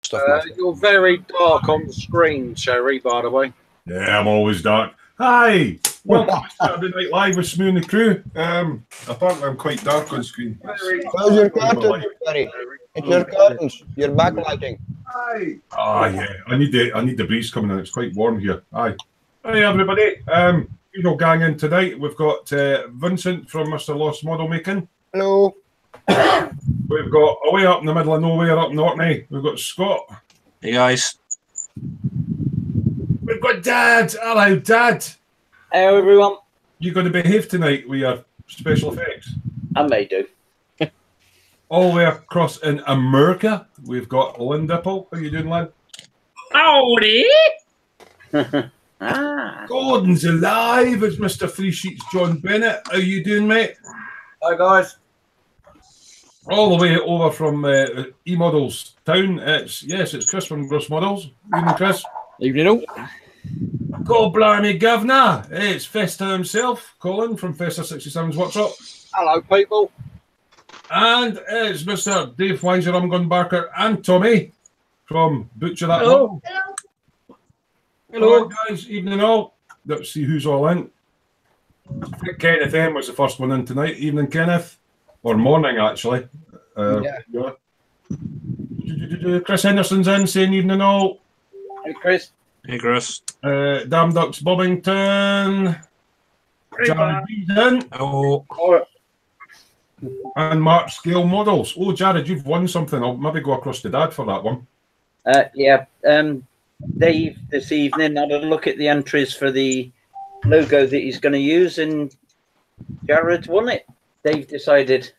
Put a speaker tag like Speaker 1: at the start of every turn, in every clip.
Speaker 1: stuff.
Speaker 2: You're very dark on the screen, Cherry, by the way.
Speaker 3: Yeah, I'm always dark. Hi, welcome to Saturday Night Live with Smoo and the crew. Apparently I'm quite dark on screen.
Speaker 1: Close your curtains, Terry. It's your curtains. Your backlighting.
Speaker 3: Hi. Ah, yeah. I need the breeze coming in. It's quite warm here. Hi. Hi, everybody. Usual gang in tonight. We've got Vincent from Mr. Lost Model Making.
Speaker 1: Hello.
Speaker 3: We've got away up in the middle of nowhere up in Orkney. We've got Scott.
Speaker 4: Hey guys.
Speaker 3: We've got Dad. Hello, Dad.
Speaker 5: Hello, everyone.
Speaker 3: You going to behave tonight with your special effects?
Speaker 5: I may do.
Speaker 3: All the way across in America, we've got Lynn Dipple. How you doing, Lynn?
Speaker 5: Howdy.
Speaker 3: Gordon's alive. It's Mr. Three Sheets John Bennett. How you doing, mate?
Speaker 2: Hi, guys.
Speaker 3: All the way over from E-Models Town. It's Chris from Gross Models. Evening, Chris.
Speaker 6: Evening all.
Speaker 3: God blimey, Governor. It's Fester himself, Colin from Fester 67's Workshop.
Speaker 2: Hello, people.
Speaker 3: And it's Mr. Dave Weiser, Gun Barker, and Tommy from Butcher That.
Speaker 5: Hello.
Speaker 3: Hello. All right, guys. Evening all. Let's see who's all in. I think Kenneth M was the first one in tonight. Evening, Kenneth. Or morning, actually.
Speaker 1: Yeah.
Speaker 3: Chris Henderson's in, saying evening all.
Speaker 5: Hey, Chris.
Speaker 4: Hey Chris.
Speaker 3: Damn Ducks Bobbington. Jared Reed's in.
Speaker 4: Oh.
Speaker 3: And Mark Scale Models. Oh, Jared, you've won something. I'll maybe go across to Dad for that one.
Speaker 5: Yeah. Dave this evening had a look at the entries for the logo that he's going to use, and Jared won it. Dave decided.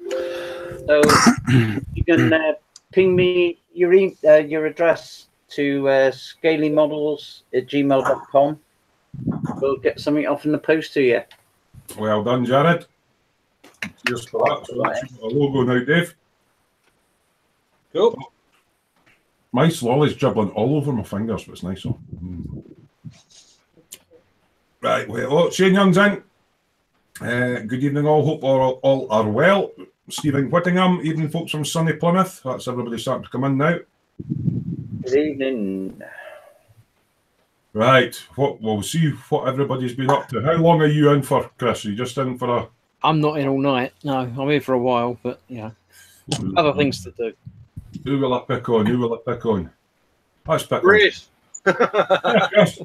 Speaker 5: So you can ping me your address to scalymodels@gmail.com. We'll get something off in the post to you.
Speaker 3: Well done, Jared. Cheers for that. So that's a logo now, Dave.
Speaker 2: Cool.
Speaker 3: My lolly's dribbling all over my fingers, but it's nice. Right, well, Shane Young's in. Good evening, all. Hope all are well. Stephen Whittingham, evening, folks from sunny Plymouth. That's everybody starting to come in now.
Speaker 5: Good evening.
Speaker 3: Right, we'll see what everybody's been up to. How long are you in for, Chris? Are you just in for a...
Speaker 6: I'm not in all night. No, I'm here for a while, but other things to do.
Speaker 3: Who will I pick on? Who will I pick on? Let's pick
Speaker 2: Chris.
Speaker 3: on. Chris.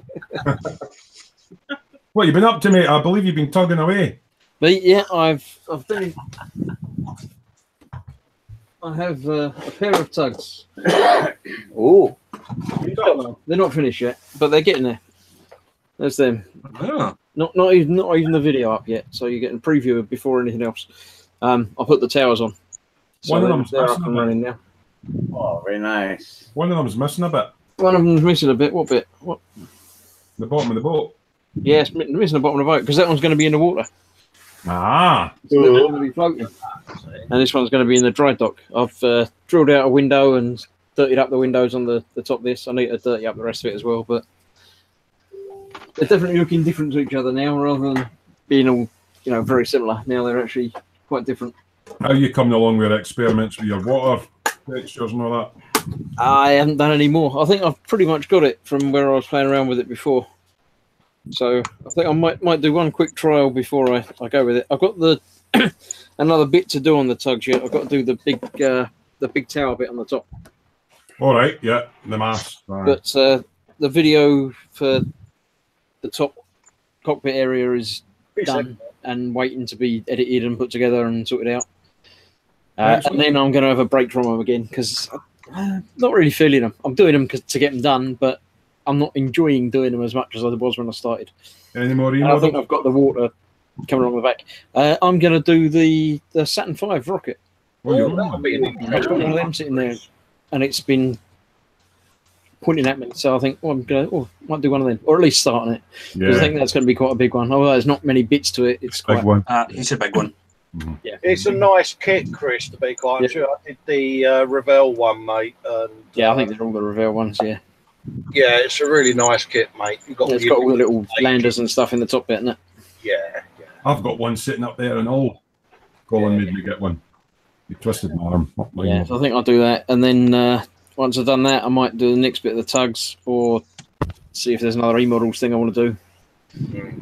Speaker 3: What you been up to, mate? I believe you've been tugging away.
Speaker 6: But yeah, I've been. I have a pair of tugs.
Speaker 5: Oh,
Speaker 6: They're not finished yet, but they're getting there. There's them.
Speaker 4: Oh.
Speaker 6: Not even the video up yet, so you're getting a preview before anything else. I'll put the towers on. So
Speaker 3: One of them's
Speaker 6: they're up
Speaker 3: missing
Speaker 6: and
Speaker 3: a
Speaker 6: running
Speaker 3: bit.
Speaker 6: now.
Speaker 5: oh, very nice.
Speaker 3: One of them's missing a bit.
Speaker 6: One of them's missing a bit. What bit? What?
Speaker 3: The bottom of the boat.
Speaker 6: Yeah, it's missing the bottom of the boat because that one's going to be in the water.
Speaker 3: Ah.
Speaker 6: So they're going to be floating. And this one's going to be in the dry dock. I've drilled out a window and dirtied up the windows on the top of this. I need to dirty up the rest of it as well, but they're definitely looking different to each other now rather than being all, very similar. Now they're actually quite different.
Speaker 3: How are you coming along with experiments with your water textures and all that?
Speaker 6: I haven't done any more. I think I've pretty much got it from where I was playing around with it before. So I think I might do one quick trial before I go with it. I've got the another bit to do on the tugs yet. I've got to do the big tower bit on the top.
Speaker 3: All right, yeah, the mast. Right.
Speaker 6: But the video for the top cockpit area is done and waiting to be edited and put together and sorted out. And then I'm going to have a break from them again because I'm not really feeling them. I'm doing them to get them done, but I'm not enjoying doing them as much as I was when I started.
Speaker 3: Any more
Speaker 6: And I think I've got the water coming along the back. I'm going to do the Saturn V rocket.
Speaker 2: That'll be an
Speaker 6: I've got one of them sitting there, and it's been pointing at me. So I think, I'm going to, might do one of them, or at least start on it. Because I think that's going to be quite a big one. Although there's not many bits to it, it's quite
Speaker 3: big one.
Speaker 4: It's a big one.
Speaker 6: Yeah,
Speaker 2: It's a nice kit, Chris, to be quite sure. I did the Revell one, mate. And,
Speaker 6: yeah, I think they're all the Revell ones. Yeah,
Speaker 2: yeah, it's a really nice kit, mate.
Speaker 6: it's got all the little landers and stuff in the top bit, isn't it?
Speaker 2: Yeah.
Speaker 3: I've got one sitting up there and all. Colin made me get one. He twisted my arm.
Speaker 6: Yeah, so I think I'll do that, and then once I've done that, I might do the next bit of the tugs or see if there's another E-models thing I want to do.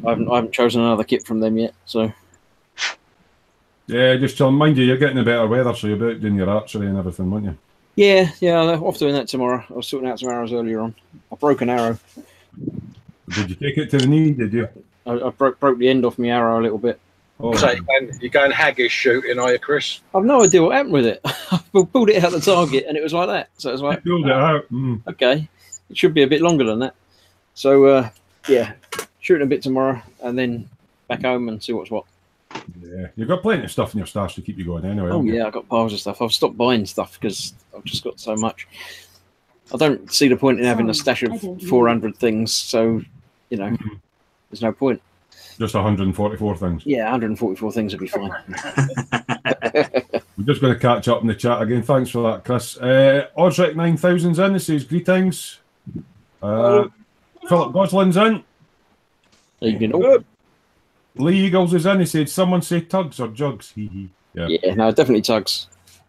Speaker 6: I haven't chosen another kit from them yet, so.
Speaker 3: Yeah, just mind you, you're getting a better weather, so you're about doing your archery and everything, won't you?
Speaker 6: Yeah, I'm off doing that tomorrow. I was sorting out some arrows earlier on. I broke an arrow.
Speaker 3: Did you take it to the knee, did you?
Speaker 6: I broke the end off my arrow a little bit.
Speaker 3: Oh.
Speaker 2: So you're going haggis shooting, are you, Chris?
Speaker 6: I've no idea what happened with it. I pulled it out the target and it was like that. So it was like,
Speaker 3: Pulled it out.
Speaker 6: okay, it should be a bit longer than that. So, yeah, shooting a bit tomorrow and then back home and see what's what.
Speaker 3: Yeah, you've got plenty of stuff in your stash to keep you going anyway.
Speaker 6: Oh, yeah, I've got piles of stuff. I've stopped buying stuff because I've just got so much. I don't see the point in having a stash of 400 things, so, you know, there's no point.
Speaker 3: Just 144 things.
Speaker 6: Yeah, 144 things would be fine.
Speaker 3: We're just going to catch up in the chat again. Thanks for that, Chris. Oddsrec 9000's in. He says greetings. Philip Goslin's in. Lee Eagles is in. He said, someone say tugs or jugs. Yeah,
Speaker 6: no, definitely tugs.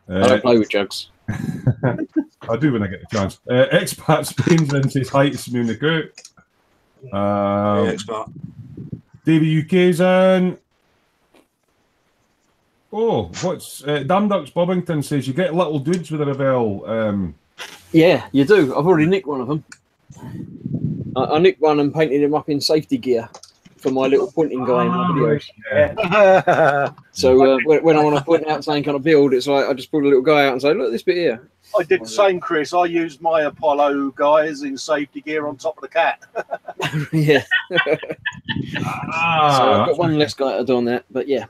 Speaker 6: I don't play with jugs.
Speaker 3: I do when I get the chance. Expat Spain's in. Says hi to Smoo the Cook.
Speaker 4: Expat.
Speaker 3: Davey UK's in. Oh, what's Damn Ducks Bobbington says you get little dudes with a Revell.
Speaker 6: Yeah, you do. I've already nicked one of them. I nicked one and painted him up in safety gear for my little pointing guy in my videos.
Speaker 3: Yeah.
Speaker 6: So when I want to point out something kind of build, it's like I just pull a little guy out and say, look, this bit here.
Speaker 2: I did the same, Chris. I used my Apollo guys in safety gear on top of the cat.
Speaker 6: Yeah. So I've got one less guy to do on that, but yeah.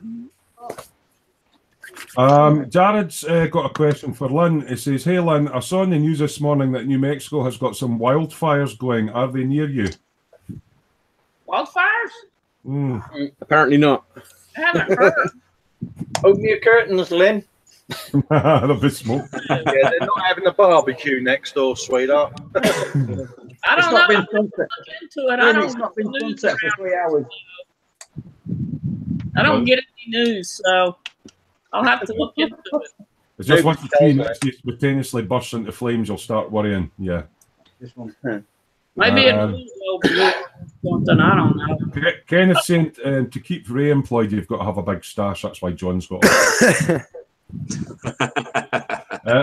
Speaker 3: Jared's got a question for Lynn. He says, hey Lynn, I saw in the news this morning that New Mexico has got some wildfires going. Are they near you?
Speaker 7: Wildfires?
Speaker 6: Apparently not.
Speaker 7: I haven't heard.
Speaker 5: Open your curtains, Lynn.
Speaker 3: There'll be smoke.
Speaker 2: Yeah, they're not having a barbecue next door, sweetheart.
Speaker 7: I don't know. Look into it. I don't
Speaker 5: been
Speaker 7: news
Speaker 5: sunset for 3 hours.
Speaker 7: I don't get any news, so I'll have to look into it.
Speaker 3: It's just once the tree next to you spontaneously bursts into flames, you'll start worrying. Yeah.
Speaker 5: This one.
Speaker 7: Maybe it's something. I don't know.
Speaker 3: Kenneth's saying to keep Ray employed, you've got to have a big stash. That's why John's got it.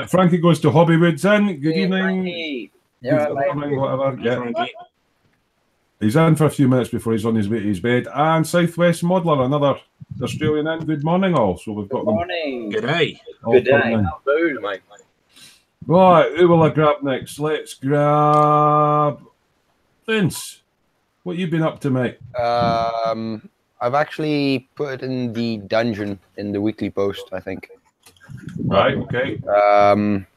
Speaker 3: Frankie goes to Hobbywoods in. Good evening.
Speaker 5: Yeah,
Speaker 3: whatever. Yeah. He's in for a few minutes before he's on his way to his bed. And Southwest Modeler, another Australian in. Good morning, all. So we've got them.
Speaker 4: Good day.
Speaker 5: Good day.
Speaker 2: Dude, mate.
Speaker 3: Right, who will I grab next? Let's grab Vince. What you been up to, mate?
Speaker 1: I've actually put it in the dungeon in the weekly post, I think.
Speaker 3: Right, okay.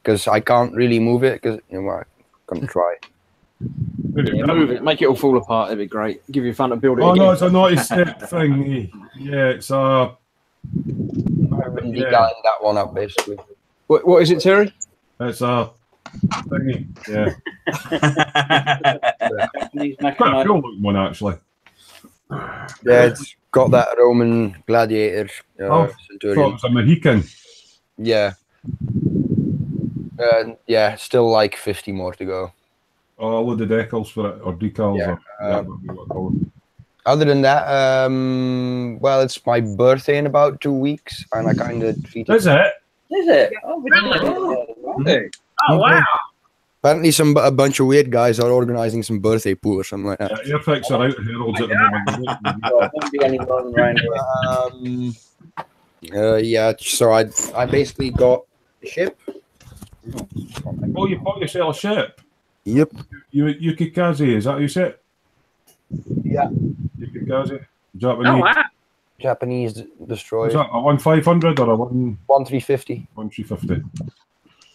Speaker 1: Because I can't really move it, because I'm gonna try.
Speaker 6: Yeah, move it, make it all fall apart. It'd be great. Give you fun to build it.
Speaker 3: Oh
Speaker 6: again.
Speaker 3: no, it's a naughty step thing. Yeah, it's a.
Speaker 1: I've been degaling that one up basically.
Speaker 6: What is it, Terry?
Speaker 3: It's a thingy. Yeah. Quite a cool looking one, actually.
Speaker 1: Yeah, it's got that Roman gladiator.
Speaker 3: Centurion. Thought it was a Mohican.
Speaker 1: Yeah. Yeah, still like 50 more to go.
Speaker 3: Oh, a load of decals for it, or decals.
Speaker 1: Yeah,
Speaker 3: or,
Speaker 1: other than that, well, it's my birthday in about 2 weeks, and I kind of treat it.
Speaker 3: Is it?
Speaker 5: Is it? Oh,
Speaker 7: Really? Oh, wow.
Speaker 1: Apparently, a bunch of weird guys are organizing some birthday pool or something like that.
Speaker 3: Yeah, earpicks are out of Heralds at the moment.
Speaker 5: Won't be anyone around.
Speaker 1: Yeah, so I basically got a ship.
Speaker 3: Oh, you bought yourself a ship?
Speaker 1: Yep.
Speaker 3: Yukikaze, is that how you say it?
Speaker 1: Yeah.
Speaker 3: Yukikaze? Japanese.
Speaker 7: Oh, wow.
Speaker 1: Japanese destroyer.
Speaker 3: Is that a 1-500 or a
Speaker 1: 1-350.
Speaker 3: 1-350?
Speaker 7: Is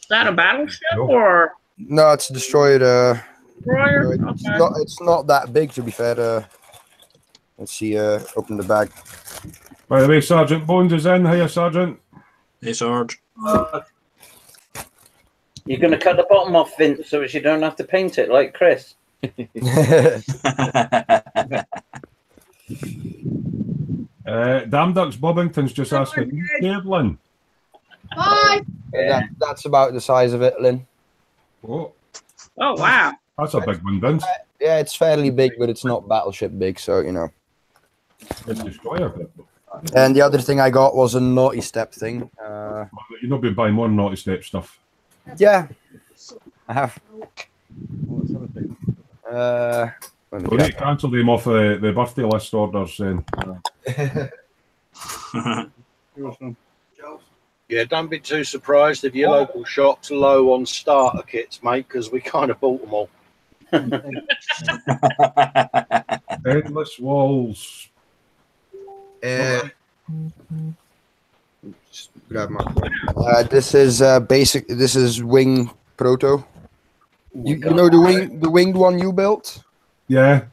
Speaker 7: that a battleship
Speaker 3: No.
Speaker 7: or
Speaker 1: No, it's a destroyer.
Speaker 7: destroyer?
Speaker 1: It's not that big, to be fair. Let's see. Open the bag.
Speaker 3: By the way, Sergeant Bones is in. Hiya, Sergeant.
Speaker 4: Hey, Sarge.
Speaker 5: You're going to cut the bottom off, Vince, so as you don't have to paint it like Chris.
Speaker 3: Damn Ducks Bobbington's just asking, Lynn.
Speaker 7: Hi.
Speaker 1: That's about the size of it, Lynn.
Speaker 3: Oh,
Speaker 7: Oh, wow.
Speaker 3: that's a big one, Vince.
Speaker 1: Yeah, it's fairly big, but it's not battleship big, so you know.
Speaker 3: It's destroyer.
Speaker 1: And the other thing I got was a naughty step thing.
Speaker 3: You've not been buying more naughty step stuff.
Speaker 1: Yeah, I have. Let me
Speaker 3: We need to
Speaker 1: check.
Speaker 3: cancel them off the birthday list orders then.
Speaker 2: Yeah, don't be too surprised if your local shop's low on starter kits, mate, because we kind of bought them all.
Speaker 3: Endless walls.
Speaker 1: Just grab my. This is basic. This is wing proto. You know the winged one you built.
Speaker 3: Yeah.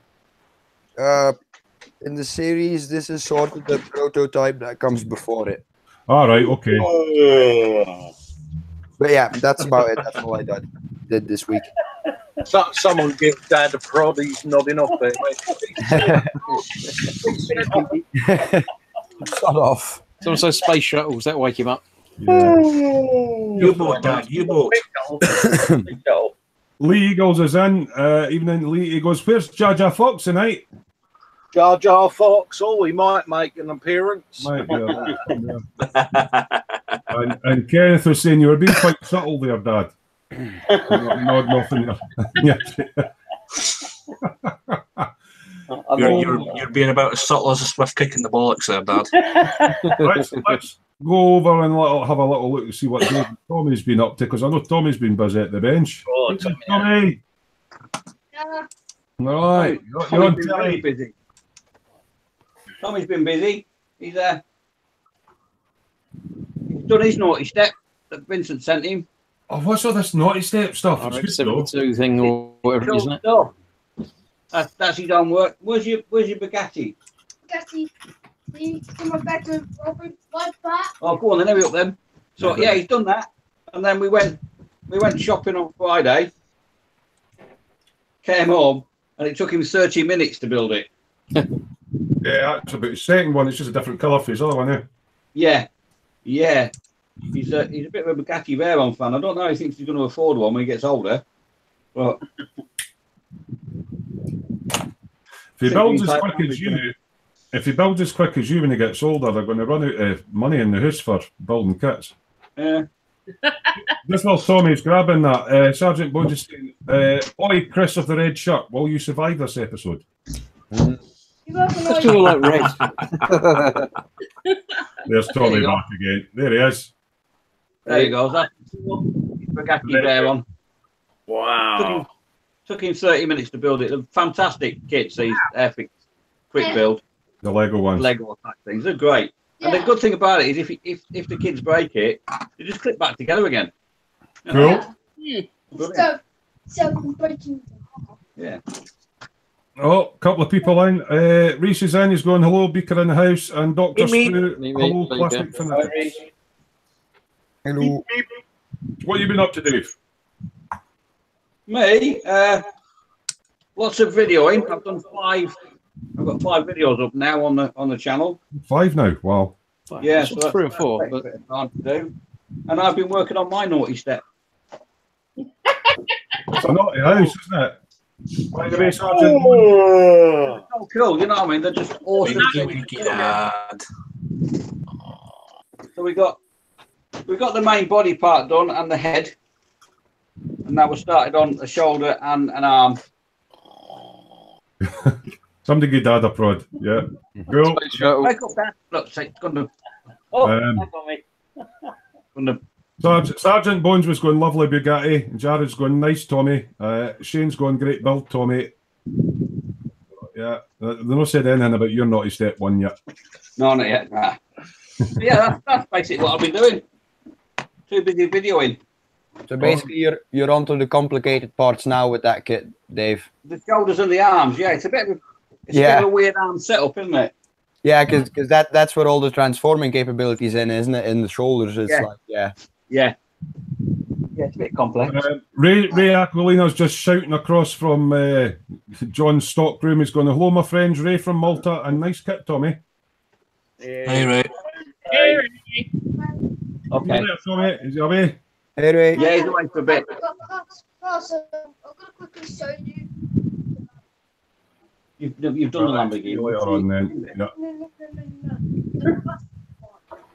Speaker 1: In the series, this is sort of the prototype that comes before it.
Speaker 3: All right. Okay.
Speaker 1: But yeah, that's about it. That's all I did this week.
Speaker 2: So, someone give Dad a prod. He's nodding off there, mate.
Speaker 1: Shut off.
Speaker 6: Someone says space shuttles. That wake him up.
Speaker 3: Yeah.
Speaker 4: U-boat, Dad. U-boat.
Speaker 3: Lee Eagles is in. Evening, Lee. He goes, "Where's Jar Jar Fox tonight?"
Speaker 2: Jar Jar Fox. Oh, he might make an appearance.
Speaker 3: Might be yeah. And Kenneth was saying you were being quite subtle there, Dad. Not nothing. Yeah.
Speaker 4: You're being about as subtle as a swift kick in the bollocks there, Dad.
Speaker 3: Let's go over and have a little look to see what Tommy's been up to, because I know Tommy's been busy at the bench.
Speaker 2: Oh,
Speaker 3: Tommy! All right, you're on
Speaker 8: Tommy's been
Speaker 3: telly.
Speaker 8: really busy. Tommy's been busy. He's done his naughty step that Vincent sent him.
Speaker 3: Oh, what's all this naughty step stuff? It's good though.
Speaker 6: 72 thing or whatever, isn't it?
Speaker 8: Cool stuff. That's his own work. Where's your Bugatti?
Speaker 9: Bugatti. You come back to open one part.
Speaker 8: Oh, go on then, hurry up then. So yeah, he's done that, and then we went shopping on Friday. Came home, and it took him 30 minutes to build it.
Speaker 3: Yeah, that's about the second one. It's just a different colour for his other one,
Speaker 8: Yeah. He's a bit of a Bugatti Veyron fan. I don't know. He thinks he's going to afford one when he gets older. But
Speaker 3: If he builds as quick as you, when he gets older, they're going to run out of money in the house for building kits.
Speaker 8: yeah.
Speaker 3: This little Tommy's grabbing that. Sergeant Bones is saying, "Oi, Chris of the red shirt, will you survive this episode?"
Speaker 6: Let's do all like red.
Speaker 3: There's Tommy back again. There he is.
Speaker 8: There you go. That's Bugatti Veyron.
Speaker 7: Wow.
Speaker 8: Took him 30 minutes to build it. They're fantastic kits, these Airfix quick build
Speaker 3: The Lego ones.
Speaker 8: Lego type things. They're great. And the good thing about it is if the kids break it, they just clip back together again.
Speaker 3: Cool.
Speaker 8: Brilliant.
Speaker 9: So breaking.
Speaker 8: Yeah.
Speaker 3: Oh, a couple of people in. Reese is in. He's going, "Hello, Beaker in the house." And Dr.
Speaker 4: Me.
Speaker 3: Smoo,
Speaker 6: Me,
Speaker 3: hello,
Speaker 6: there you
Speaker 3: Plastic
Speaker 6: go.
Speaker 3: Fanatics.
Speaker 1: Hello.
Speaker 3: What have you been up to, Dave?
Speaker 8: Me, lots of videoing. I've done 5. I've got 5 videos up now on the channel.
Speaker 3: 5 now. Wow.
Speaker 8: Yeah,
Speaker 6: It's
Speaker 8: so
Speaker 6: 3 or 4.
Speaker 8: that's a
Speaker 6: But
Speaker 8: bit of time to do. And I've been working on my naughty step.
Speaker 3: It's a naughty house, isn't it? By the way, Sergeant.
Speaker 8: Oh, cool. You know what I mean? They're just awesome.
Speaker 4: Winky, Dad.
Speaker 8: So we got the main body part done and the head, and that was started on the shoulder and an arm.
Speaker 3: Somebody give Dad a prod. Yeah. Cool.
Speaker 6: space shuttle.
Speaker 8: Back up that. Look, say, it's gonna. Gonna.
Speaker 3: Sergeant Bones was going, "Lovely Bugatti." Jared's going, "Nice Tommy." Shane's going, "Great build, Tommy." Yeah, they've not said anything about your naughty step one yet.
Speaker 8: No, not yet. Nah. Yeah, that's basically what I've been doing. Too busy videoing.
Speaker 1: So basically, you're onto the complicated parts now with that kit, Dave.
Speaker 8: The shoulders and the arms. Yeah, it's a bit of a weird arm setup, isn't it?
Speaker 1: Yeah, because that's where all the transforming capabilities in, isn't it? In the shoulders, it's
Speaker 8: Yeah, it's a bit complex.
Speaker 3: Ray Aquilina's just shouting across from John's stockroom. He's going, "Hello, my friends, Ray from Malta, and nice kit, Tommy."
Speaker 4: Hey, right.
Speaker 8: Okay.
Speaker 3: Tommy, is he away?
Speaker 1: Hey, Ray.
Speaker 8: Yeah, he's away for a bit.
Speaker 9: Oh, so I'm gonna quickly show you.
Speaker 8: You've done the Lamborghini.
Speaker 3: Later on then. Yeah.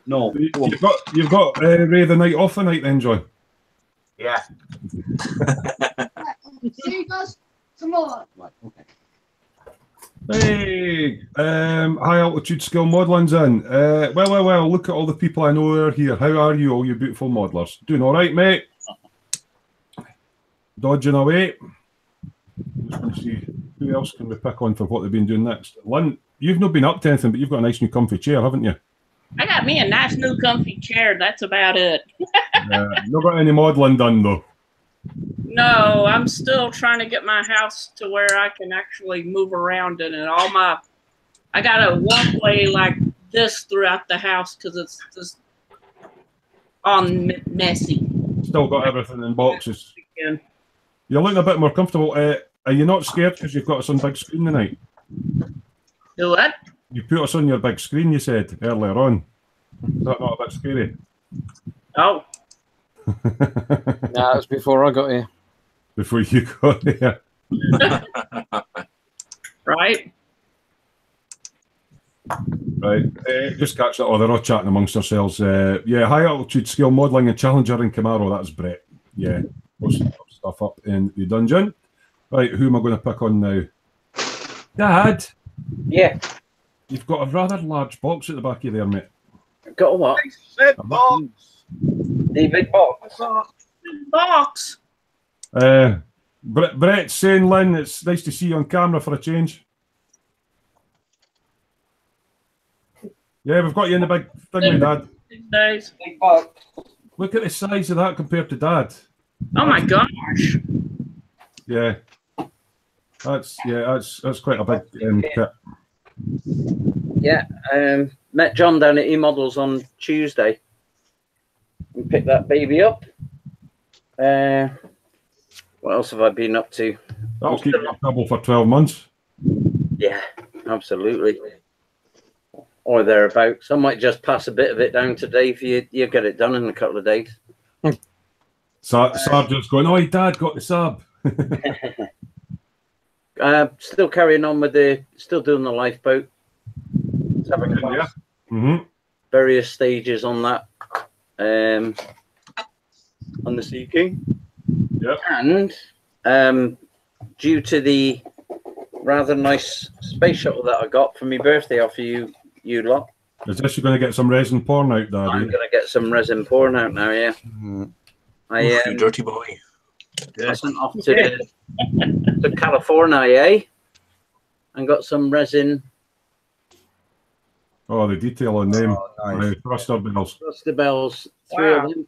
Speaker 8: No. Go on.
Speaker 3: You've got Ray the night off tonight then, John.
Speaker 8: Yeah.
Speaker 9: See you guys tomorrow.
Speaker 8: Right, okay.
Speaker 3: Hey, high altitude skill modeling's in. Well, look at all the people I know who are here. How are you, all you beautiful modelers? Doing all right, mate? Dodging away. Just want to see who else can we pick on for what they've been doing next. Lynn, you've not been up to anything, but you've got a nice new comfy chair, haven't you?
Speaker 7: I got me a nice new comfy chair. That's about it.
Speaker 3: Not got any modelling done, though.
Speaker 7: No, I'm still trying to get my house to where I can actually move around in it. I got a walkway like this throughout the house because it's just messy.
Speaker 3: Still got everything in boxes.
Speaker 7: Again.
Speaker 3: You're looking a bit more comfortable. Are you not scared because you've got us on big screen tonight?
Speaker 7: Do what?
Speaker 3: You put us on your big screen, you said, earlier on. Is that not a bit scary?
Speaker 7: Oh.
Speaker 6: No, it was before I got here.
Speaker 3: Before you got here.
Speaker 7: Right.
Speaker 3: Right. Just catch that. Oh, they're all chatting amongst themselves. Yeah, high altitude skill modelling and Challenger and Camaro. That's Brett. Yeah. Posting stuff up in the dungeon. Right, who am I going to pick on now? Dad.
Speaker 5: Yeah.
Speaker 3: You've got a rather large box at the back of there, mate.
Speaker 5: Got a what?
Speaker 2: Box.
Speaker 5: The big box.
Speaker 7: Box.
Speaker 3: Brett's saying, Lynn, it's nice to see you on camera for a change. Yeah, we've got you in the big thing, Dad.
Speaker 7: Days.
Speaker 5: Big box.
Speaker 3: Look at the size of that compared to Dad.
Speaker 7: Oh my gosh.
Speaker 3: Yeah. That's quite a big kit.
Speaker 5: Yeah. Met John down at E-Models on Tuesday and picked that baby up. What else have I been up to?
Speaker 3: That'll keep you in trouble for 12 months.
Speaker 5: Yeah, absolutely. Or thereabouts. I might just pass a bit of it down to Dave. You get it done in a couple of days.
Speaker 3: Sergeant's going, oh, Dad got the sub.
Speaker 5: Still carrying on with still doing the lifeboat.
Speaker 3: Yeah. Mm-hmm.
Speaker 5: Various stages on that. On the Sea King.
Speaker 3: Yep.
Speaker 5: And due to the rather nice space shuttle that I got for my birthday off you lot.
Speaker 3: Is this you're going to get some resin porn out, Daddy?
Speaker 5: I'm going to get some resin porn out now, yeah.
Speaker 1: Mm-hmm.
Speaker 4: You dirty boy.
Speaker 5: I sent off to California, and got some resin.
Speaker 3: Oh, the detail on them.
Speaker 1: Oh, nice.
Speaker 3: Thruster bells.
Speaker 5: Thruster bells, three of them.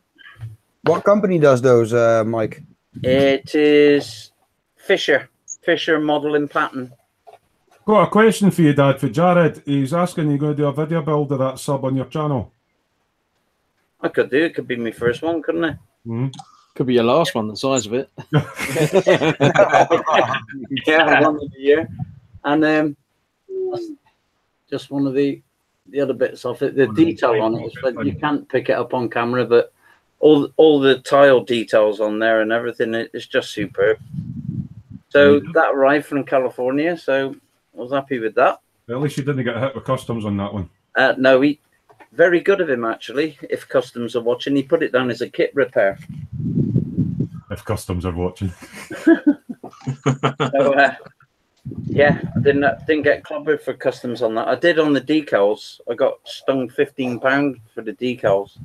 Speaker 1: What company does those, Mike?
Speaker 5: It is Fisher Modelling Pattern.
Speaker 3: Got a question for you, Dad, for Jared. He's asking, you going to do a video build of that sub on your channel?
Speaker 5: I could do it. Could be my first one, couldn't it?
Speaker 3: Mm-hmm.
Speaker 6: Could be your last one, the size of it.
Speaker 5: Yeah, one of the year. And just one of the other bits of it. The detail on it is that you can't pick it up on camera, but all the tile details on there and everything, it's just superb. So that arrived from California, so I was happy with that.
Speaker 3: At least you didn't get hit with customs on that one.
Speaker 5: No, very good of him, actually. If customs are watching, he put it down as a kit repair.
Speaker 3: If customs are watching.
Speaker 5: So, yeah, I didn't get clobbered for customs on that. I did on the decals. I got stung £15 for the decals.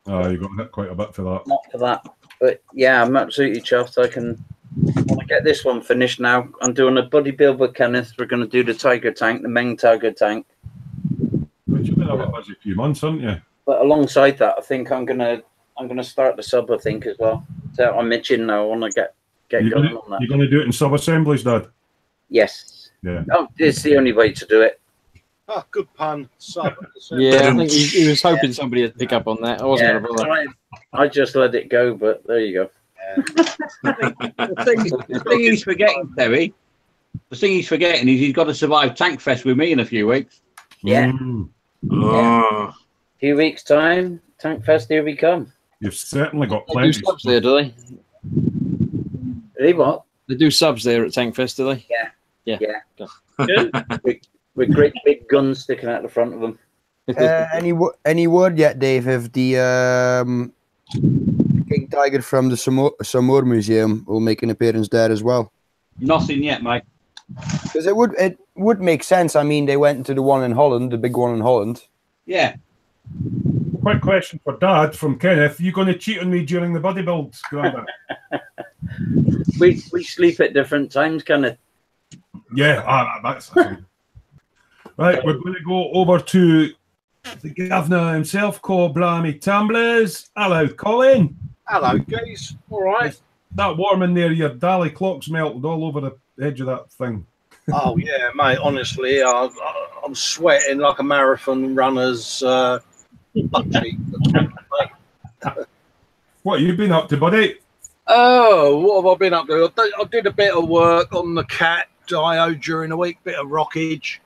Speaker 3: Oh, you got hit quite a bit for that.
Speaker 5: Not for that, but yeah, I'm absolutely chuffed. I want to get this one finished now. I'm doing a buddy build with Kenneth. We're going to do the Tiger tank, the main Tiger tank.
Speaker 3: But you've been a bit busy few months, haven't you?
Speaker 5: But alongside that, I think I'm gonna start the sub. I think as well. So I'm itching now. I want to get going on that.
Speaker 3: You're going to do it in sub assemblies, Dad?
Speaker 5: Yes.
Speaker 3: Yeah.
Speaker 5: Oh, it's the only way to do it.
Speaker 2: Ah, good pun. Sub.
Speaker 6: Yeah, I think he was hoping somebody would pick up on that. I wasn't going to bother.
Speaker 5: I just let it go, but there you go.
Speaker 8: The thing he's forgetting, Terry. The thing he's forgetting is he's got to survive Tank Fest with me in a few weeks.
Speaker 5: Yeah.
Speaker 4: Oh.
Speaker 5: Few weeks time, Tank Fest, here we come.
Speaker 3: You've certainly got
Speaker 6: They do
Speaker 3: plenty.
Speaker 6: subs there, do they?
Speaker 5: They what?
Speaker 6: They do subs there at Tank Fest, do they?
Speaker 5: Yeah.
Speaker 7: Good.
Speaker 5: With great big guns sticking out the front of them.
Speaker 1: Any word yet, Dave? If the King Tiger from the Smoo Museum will make an appearance there as well?
Speaker 8: Nothing yet, mate.
Speaker 1: Because it would make sense. I mean, they went to the one in Holland, the big one in Holland.
Speaker 8: Yeah.
Speaker 3: Quick question for Dad from Kenneth. You going to cheat on me during the buddy build, Grandad?
Speaker 5: We sleep at different times, kind of.
Speaker 3: Yeah, that's right. We're going to go over to the governor himself, called Blammy Tumblers. Hello, Colin.
Speaker 2: Hello, guys. All right.
Speaker 3: That warm in there, your Dally clock's melted all over the edge of that thing.
Speaker 2: Oh yeah, mate. Honestly, I'm sweating like a marathon runner's butt cheek.
Speaker 3: What have you been up to, buddy?
Speaker 2: Oh, what have I been up to? I did a bit of work on the cat Dio during the week, bit of rockage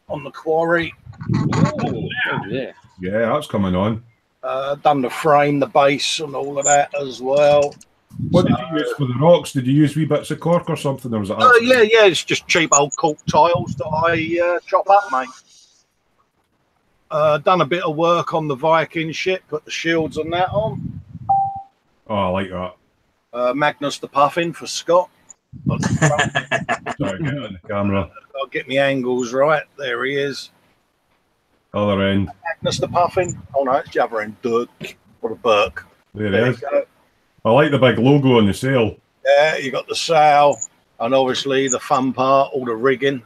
Speaker 2: on the quarry.
Speaker 6: Oh, yeah.
Speaker 3: Yeah, that's coming on.
Speaker 2: Done the frame, the base, and all of that as well.
Speaker 3: What did you use for the rocks? Did you use wee bits of cork or something? Or was it
Speaker 2: yeah, it's just cheap old cork tiles that I chop up, mate. Done a bit of work on the Viking ship, put the shields and that on.
Speaker 3: Oh, I like that.
Speaker 2: Magnus the Puffin for Scott.
Speaker 3: Sorry, get on the camera.
Speaker 2: I'll get my angles right. There he is.
Speaker 3: Other end.
Speaker 2: Magnus the Puffin. Oh no, it's the other end. Dirk. What a Burke.
Speaker 3: There
Speaker 2: There
Speaker 3: it
Speaker 2: you
Speaker 3: is.
Speaker 2: go.
Speaker 3: I like the big logo on the sail.
Speaker 2: Yeah, you got the sail, and obviously the fun part, all the rigging.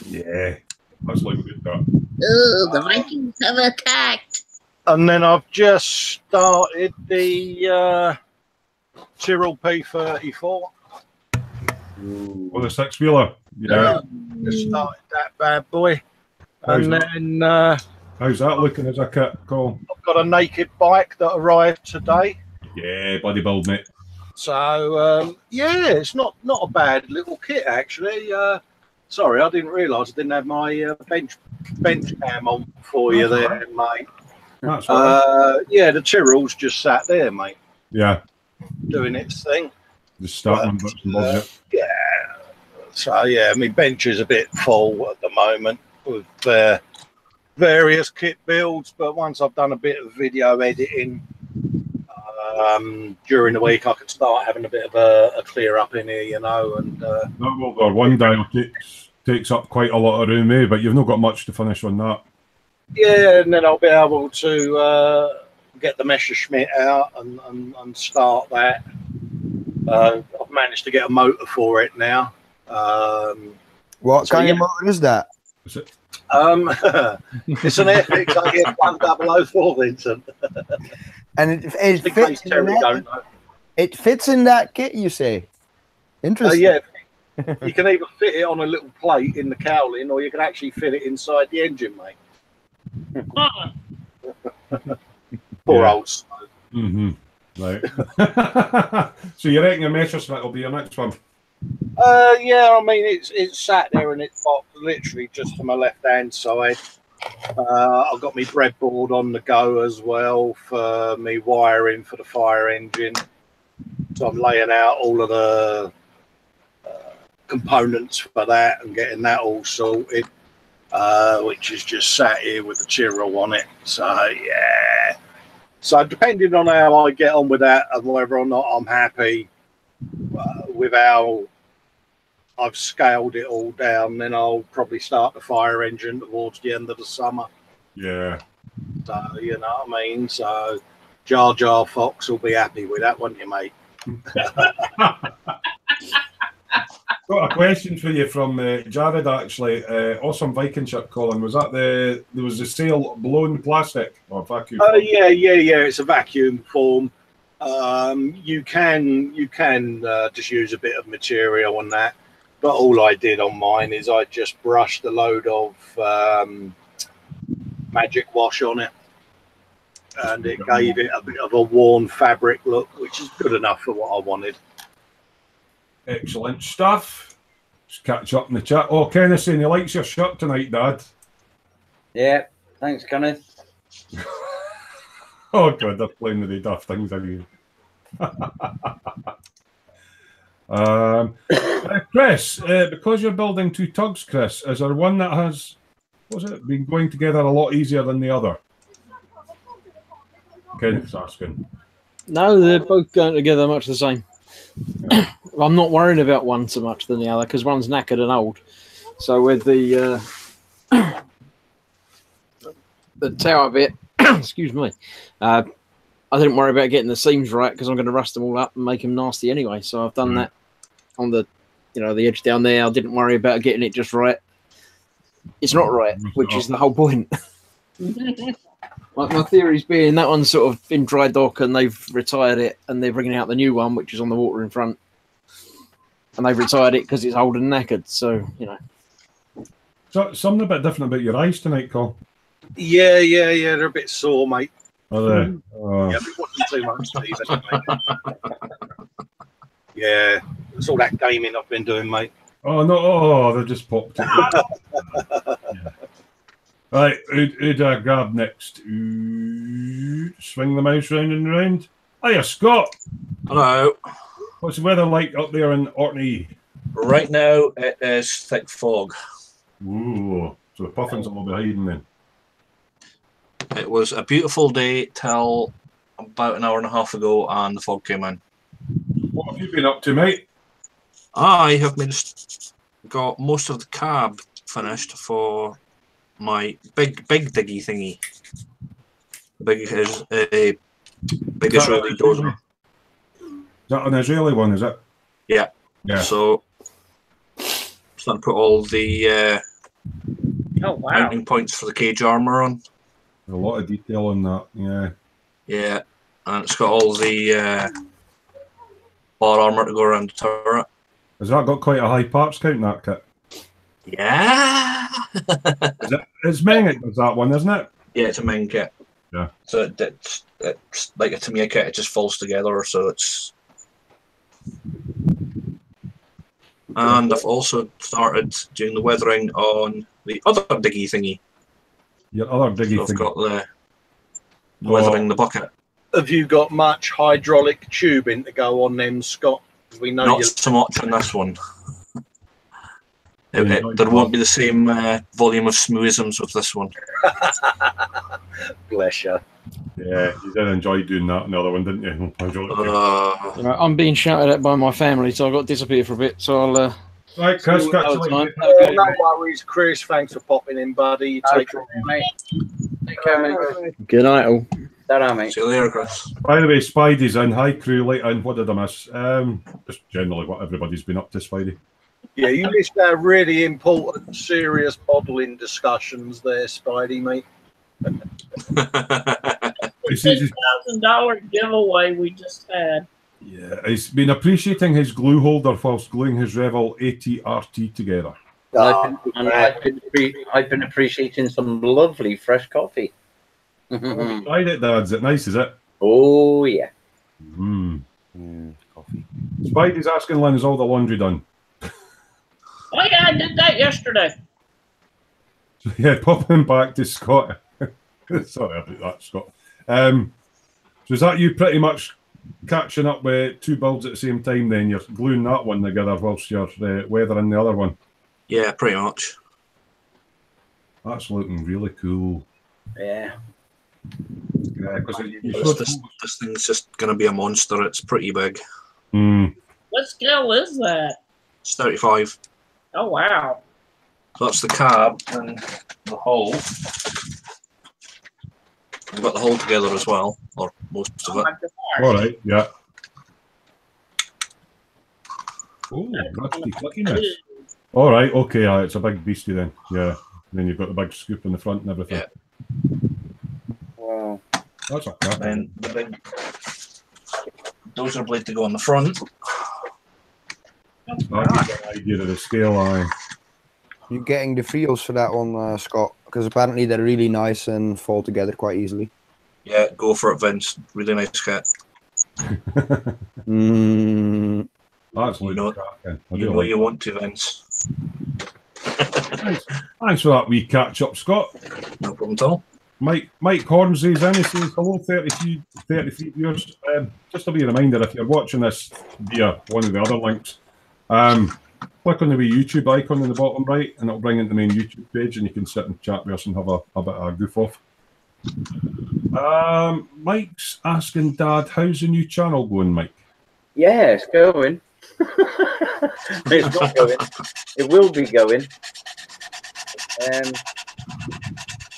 Speaker 3: Yeah, that's like good that.
Speaker 7: Oh, the Vikings have attacked.
Speaker 2: And then I've just started the Tyrrell P34.
Speaker 3: Oh, the six wheeler. Yeah.
Speaker 2: Just started that bad boy.
Speaker 3: How's
Speaker 2: And
Speaker 3: that?
Speaker 2: then
Speaker 3: How's that looking as a kit, Cole?
Speaker 2: I've got a naked bike that arrived today.
Speaker 3: Yeah, bloody build, mate.
Speaker 2: So yeah, it's not a bad little kit actually. Sorry, I didn't realise I didn't have my bench cam on for you there, mate.
Speaker 3: That's right.
Speaker 2: Yeah, the Tyrrell's just sat there, mate,
Speaker 3: Yeah,
Speaker 2: doing its thing.
Speaker 3: just starting bits and bobs.
Speaker 2: Yeah. So yeah, I mean, bench is a bit full at the moment with various kit builds, but once I've done a bit of video editing during the week, I can start having a bit of a clear up in here, you know. And
Speaker 3: Our one dial takes up quite a lot of room, eh? But you've not got much to finish on that.
Speaker 2: yeah, and then I'll be able to get the Messerschmitt out and start that. I've managed to get a motor for it now.
Speaker 1: What
Speaker 2: So,
Speaker 1: kind of
Speaker 2: yeah.
Speaker 1: motor is that?
Speaker 3: Is it?
Speaker 2: It's an Airfix IF1004, Vincent.
Speaker 1: And it
Speaker 2: In
Speaker 1: fits
Speaker 2: case
Speaker 1: in
Speaker 2: Terry
Speaker 1: that,
Speaker 2: don't know.
Speaker 1: it fits in that kit, you say? Interesting.
Speaker 2: Yeah, you can either fit it on a little plate in the cowling, or you can actually fit it inside the engine, mate. Poor
Speaker 3: Yeah.
Speaker 2: old Smoo.
Speaker 3: Mm-hmm. Right. So you reckon your Messerschmitt will be your next one?
Speaker 2: Yeah, I mean it's sat there and it's got literally just to my left hand side. I've got my breadboard on the go as well for me wiring for the fire engine. So I'm laying out all of the components for that and getting that all sorted, which is just sat here with the Tyrrell on it. So yeah. So depending on how I get on with that and whether or not I'm happy with how I've scaled it all down, then I'll probably start the fire engine towards the end of the summer.
Speaker 3: Yeah.
Speaker 2: So, you know what I mean? So, Jar Jar Fox will be happy with that, won't you, mate?
Speaker 3: Got a question for you from Jared, actually. Awesome Viking ship, Colin. Was that there was the sail blown plastic or vacuum?
Speaker 2: Yeah. It's a vacuum form. You can just use a bit of material on that. But all I did on mine is I just brushed a load of magic wash on it. And it gave it a bit of a worn fabric look, which is good enough for what I wanted.
Speaker 3: Excellent stuff. Just catch up in the chat. Oh, Kenneth saying he likes your shirt tonight, Dad.
Speaker 5: Yeah, thanks, Kenneth.
Speaker 3: Oh, God, they're playing with the daft things again. Chris, because you're building two tugs, Chris, is there one that has, what's it, been going together a lot easier than the other? Kenneth's asking.
Speaker 6: No, they're both going together much the same. I'm not worried about one so much than the other because one's knackered and old. So with the tower bit, excuse me, I didn't worry about getting the seams right because I'm going to rust them all up and make them nasty anyway. So I've done that on the, the edge down there. I didn't worry about getting it just right. It's not right, which is the whole point. My theory's being that one's sort of in dry dock and they've retired it and they're bringing out the new one, which is on the water in front. And they've retired it because it's old and knackered. So,
Speaker 3: So something a bit different about your eyes tonight, Cole.
Speaker 2: Yeah, they're a bit sore, mate.
Speaker 3: Are they?
Speaker 2: Yeah, I've been watching too much TV. Yeah, it's all that gaming I've been doing, mate.
Speaker 3: Oh, no. Oh, they just popped it. Yeah. Right, who'd I grab next? Swing the mouse round and round. Hiya, Scott.
Speaker 4: Hello.
Speaker 3: What's the weather like up there in Orkney?
Speaker 4: Right now, it is thick fog.
Speaker 3: Ooh, so the puffins will be hiding then.
Speaker 4: It was a beautiful day till about an hour and a half ago, and the fog came in.
Speaker 3: What have you been up to, mate?
Speaker 4: I have got most of the cab finished for my big diggy thingy. The big Israeli dozer.
Speaker 3: Is that an Israeli one, is it?
Speaker 4: Yeah.
Speaker 3: Yeah.
Speaker 4: So, starting to put all the mounting points for the cage armour on.
Speaker 3: A lot of detail on that, yeah.
Speaker 4: Yeah, and it's got all the bar armour to go around the turret.
Speaker 3: Has that got quite a high parts count, that kit?
Speaker 4: Yeah.
Speaker 3: It's Meng it does that one, isn't it?
Speaker 4: Yeah, it's a Meng kit.
Speaker 3: Yeah.
Speaker 4: So it's like a Tamiya kit, it just falls together, so it's... And I've also started doing the weathering on the other diggy thingy.
Speaker 3: Your other diggy
Speaker 4: so
Speaker 3: thingy.
Speaker 4: I've got the weathering the bucket.
Speaker 2: Have you got much hydraulic tubing to go on them, Scott? We know
Speaker 4: Not so much on this one. There won't be the same volume of Smooisms with this one.
Speaker 2: Bless you.
Speaker 3: Yeah, you did enjoy doing that another one, didn't you?
Speaker 6: I'm being shouted at by my family, so I've got to disappear for a bit. So I'll.
Speaker 3: Right, Chris,
Speaker 2: no worries, Chris. Thanks for popping in, buddy. You take care, mate.
Speaker 5: Take care, mate.
Speaker 6: Good night, all.
Speaker 5: Ta-ra, mate.
Speaker 4: See you later, Chris.
Speaker 3: By the way, Spidey's in. Hi, crew. Late in. What did I miss? Just generally what everybody's been up to, Spidey.
Speaker 2: Yeah, you missed our really important, serious modelling discussions there, Spidey, mate.
Speaker 7: $10,000 giveaway we just had.
Speaker 3: Yeah, he's been appreciating his glue holder whilst gluing his Revel ATRT together.
Speaker 5: I've been appreciating some lovely fresh coffee.
Speaker 3: Tried it, Dad. Is it nice, is it?
Speaker 5: Oh, yeah.
Speaker 1: Coffee.
Speaker 3: Spidey's asking Lynn, is all the laundry done?
Speaker 7: Oh yeah, I did that yesterday.
Speaker 3: Yeah, popping back to Scott. Sorry about that, Scott. So is that you pretty much catching up with two builds at the same time then? You're gluing that one together whilst you're weathering the other one?
Speaker 4: Yeah, pretty much.
Speaker 3: That's looking really cool.
Speaker 5: Yeah.
Speaker 3: Yeah, because
Speaker 4: this thing's just going to be a monster. It's pretty big.
Speaker 7: What scale is that?
Speaker 4: It's 35.
Speaker 7: Oh, wow.
Speaker 4: So that's the cab and the hull. We've got the hull together as well, or most of it.
Speaker 3: All right, yeah. Oh, that's the clickiness. All right, okay, it's a big beastie then. Yeah, and then you've got the big scoop in the front and everything.
Speaker 4: Yeah.
Speaker 5: Wow.
Speaker 3: That's a crap.
Speaker 4: And the big dozer blade to go on the front.
Speaker 3: That gives you an idea of the scale, aye.
Speaker 1: You're getting the feels for that one, Scott, because apparently they're really nice and fall together quite easily.
Speaker 4: Yeah, go for it, Vince. Really nice kit.
Speaker 3: That's
Speaker 4: you know you want to, Vince.
Speaker 3: Thanks for that wee catch up, Scott.
Speaker 4: No problem at all.
Speaker 3: Mike Hornsey's in. He says, hello, 33 viewers. Just to be a reminder, if you're watching this via one of the other links, Click on the wee YouTube icon in the bottom right, and it'll bring into the main YouTube page, and you can sit and chat with us and have a bit of a goof off. Mike's asking Dad, how's the new channel going, Mike?
Speaker 5: Yeah, it's going. It's not going. It will be going.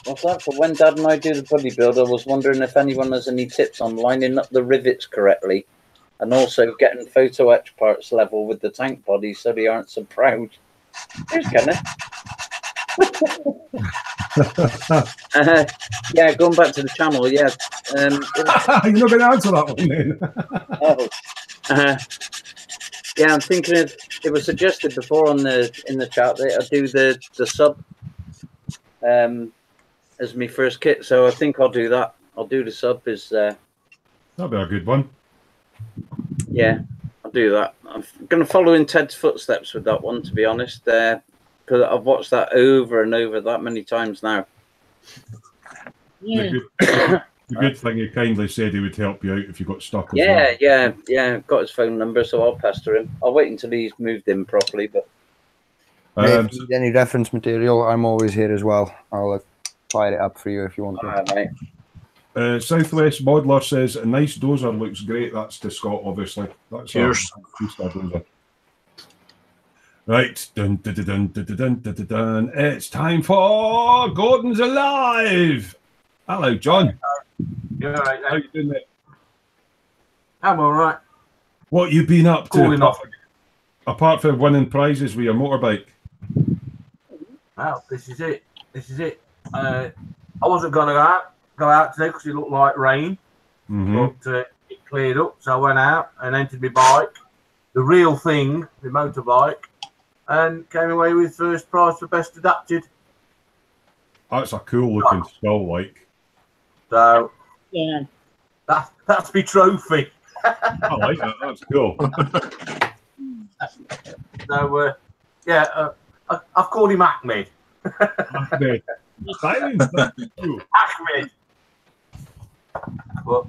Speaker 5: What's that? For when Dad and I do the bodybuild, I was wondering if anyone has any tips on lining up the rivets correctly, and also getting photo etch parts level with the tank body so they aren't so proud. Here's Kenneth. Yeah, going back to the channel. Yeah,
Speaker 3: you're not going to answer that one, then.
Speaker 5: Oh. Yeah, I'm thinking of. It was suggested before in the chat that I do the sub as my first kit, so I think I'll do that. I'll do the sub as.
Speaker 3: That'll be a good one.
Speaker 5: Yeah, I'll do that. I'm going to follow in Ted's footsteps with that one, to be honest, because I've watched that over and over that many times now.
Speaker 7: Yeah.
Speaker 3: The good thing, he kindly said he would help you out if you got stuck.
Speaker 5: Yeah. Got his phone number, so I'll pester him. I'll wait until he's moved in properly. But
Speaker 1: if you need any reference material, I'm always here as well. I'll fire it up for you if you want to.
Speaker 5: All right, mate.
Speaker 3: Southwest Modeler says a nice dozer looks great. That's to Scott, obviously. That's
Speaker 4: Cheers.
Speaker 3: Right. Dun, dun, dun, dun, dun, dun, dun, dun, dun. It's time for Gordon's Alive. Hello, John.
Speaker 10: You're all right,
Speaker 3: How you doing, mate?
Speaker 10: I'm all right.
Speaker 3: What you been up to?
Speaker 10: Cooling off.
Speaker 3: Apart from winning prizes with your motorbike.
Speaker 10: Well, this is it. I wasn't going to go out today because it looked like rain, but it cleared up, so I went out and entered my bike, the real thing, the motorbike, and came away with first prize for best adapted.
Speaker 3: That's a cool looking skull, like.
Speaker 10: So
Speaker 7: Yeah.
Speaker 10: that's my trophy.
Speaker 3: I like that. That's cool.
Speaker 10: So I've called him Ahmed.
Speaker 3: Ahmed.
Speaker 10: Ahmed. But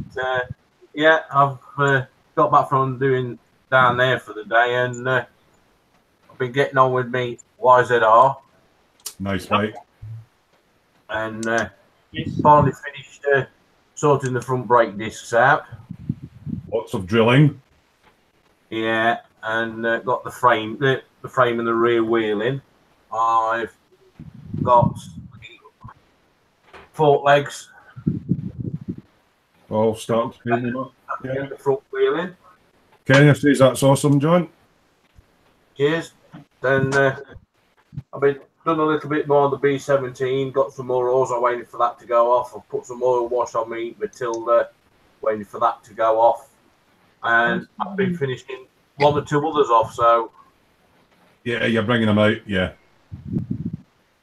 Speaker 10: I've got back from doing down there for the day, and I've been getting on with me YZR.
Speaker 3: Nice, mate.
Speaker 10: And finally finished sorting the front brake discs out.
Speaker 3: Lots of drilling.
Speaker 10: Yeah, and got the frame and the rear wheel in. I've got fork legs.
Speaker 3: All starting to clean them up. Yeah.
Speaker 10: The front wheel in.
Speaker 3: Kenneth says that's awesome, John.
Speaker 10: Cheers. Then I've been done a little bit more on the B17. Got some more oils. I'm waiting for that to go off. I've put some oil wash on me Matilda, waiting for that to go off. And I've been finishing one or two others off. So
Speaker 3: yeah, you're bringing them out. Yeah.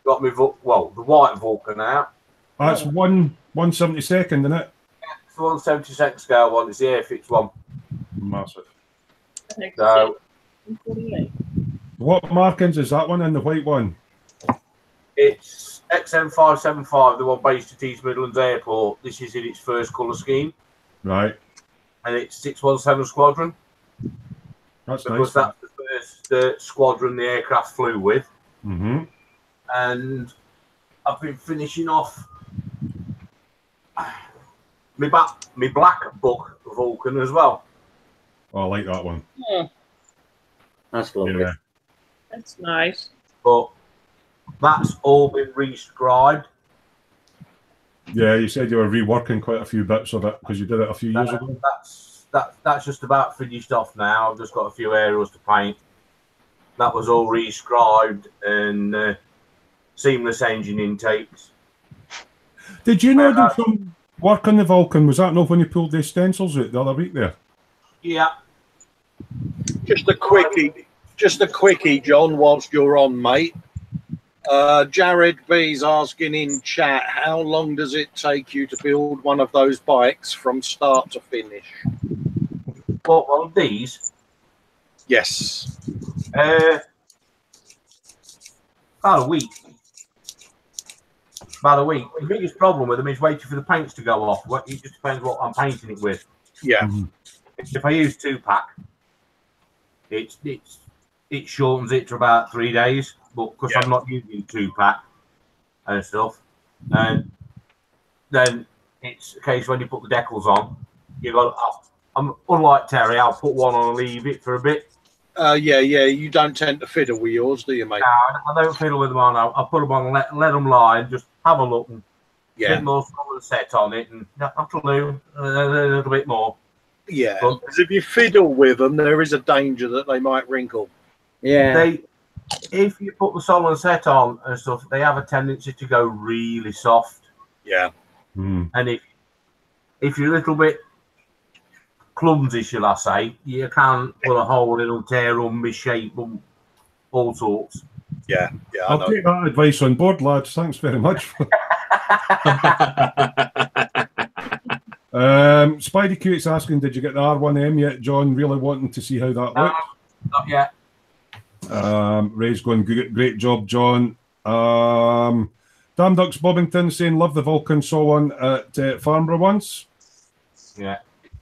Speaker 10: Got me the white Vulcan out.
Speaker 3: That's 1/172nd, isn't it?
Speaker 10: It's the 172nd scale one. It's the Airfix one.
Speaker 3: Massive.
Speaker 10: So,
Speaker 3: what markings is that one and the white one?
Speaker 10: it's XM575, the one based at East Midlands Airport. This is in its first colour scheme.
Speaker 3: Right.
Speaker 10: And it's 617 Squadron.
Speaker 3: That's
Speaker 10: because
Speaker 3: nice.
Speaker 10: that's the first squadron the aircraft flew with.
Speaker 3: Mm-hmm.
Speaker 10: And I've been finishing off my black book Vulcan as well.
Speaker 3: Oh, I like that one.
Speaker 7: Yeah,
Speaker 5: That's lovely.
Speaker 3: Yeah.
Speaker 7: that's nice.
Speaker 10: But that's all been rescribed.
Speaker 3: Yeah, you said you were reworking quite a few bits of it because you did it a few years ago.
Speaker 10: That's just about finished off now. I've just got a few areas to paint. That was all rescribed and seamless engine intakes.
Speaker 3: Did you know do some work on the Vulcan? Was that not when you pulled the stencils out the other week there?
Speaker 10: Yeah.
Speaker 2: Just a quickie, John, whilst you're on, mate. Jared B's asking in chat, how long does it take you to build one of those bikes from start to finish?
Speaker 10: What, one of these?
Speaker 2: Yes.
Speaker 10: About a week. The biggest problem with them is waiting for the paints to go off. It just depends what I'm painting it with.
Speaker 2: Yeah.
Speaker 3: Mm-hmm.
Speaker 10: If I use 2-pack, it's it shortens it to about 3 days. But because I'm not using 2-pack and stuff, and then it's a case when you put the decals on, you got. I'm unlike Terry. I'll put one on and leave it for a bit.
Speaker 2: Yeah. You don't tend to fiddle with yours, do you, mate?
Speaker 10: No, I don't fiddle with them on. I'll put them on and let them lie and just have a look and a bit more solid set on it and absolutely a little bit more.
Speaker 2: Yeah, because if you fiddle with them, there is a danger that they might wrinkle.
Speaker 5: Yeah.
Speaker 10: If you put the solid set on and stuff, they have a tendency to go really soft.
Speaker 2: Yeah.
Speaker 10: And if you're a little bit clumsy, shall I say, you can put a hole in them, tear them, misshape them, all sorts.
Speaker 2: Yeah.
Speaker 3: I'll take that advice on board, lads. Thanks very much. Spidey Cute's asking, did you get the R1M yet, John? Really wanting to see how that looked.
Speaker 10: Not yet.
Speaker 3: Ray's going, great job, John. Damn Ducks Bobbington saying, love the Vulcan, saw one at Farnborough once.
Speaker 10: Yeah.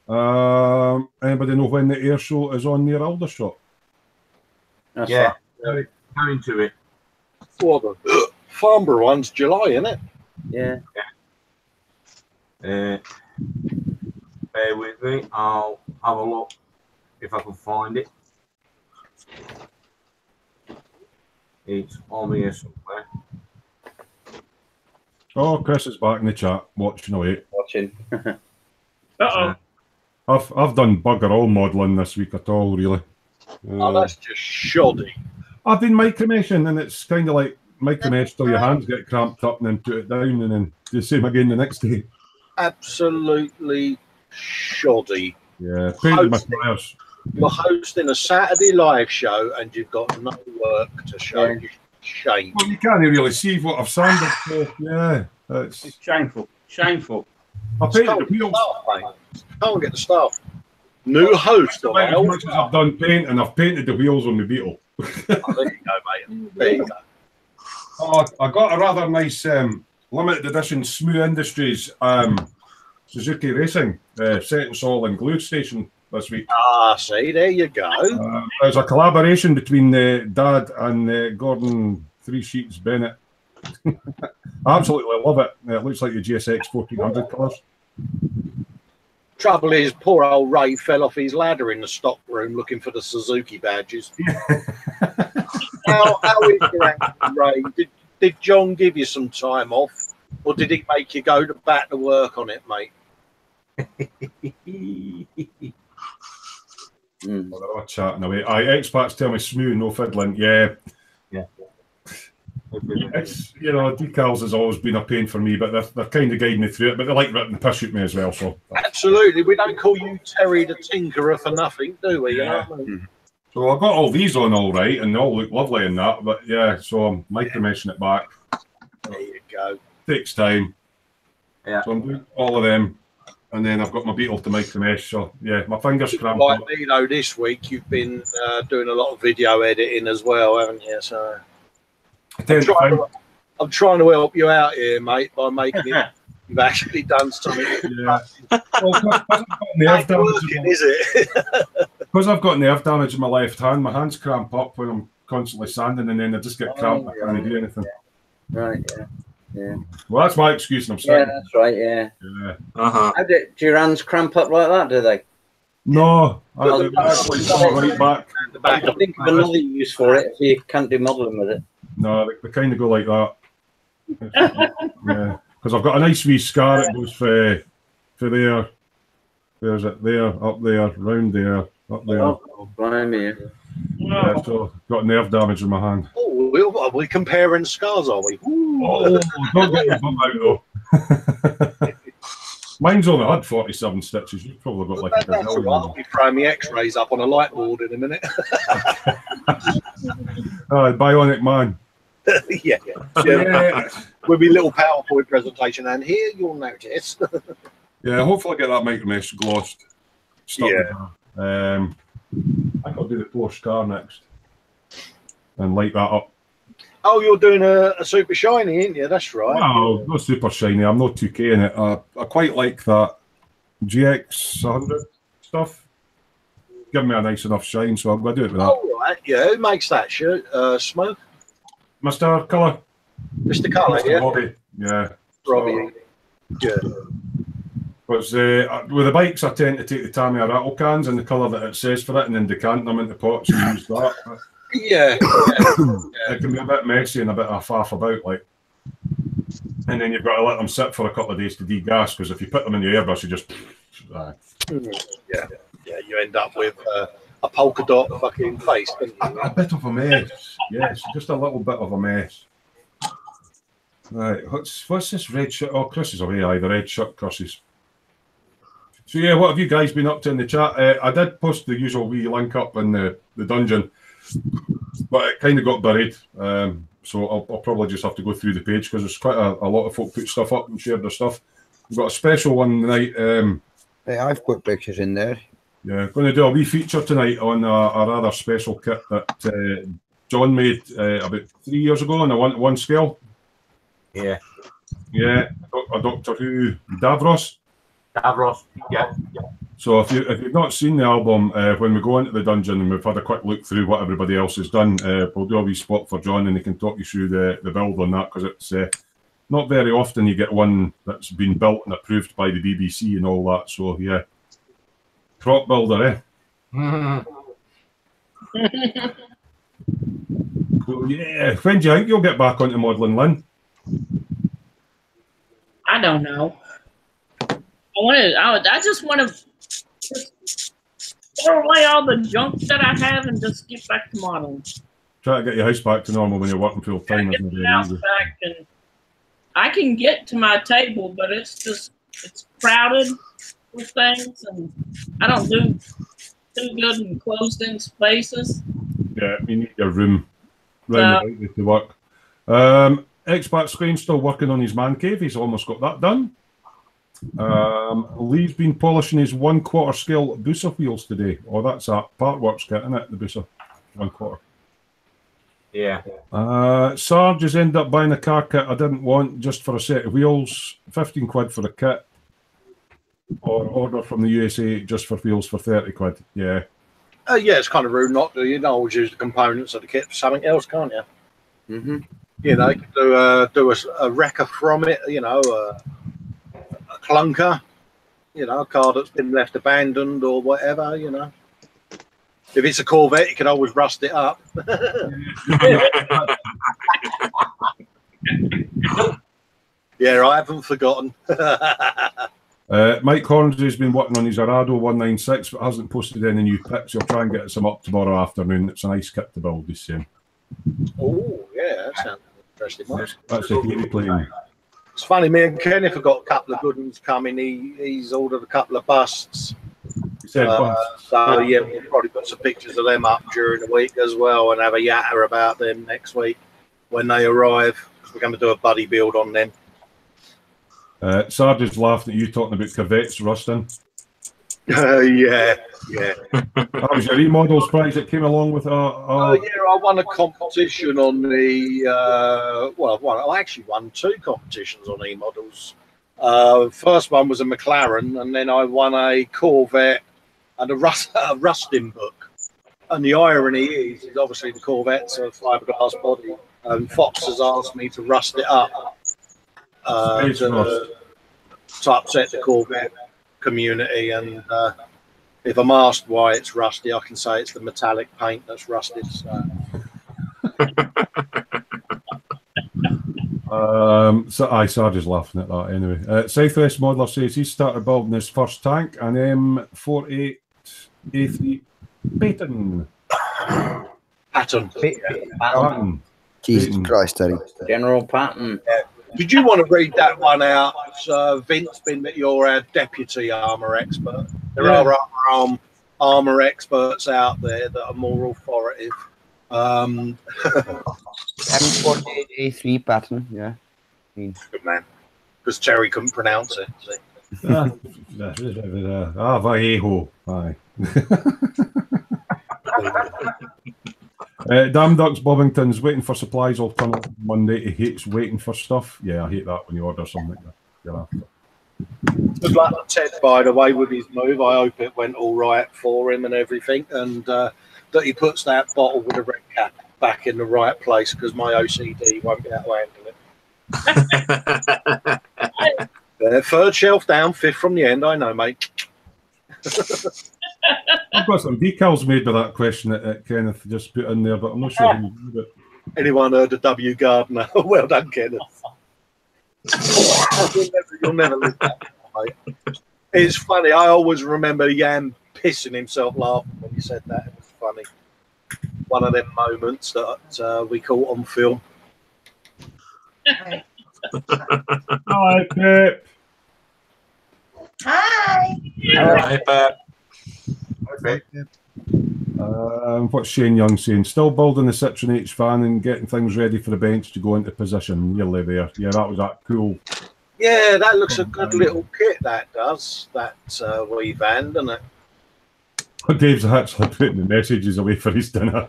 Speaker 3: Anybody know when the air show is on near Aldershot?
Speaker 10: Yeah, going to it.
Speaker 2: Well, the Farnborough one's July, isn't it?
Speaker 5: Yeah.
Speaker 10: Bear with me. I'll have a look if I can find it. It's on here somewhere.
Speaker 3: Oh, Chris is back in the chat, watching away.
Speaker 5: Watching.
Speaker 7: Uh-oh.
Speaker 3: I've done bugger all modelling this week at all, really.
Speaker 2: Oh, that's just shoddy.
Speaker 3: I've been micromeshing, and it's kind of like micromesh till your hands get cramped up and then put it down and then do the same again the next day.
Speaker 2: Absolutely shoddy.
Speaker 3: Yeah, painted my flyers.
Speaker 2: You're hosting a Saturday live show and you've got no work to show. Yeah. Shame.
Speaker 3: Well, you can't really see what I've sanded for. Yeah,
Speaker 8: it's shameful. Shameful.
Speaker 3: I painted the wheels.
Speaker 2: Can't get the staff. New host.
Speaker 3: As much as I've done painting, I've painted the wheels on the Beetle.
Speaker 2: Oh, there you go, mate. There you go.
Speaker 3: Oh, I got a rather nice limited edition Smoo Industries Suzuki Racing set and saw in Workstation this week.
Speaker 2: Ah, see, there you go.
Speaker 3: There's a collaboration between Dad and Gordon Three Sheets Bennett. I absolutely love it. It looks like the GSX 1400 colours.
Speaker 2: Trouble is, poor old Ray fell off his ladder in the stock room looking for the Suzuki badges. How is your Ray? Did John give you some time off, or did he make you go back to work on it, mate?
Speaker 3: Well, they're all chatting away. Expats tell me Smoo, no fiddling. Yeah. It's, you know, decals has always been a pain for me, but they're kind of guiding me through it. But they like ripping the piss at me as well. So
Speaker 2: absolutely, we don't call you Terry the Tinkerer for nothing, do we? You know what I mean?
Speaker 3: So I got all these on all right, and they all look lovely in that. But yeah, so I'm micromeshing it back.
Speaker 2: There you go.
Speaker 3: Takes time.
Speaker 10: Yeah.
Speaker 3: So I'm doing all of them, and then I've got my Beetle to micromesh. So yeah, my fingers cramped.
Speaker 2: Like me, though, this week you've been doing a lot of video editing as well, haven't you? So I'm trying to help you out here, mate, by making it. You've actually done something.
Speaker 3: Yeah. Well, because I've got nerve damage in my left hand, my hands cramp up when I'm constantly sanding, and then I just get cramped. I can't do anything.
Speaker 5: Right. Yeah.
Speaker 3: Well, that's my excuse, and I'm saying.
Speaker 5: Yeah, that's right. Yeah.
Speaker 3: Yeah.
Speaker 5: Do your hands cramp up like that? Do they?
Speaker 3: No. Right back.
Speaker 5: I can think of another use for it if you can't do modelling with it.
Speaker 3: No, they kind of go like that. Yeah, because I've got a nice wee scar that goes for there. There's it there, up there, round there, up there.
Speaker 5: Oh, blimey.
Speaker 3: Yeah, so got nerve damage in my hand.
Speaker 2: Oh, we're comparing scars, are we?
Speaker 3: Oh, don't get your bum out though. Mine's only had 47 stitches. You've probably got like a
Speaker 2: that's all right. I'll be throwing my X-rays up on a light board in a minute.
Speaker 3: Bionic man.
Speaker 2: Yeah. With my little PowerPoint presentation, and here you'll notice.
Speaker 3: Yeah, hopefully I get that micromesh glossed. I think I'll do the Porsche car next and light that up.
Speaker 2: Oh, you're doing a super shiny, ain't you? That's right.
Speaker 3: No, not super shiny. I'm not 2K in it. I quite like that GX 100 stuff. Give me a nice enough shine, so I'm going to do it with that.
Speaker 2: Oh, right. Yeah, who makes that shirt? Smoo?
Speaker 3: Mr. Colour.
Speaker 2: Mr. Colour,
Speaker 3: Mr.
Speaker 2: yeah.
Speaker 3: Robbie. Yeah.
Speaker 2: Robbie. Yeah.
Speaker 3: Because with the bikes, I tend to take the Tamiya rattle cans and the colour that it says for it, and then decant them into pots and use that.
Speaker 2: Yeah.
Speaker 3: It can be a bit messy and a bit of faff about, like. And then you've got to let them sit for a couple of days to degas, because if you put them in the airbrush, you just.
Speaker 2: Yeah, you end up with a polka dot fucking face.
Speaker 3: A bit of a mess. Yes, just a little bit of a mess. Right, what's this red shirt? Oh, Chris is away. Aye, the red shirt crosses. So yeah, what have you guys been up to in the chat? I did post the usual wee link up in the dungeon, but it kind of got buried. So I'll probably just have to go through the page, because there's quite a lot of folk put stuff up and shared their stuff. We've got a special one tonight.
Speaker 1: Hey, I've put pictures in there.
Speaker 3: Yeah, going to do a wee feature tonight on a rather special kit that John made about 3 years ago on a one scale.
Speaker 10: Yeah.
Speaker 3: Yeah, a Doctor Who Davros.
Speaker 10: Davros, yeah.
Speaker 3: So if you've not seen the album, when we go into the dungeon and we've had a quick look through what everybody else has done, we'll do a wee spot for John, and he can talk you through the build on that, because it's not very often you get one that's been built and approved by the BBC and all that. So yeah, prop builder, eh? So, yeah, when do you think you'll get back onto modelling, Lynn?
Speaker 7: I don't know. I just want to throw away all the junk that I have and just get back to modeling.
Speaker 3: Try to get your house back to normal when you're working full time.
Speaker 7: Get the house back, and I can get to my table, but it's crowded with things, and I don't do too good in closed-in spaces.
Speaker 3: Yeah, you need your room round the to work. Expat Screen's still working on his man cave. He's almost got that done. Lee's been polishing his 1/4 scale booster wheels today. Oh, that's a Partworks kit, isn't it? The booster 1/4.
Speaker 10: Yeah.
Speaker 3: Sarge has ended up buying a car kit I didn't want, just for a set of wheels. 15 quid for a kit. Or order from the USA just for wheels for 30 quid. Yeah.
Speaker 2: Yeah, it's kind of rude not to. You can always use the components of the kit for something else, can't you?
Speaker 5: Mm-hmm.
Speaker 2: You know, you can do a wrecker from it. You know, a clunker. You know, a car that's been left abandoned or whatever. You know, if it's a Corvette, you can always rust it up. Yeah, I haven't forgotten.
Speaker 3: Mike Hornsby's been working on his Arado 196, but hasn't posted any new pics. He'll try and get some up tomorrow afternoon. It's a nice kit to build, he's saying.
Speaker 2: Oh, yeah, that sounds interesting.
Speaker 3: That's a heavy plane.
Speaker 2: It's funny, me and Kenneth have got a couple of good ones coming. He's ordered a couple of busts.
Speaker 3: He said busts.
Speaker 2: So, yeah, we'll probably put some pictures of them up during the week as well, and have a yatter about them next week when they arrive. We're going to do a buddy build on them.
Speaker 3: Sarge is laughing at you talking about Corvettes rusting.
Speaker 2: Yeah.
Speaker 3: That was your remodels prize that came along with
Speaker 2: yeah, I won a competition on the I actually won 2 competitions on e-models. First one was a McLaren, and then I won a Corvette and a rusting book. And the irony is obviously the Corvette's a fiberglass body, and Fox has asked me to rust it up to upset the Corvette community, and if I'm asked why it's rusty, I can say it's the metallic paint that's rusted. So.
Speaker 3: Sarge is laughing at that anyway. Southwest Modeler says he started building his first tank, an M48A3 Patton.
Speaker 1: Jesus Christ, Eddie.
Speaker 5: General Patton.
Speaker 2: Yeah. Did you want to read that one out, Vince, being that you're our deputy armour expert? There are armour experts out there that are more authoritative.
Speaker 1: M48A3 pattern, yeah.
Speaker 2: Good man. Because Terry couldn't pronounce it.
Speaker 3: Vallejo. Aye. Damn Ducks Bobbington's waiting for supplies will come up Monday. He hates waiting for stuff. Yeah, I hate that when you order something like that.
Speaker 2: Good luck to Ted, by the way, with his move. I hope it went all right for him and everything. And that he puts that bottle with a red cap back in the right place because my OCD won't be able to handle it. Third shelf down, fifth from the end. I know, mate.
Speaker 3: I've got some decals made by that question that Kenneth just put in there, but I'm not sure who did it.
Speaker 2: Anyone heard of W. Gardner? Well done, Kenneth. You'll never live that down, mate. It's funny. I always remember Jan pissing himself laughing when you said that. It was funny. One of them moments that we caught on film.
Speaker 3: Hi, Pip.
Speaker 9: Hi.
Speaker 4: Hi, Pat.
Speaker 3: What's Shane Young saying? Still building the Citroen H van and getting things ready for the bench to go into position. Nearly there. Yeah, that was that cool.
Speaker 2: Yeah, that looks a good little kit, that does. That wee van, doesn't it?
Speaker 3: Dave's actually putting the messages away for his dinner.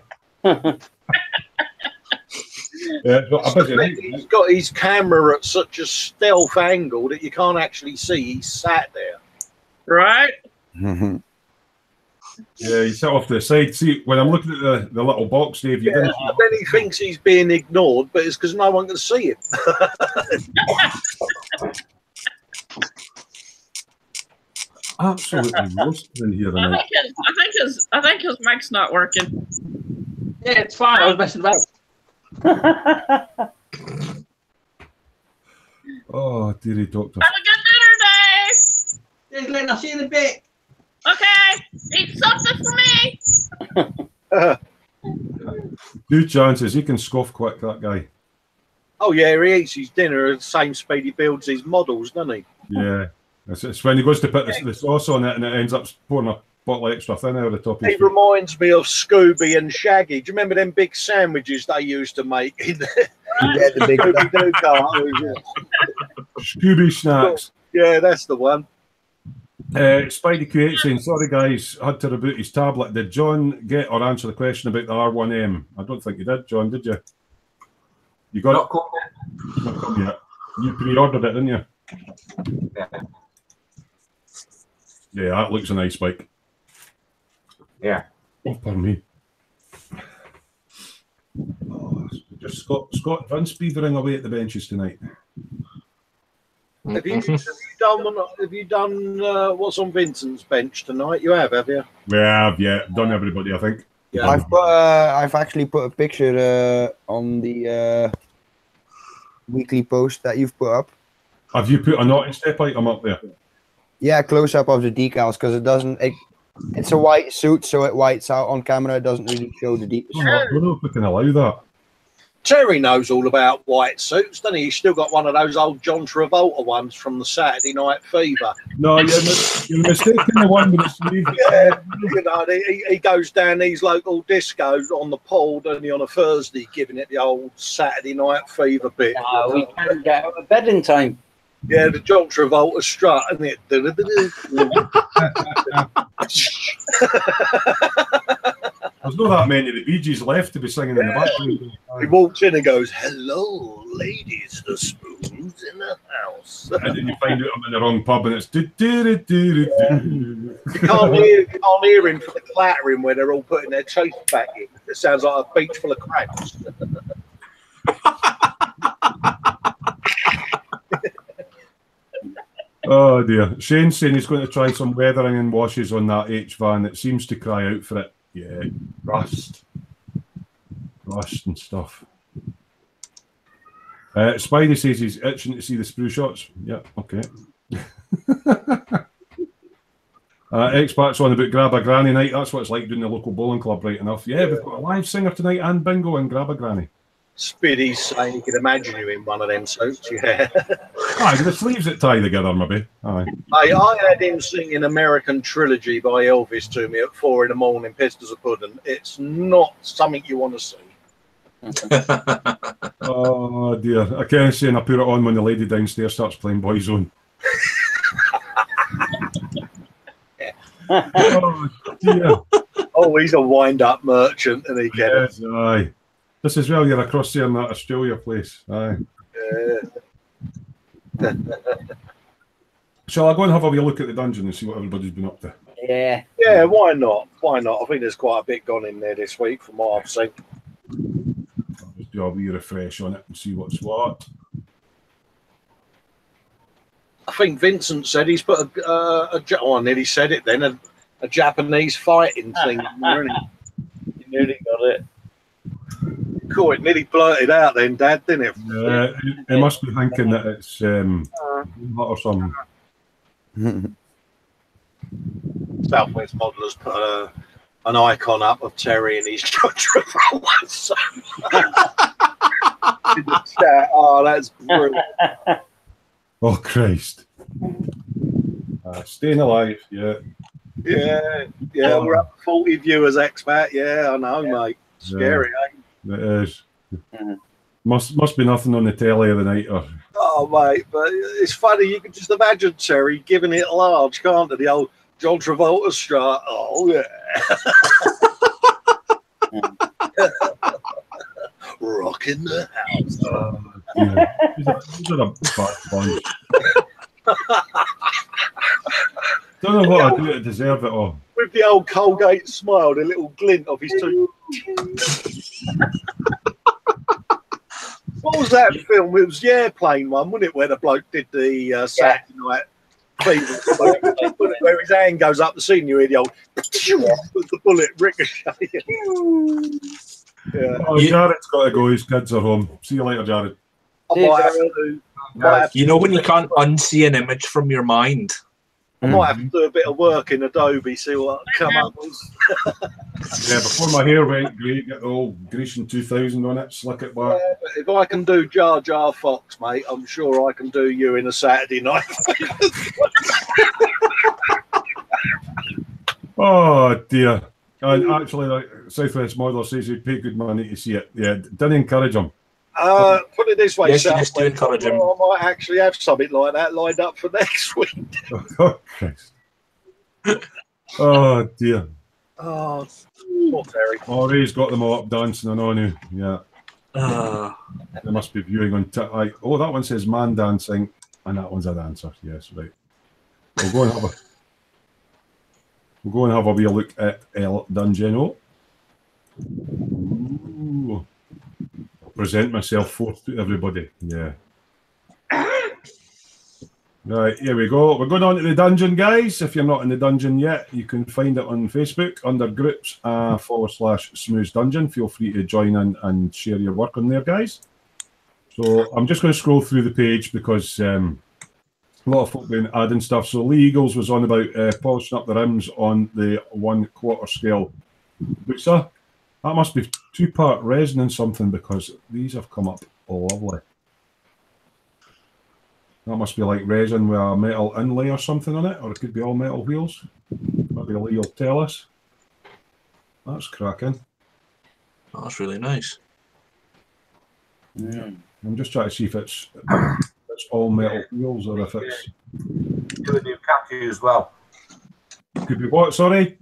Speaker 2: He's got his camera at such a stealth angle that you can't actually see he's sat there.
Speaker 7: Right?
Speaker 3: Yeah, you sit off to the side. See, when I'm looking at the little box, Dave,
Speaker 2: Then he thinks he's being ignored, but it's because no one can see him.
Speaker 3: Absolutely roasted in here tonight.
Speaker 7: I think his mic's not working.
Speaker 8: Yeah, it's fine. I was messing about.
Speaker 3: Oh, dearie doctor.
Speaker 7: Have a good dinner, Dave.
Speaker 8: Cheers, Lynn. I'll see you in a bit.
Speaker 7: Okay, eat something for me.
Speaker 3: Good chances. He can scoff quick, that guy.
Speaker 2: Oh, yeah, he eats his dinner at the same speed he builds his models, doesn't he?
Speaker 3: Yeah. It's when he goes to put the sauce on it and it ends up pouring a bottle of extra thin over the top of
Speaker 2: He reminds me of Scooby and Shaggy. Do you remember them big sandwiches they used to make in the,
Speaker 1: the big
Speaker 2: Scooby-Doo cartoons?
Speaker 3: Scooby snacks.
Speaker 2: Yeah, that's the one.
Speaker 3: Spidey Q8 saying, sorry guys, had to reboot his tablet. Did John get or answer the question about the R1M? I don't think you did, John, did you? You got
Speaker 10: Not
Speaker 3: it?
Speaker 10: come
Speaker 3: Not come yet. You pre-ordered it, didn't you?
Speaker 10: yet.
Speaker 3: Yeah, that looks a nice bike.
Speaker 10: Yeah.
Speaker 3: Oh, pardon me. Oh, just Scott Vince beavering away at the benches tonight.
Speaker 2: Have you done what's on Vincent's bench tonight? You have you?
Speaker 3: We have, yeah. Done everybody, I think.
Speaker 2: Yeah.
Speaker 1: I've actually put a picture on the weekly post that you've put up.
Speaker 3: Have you put a naughty step item up there?
Speaker 1: Yeah, close up of the decals because it doesn't. It's a white suit, so it whites out on camera. It doesn't really show the deep.
Speaker 3: I don't know if we can allow that.
Speaker 2: Terry knows all about white suits, doesn't he? He's still got one of those old John Travolta ones from the Saturday Night Fever.
Speaker 3: No, you're mistaken the one with the sleeve.
Speaker 2: Yeah, you know, he goes down these local discos on the pool, doesn't he, on a Thursday, giving it the old Saturday Night Fever bit.
Speaker 5: No, we can't get out of bed in time.
Speaker 2: Yeah, the John Travolta strut, isn't it?
Speaker 3: There's not that many of the Bee Gees left to be singing in the background.
Speaker 2: He walks in and goes, "Hello, ladies, the spoons in the house."
Speaker 3: And then you find out I'm in the wrong pub and it's do.
Speaker 2: You can't hear him for the clattering where they're all putting their teeth back in. It sounds like a beach full of crabs.
Speaker 3: Oh dear. Shane's saying he's going to try some weathering and washes on that H van. It seems to cry out for it. Yeah, rust and stuff. Spidey says he's itching to see the sprue shots. Yeah, okay. Expat's on about Grab a Granny night. That's what it's like doing the local bowling club, right enough. Yeah, we've got a live singer tonight and bingo and Grab a Granny.
Speaker 2: Spiddy's saying you can imagine you in one of them suits, yeah.
Speaker 3: Aye, with the sleeves that tie together, maybe. Aye.
Speaker 2: I had him singing American Trilogy by Elvis to me at 4 a.m, pissed as a pudding. It's not something you want to see.
Speaker 3: Oh dear. I can't say, and I put it on when the lady downstairs starts playing Boyzone. Oh dear.
Speaker 2: Oh, he's a wind-up merchant, and he gets
Speaker 3: yes, aye. This is well, you're across there in that Australia place. Aye.
Speaker 2: Yeah.
Speaker 3: Shall I go and have a wee look at the dungeon and see what everybody's been up to?
Speaker 5: Yeah.
Speaker 2: Yeah, why not? Why not? I think there's quite a bit gone in there this week from what I've seen.
Speaker 3: I'll just do a wee refresh on it and see what's what.
Speaker 2: I think Vincent said he's put I nearly said it then, a Japanese fighting thing in there, isn't
Speaker 5: You nearly got it.
Speaker 2: he? Cool, it nearly blurted out then, Dad, didn't it?
Speaker 3: Yeah, it must be thinking that it's or something.
Speaker 2: Southwest Modelers put an icon up of Terry and his John Travolta son. In the chat. Oh, that's brilliant.
Speaker 3: Oh, Christ. Staying alive, yeah.
Speaker 2: Yeah, we're up to 40 viewers, expat. Yeah, I know, mate. Scary, eh?
Speaker 3: It is. Must be nothing on the telly of the night. Or...
Speaker 2: Oh, mate, but it's funny. You can just imagine Terry giving it large, can't you? The old John Travolta strut. Oh, yeah. Rocking the house.
Speaker 3: Yeah. These are a bad bunch. Don't know what I do to deserve it all.
Speaker 2: With the old Colgate smile, the little glint of his tooth. What was that film? It was the airplane one, wasn't it? Where the bloke did the Saturday night clean, where his hand goes up the scene, you hear the old with the bullet ricochet. Yeah.
Speaker 3: Oh, Jared's got to go. His kids are home. See you later, Jared.
Speaker 2: I might have to,
Speaker 4: You know when you can't unsee an image from your mind?
Speaker 2: I might have to do a bit of work in Adobe, see what come up with.
Speaker 3: Yeah, before my hair went great, get the old Grecian 2000 on it, slick it back.
Speaker 2: Yeah, but if I can do Jar Jar Fox, mate, I'm sure I can do you in a Saturday night.
Speaker 3: Oh, dear. And actually, like, Southwest Modeler says he'd pay good money to see it. Yeah, didn't encourage him.
Speaker 2: Put it this way,
Speaker 4: Yes, you just do encourage him.
Speaker 2: I might actually have something like that lined up for next week.
Speaker 3: Oh, Christ. Oh, dear.
Speaker 2: Oh, poor Terry.
Speaker 3: Oh, Ray's got them all up dancing and on now. Yeah. They must be viewing on like, oh, that one says man dancing, and that one's a dancer. Yes, right. We'll go and have a wee look at El Dungeon. Ooh. Present myself forth to everybody. Yeah. Right, here we go. We're going on to the dungeon, guys. If you're not in the dungeon yet, you can find it on Facebook under groups / Smoo's Dungeon. Feel free to join in and share your work on there, guys. So I'm just going to scroll through the page because a lot of folk been adding stuff. So Lee Eagles was on about polishing up the rims on the 1/4 scale Buxa. That must be 2-part resin and something because these have come up lovely. That must be like resin with a metal inlay or something on it, or it could be all metal wheels. Maybe Lee will tell us. That's cracking.
Speaker 4: That's really nice.
Speaker 3: Yeah. I'm just trying to see if it's all metal wheels or if it's...
Speaker 10: Do a Ducati as well.
Speaker 3: Could be what, sorry?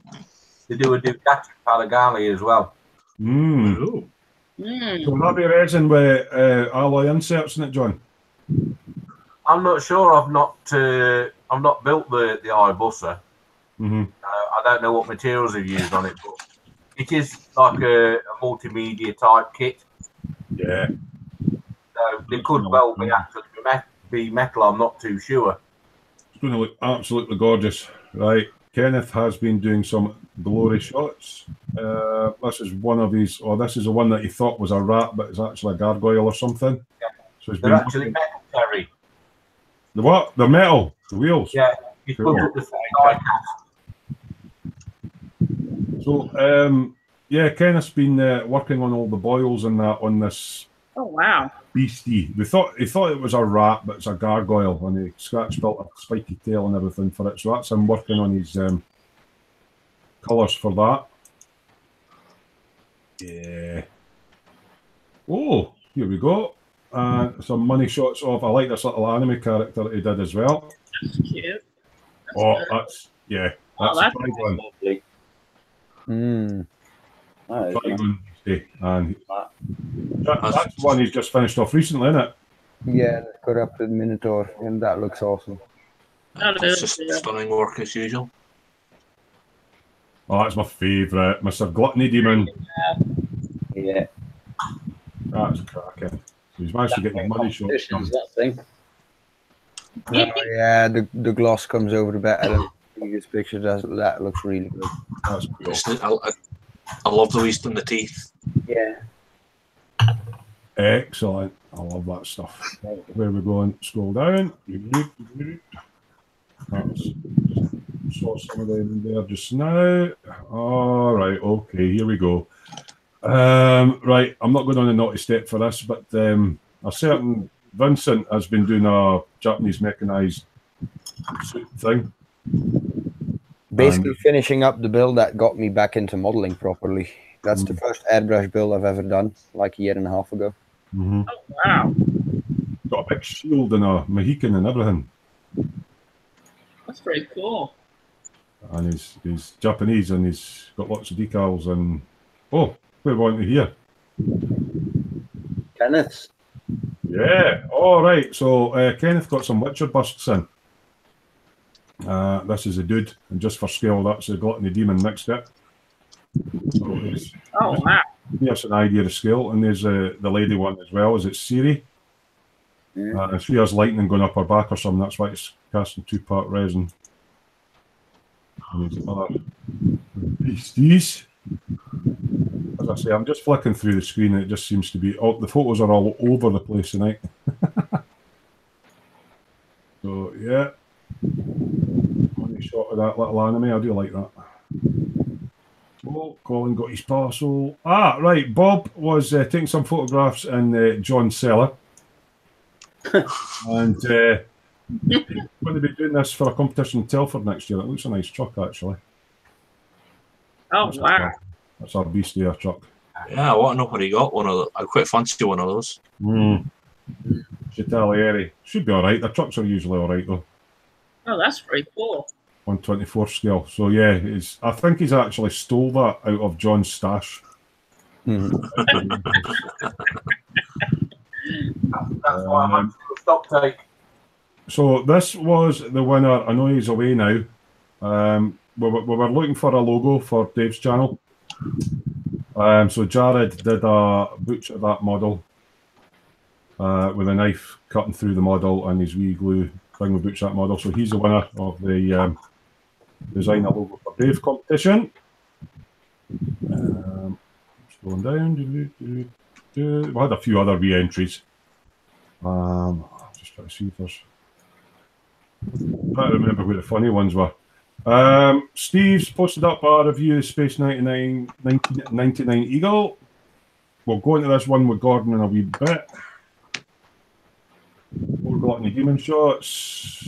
Speaker 10: They do a Ducati Palagali as well.
Speaker 3: So will that be resin with alloy inserts in it, John?
Speaker 10: I'm not sure. I've not built the iBusa. I don't know what materials they've used on it, but it is like a multimedia type kit.
Speaker 3: Yeah.
Speaker 10: So it could well be actually be metal. I'm not too sure.
Speaker 3: It's going to look absolutely gorgeous, right? Kenneth has been doing some glory shots. This is one of his, or this is the one that he thought was a rat, but it's actually a gargoyle or something.
Speaker 10: Yeah.
Speaker 3: So
Speaker 10: They're actually metal, Terry.
Speaker 3: The what? The metal? The wheels?
Speaker 10: Yeah. You
Speaker 3: Cool.
Speaker 10: put up the side.
Speaker 3: So, yeah, Kenneth's been working on all the boils and that on this.
Speaker 7: Oh wow!
Speaker 3: Beastie. He thought it was a rat, but it's a gargoyle, and he scratched built a spiky tail and everything for it. So that's him working on his colours for that. Yeah. Oh, here we go. Some money shots of. I like this little anime character that he did as well.
Speaker 7: That's cute.
Speaker 3: That's yeah. That's
Speaker 7: that's
Speaker 3: one.
Speaker 5: Lovely.
Speaker 3: And that's the one he's just finished off recently, isn't it?
Speaker 1: Yeah, the corrupted Minotaur, and that looks awesome.
Speaker 7: That
Speaker 4: It's
Speaker 7: is,
Speaker 4: just
Speaker 7: yeah.
Speaker 4: stunning work as usual.
Speaker 3: Oh, that's my favourite, Mr. Gluttony Demon.
Speaker 5: Yeah.
Speaker 3: That's cracking. He's managed to get his money shot.
Speaker 5: That thing.
Speaker 1: Oh, yeah, the gloss comes over better than the previous picture. That looks really good.
Speaker 3: That's cool.
Speaker 4: I love the waist and the teeth.
Speaker 5: Yeah.
Speaker 3: Excellent. I love that stuff. Where are we going? Scroll down. Saw some of them there just now. All right. Okay. Here we go. Right. I'm not going on a naughty step for this, but a certain Vincent has been doing a Japanese mechanized suit thing.
Speaker 1: Basically finishing up the build that got me back into modeling properly. That's the first airbrush build I've ever done, like a year and a half ago.
Speaker 7: Oh, wow.
Speaker 3: Got a big shield and a Mohican and everything.
Speaker 7: That's pretty cool.
Speaker 3: And he's Japanese and he's got lots of decals and oh, we're going to hear.
Speaker 5: Kenneth.
Speaker 3: Yeah. All right. So Kenneth got some Witcher busts in. This is a dude, and just for scale, that's a Gluttony Demon mixed it. So
Speaker 7: oh wow!
Speaker 3: Here's an idea of scale, and there's the lady one as well. Is it Siri?
Speaker 5: Yeah.
Speaker 3: She has lightning going up her back or something. That's why it's casting 2-part resin. And there's other beasties. As I say, I'm just flicking through the screen, and it just seems to be the photos are all over the place tonight. So yeah. Shot of that little anime, I do like that. Oh, Colin got his parcel. Ah, right. Bob was taking some photographs in John's cellar, and going to be doing this for a competition in Telford next year. It looks a nice truck, actually.
Speaker 7: Oh wow!
Speaker 3: That's our beast there truck.
Speaker 4: Yeah, I want to know where he got one of those. I quite fancy one of those.
Speaker 3: Chitalieri. Should be all right. The trucks are usually all right though.
Speaker 7: Oh, that's pretty cool.
Speaker 3: 1/24 scale. So yeah, I think he's actually stole that out of John's stash.
Speaker 10: That's why I'm a stock take.
Speaker 3: So this was the winner. I know he's away now. We were looking for a logo for Dave's channel. So Jared did a butcher that model with a knife cutting through the model and his wee glue thing with butcher that model. So he's the winner of the design a logo for Dave competition. Scrolling down. We had a few other re-entries. Just trying to see if there's. I can't remember where the funny ones were. Steve's posted up a review of Space 1999 Eagle. We'll go into this one with Gordon in a wee bit. More Gluttony Demon shots.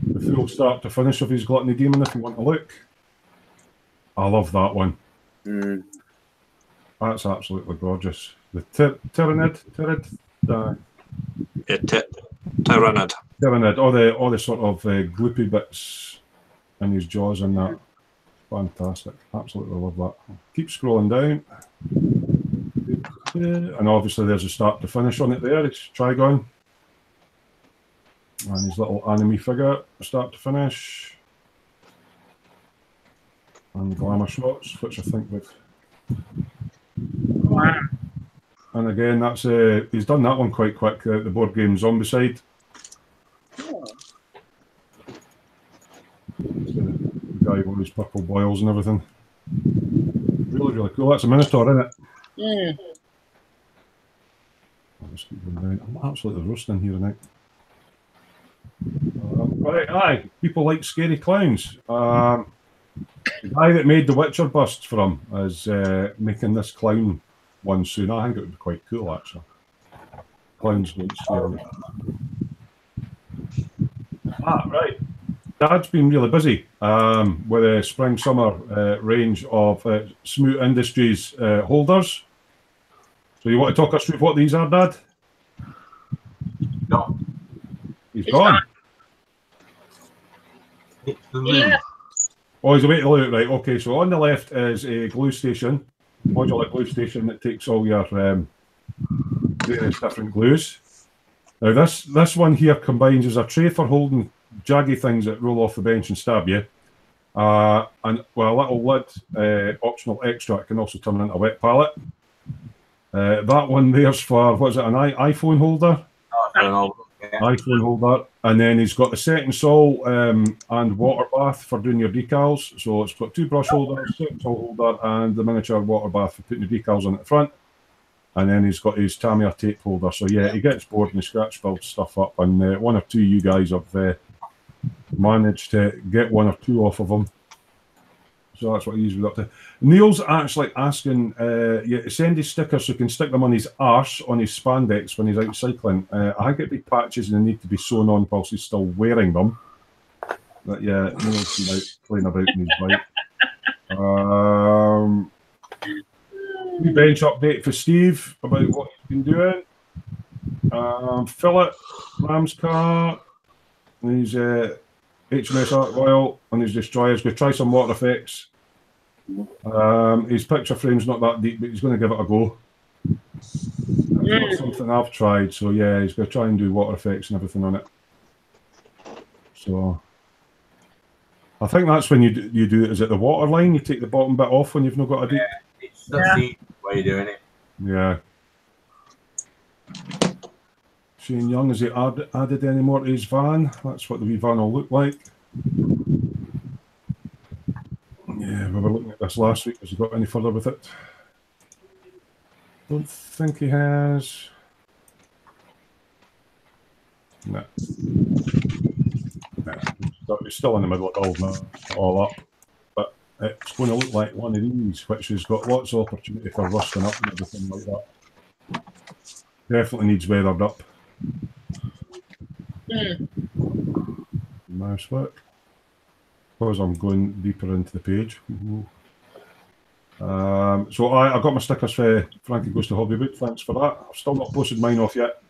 Speaker 3: The full start to finish of his Gluttony Demon if you want to look. I love that one. That's absolutely gorgeous. The Tyrannid. Tyrannid. All the sort of gloopy bits in his jaws and that. Fantastic. Absolutely love that. Keep scrolling down. And obviously there's a start to finish on it there. It's Trigon. And his little anime figure, start to finish. And glamour shots, which I think we've. And again, that's he's done that one quite quick. The board game Zombicide. The guy with his purple boils and everything. Really, really cool. That's a Minotaur, isn't it? I'll just keep going down. I'm absolutely roasting here tonight. Right, aye. People like scary clowns. The guy that made the Witcher busts for him is making this clown one soon. I think it would be quite cool, actually. Clowns don't scare me. Right. Dad's been really busy with a spring-summer range of Smoo Industries holders. So you want to talk us through what these are, Dad?
Speaker 10: No.
Speaker 3: He's gone.
Speaker 7: Yeah.
Speaker 3: Oh, he's away to look, right? Okay, so on the left is a glue station, modular glue station that takes all your various different glues. Now this one here combines as a tray for holding jaggy things that roll off the bench and stab you, And well, a little lid, optional extra, it can also turn into a wet pallet. That one there's for, what is it, an iPhone holder? iPhone holder. And then he's got the second salt and water bath for doing your decals. So it's got 2 brush holders, second salt holder, and the miniature water bath for putting your decals on at the front. And then he's got his Tamiya tape holder. So yeah, he gets bored and he scratch builds stuff up. And 1 or 2 you guys have managed to get 1 or 2 off of him. So that's what he's up to. Neil's actually asking to send his stickers so he can stick them on his arse, on his spandex when he's out cycling. I think it'd be patches and they need to be sewn on whilst he's still wearing them. But yeah, Neil's been out playing about in his bike. Bench update for Steve about what he's been doing. Philip, Ram's car, and his HMS Arc Royal, and his Destroyer's going to try some water effects. His picture frame's not that deep, but he's going to give it a go. It's not something I've tried, so yeah, he's going to try and do water effects and everything on it. So I think that's when you do it. Is it the water line? You take the bottom bit off when you've not got a deep.
Speaker 10: Yeah, that's the way you're doing it.
Speaker 3: Yeah. Shane Young, has he added any more to his van? That's what the wee van will look like. Yeah, we were looking at this last week. Has he got any further with it? Don't think he has. No. He's still in the middle of building it all up. But it's going to look like one of these, which has got lots of opportunity for rusting up and everything like that. Definitely needs weathered up. Mouse work. Because I'm going deeper into the page. So I got my stickers for Frankie Goes to Hobbyboot. Thanks for that. I've still not posted mine off yet.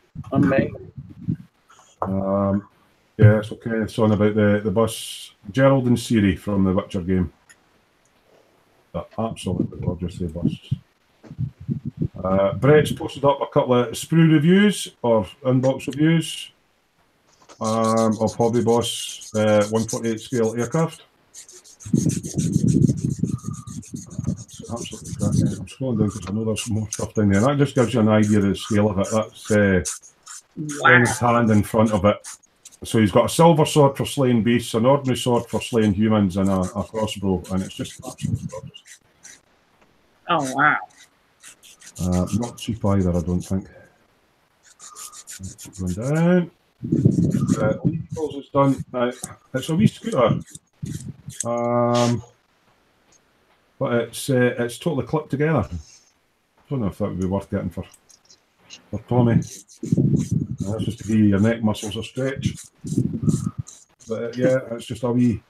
Speaker 3: Yeah, it's okay. It's on about the bus. Gerald and Siri from the Witcher game. They're absolutely gorgeous, the buses. Brett's posted up a couple of sprue reviews or inbox reviews of Hobby Boss 148 scale aircraft. Absolutely cracking. I'm scrolling down because I know there's more stuff down there. That just gives you an idea of the scale of it. That's his hand in front of it. So he's got a silver sword for slaying beasts, an ordinary sword for slaying humans, and a crossbow, and it's just absolutely gorgeous.
Speaker 7: Oh wow!
Speaker 3: Not cheap either, I don't think. Going down. Vehicles is done. It's a wee scooter, but it's totally clipped together. I don't know if that would be worth getting for Tommy. That's just to give your neck muscles a stretch. But yeah, it's just a wee.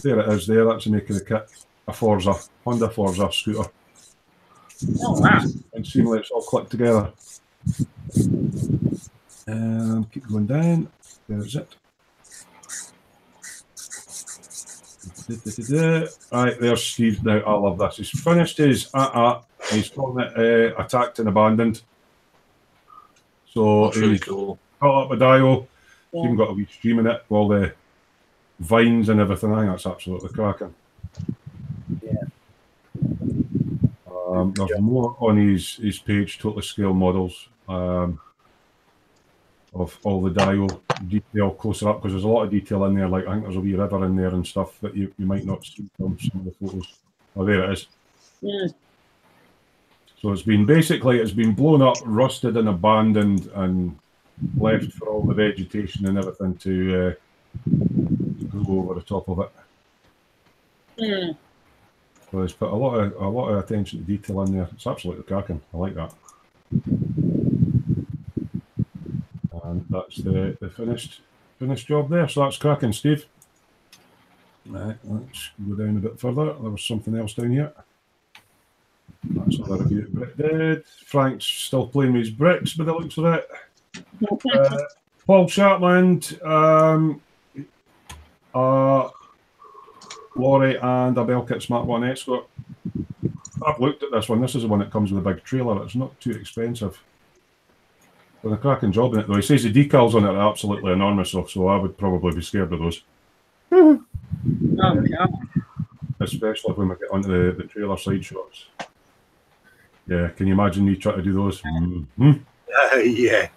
Speaker 3: There it is. There, that's the make of the kit. A Forza, Honda Forza scooter.
Speaker 7: Oh wow!
Speaker 3: And seemingly it's all clipped together. Keep going down. There's it. Right, there's Steve now. I love this. He's finished his he's calling it attacked and abandoned. So
Speaker 4: really
Speaker 3: he's
Speaker 4: cool.
Speaker 3: Cut up a dial. Yeah. Even got a wee stream in it, all the vines and everything. I think that's absolutely cracking.
Speaker 5: Yeah.
Speaker 3: There's more on his page, totally scale models of all the dial detail closer up, because there's a lot of detail in there. Like I think there's a wee river in there and stuff that you might not see from some of the photos. Oh, there it is.
Speaker 7: Yeah.
Speaker 3: So it's been blown up, rusted and abandoned, and left for all the vegetation and everything to go over the top of it.
Speaker 7: Yeah.
Speaker 3: So it's put a lot of attention to detail in there. It's absolutely cracking. I like that. And that's the finished job there. So that's cracking, Steve. Right, let's go down a bit further. There was something else down here. That's another review Brett did. Frank's still playing with his bricks by the looks of it. Paul Sharpland, Laurie and a Belkit Smart 1 Escort. I've looked at this one. This is the one that comes with a big trailer. It's not too expensive. Done a cracking job in it though. He says the decals on it are absolutely enormous, so I would probably be scared of those.
Speaker 7: Oh god.
Speaker 3: Especially when we get onto the trailer side shots. Yeah, can you imagine me trying to do those?
Speaker 2: Yeah.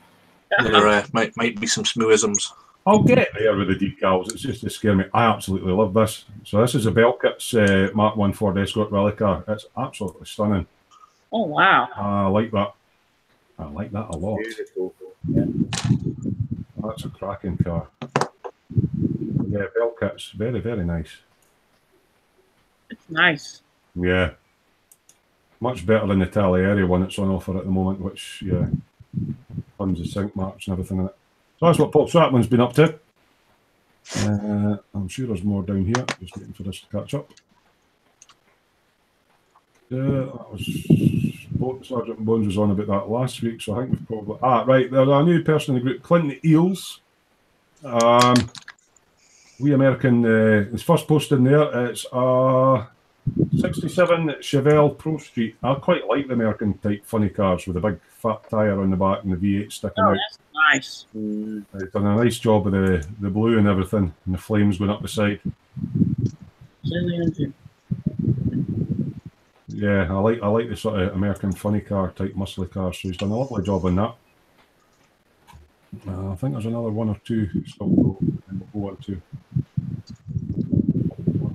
Speaker 4: There might be some Smoisms.
Speaker 3: I'll get there with the decals. It's just to scare me. I absolutely love this. So this is a Belkit's Mark 1 Ford Escort rally car. It's absolutely stunning.
Speaker 7: Oh wow.
Speaker 3: I like that. I like that a lot.
Speaker 5: Beautiful. Yeah.
Speaker 3: That's a cracking car. Yeah, Belkit's very, very nice.
Speaker 7: It's nice.
Speaker 3: Yeah. Much better than the Taglieri one that's on offer at the moment, which, yeah, tons of sync marks and everything in it. So that's what Paul Stratman's been up to. I'm sure there's more down here. Just waiting for this to catch up. That was Sergeant Bones was on about that last week, so I think we've probably right. There's a new person in the group, Clinton Eels. We American. His first post in there. It's 67 Chevelle Pro Street. I quite like the American type funny cars with a big fat tyre on the back and the V8 sticking out.
Speaker 7: That's nice.
Speaker 3: They've done a nice job with the blue and everything, and the flames going up the side. Yeah, I like the sort of American funny car type muscly car. So he's done a lovely job on that. I think there's another one or two still go on to.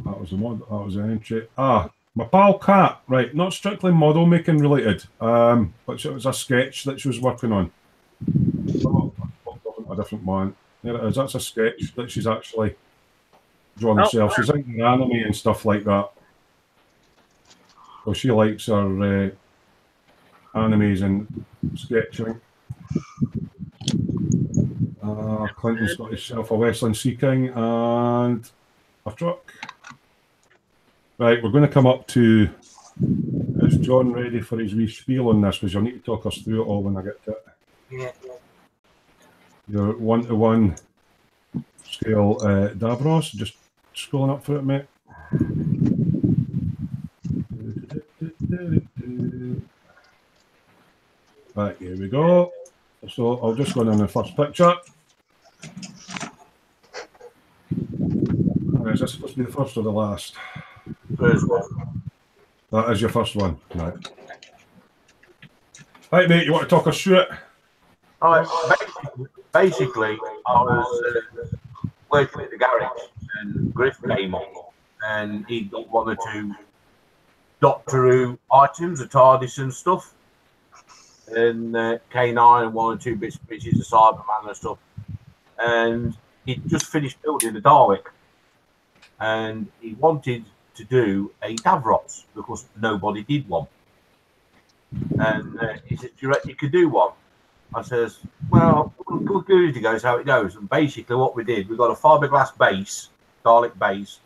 Speaker 3: That was the mod. That was the entry. My pal Kat, right? Not strictly model making related, but it was a sketch that she was working on. A different one. There it is. That's a sketch that she's actually drawn herself. She's into anime and stuff like that. So she likes her animes and sketching. Clinton's got himself a Westland Sea King and a truck. Right, we're going to come up to. Is John ready for his wee spiel on this? Because you'll need to talk us through it all when I get to it.
Speaker 10: Yeah.
Speaker 3: Your 1-to-1 scale Davros. Just scrolling up for it, mate. Right, here we go. So I'll just go on the first picture. Is this supposed to be the first or the last?
Speaker 10: First one.
Speaker 3: That is your first one. Right. Right, mate, you want to talk us through it?
Speaker 10: All right. Basically, I was working at the garage and Griff came on and he got one or two Doctor Who items, the TARDIS and stuff, and K9 and one or two bits and pieces of Cyberman and stuff. And he'd just finished building the Dalek and he wanted to do a Davros because nobody did one. And he said, "Do you reckon you could do one?" I says, "Well, we'll give it a go, see how it goes." And basically what we did, we got a fiberglass base, Dalek base.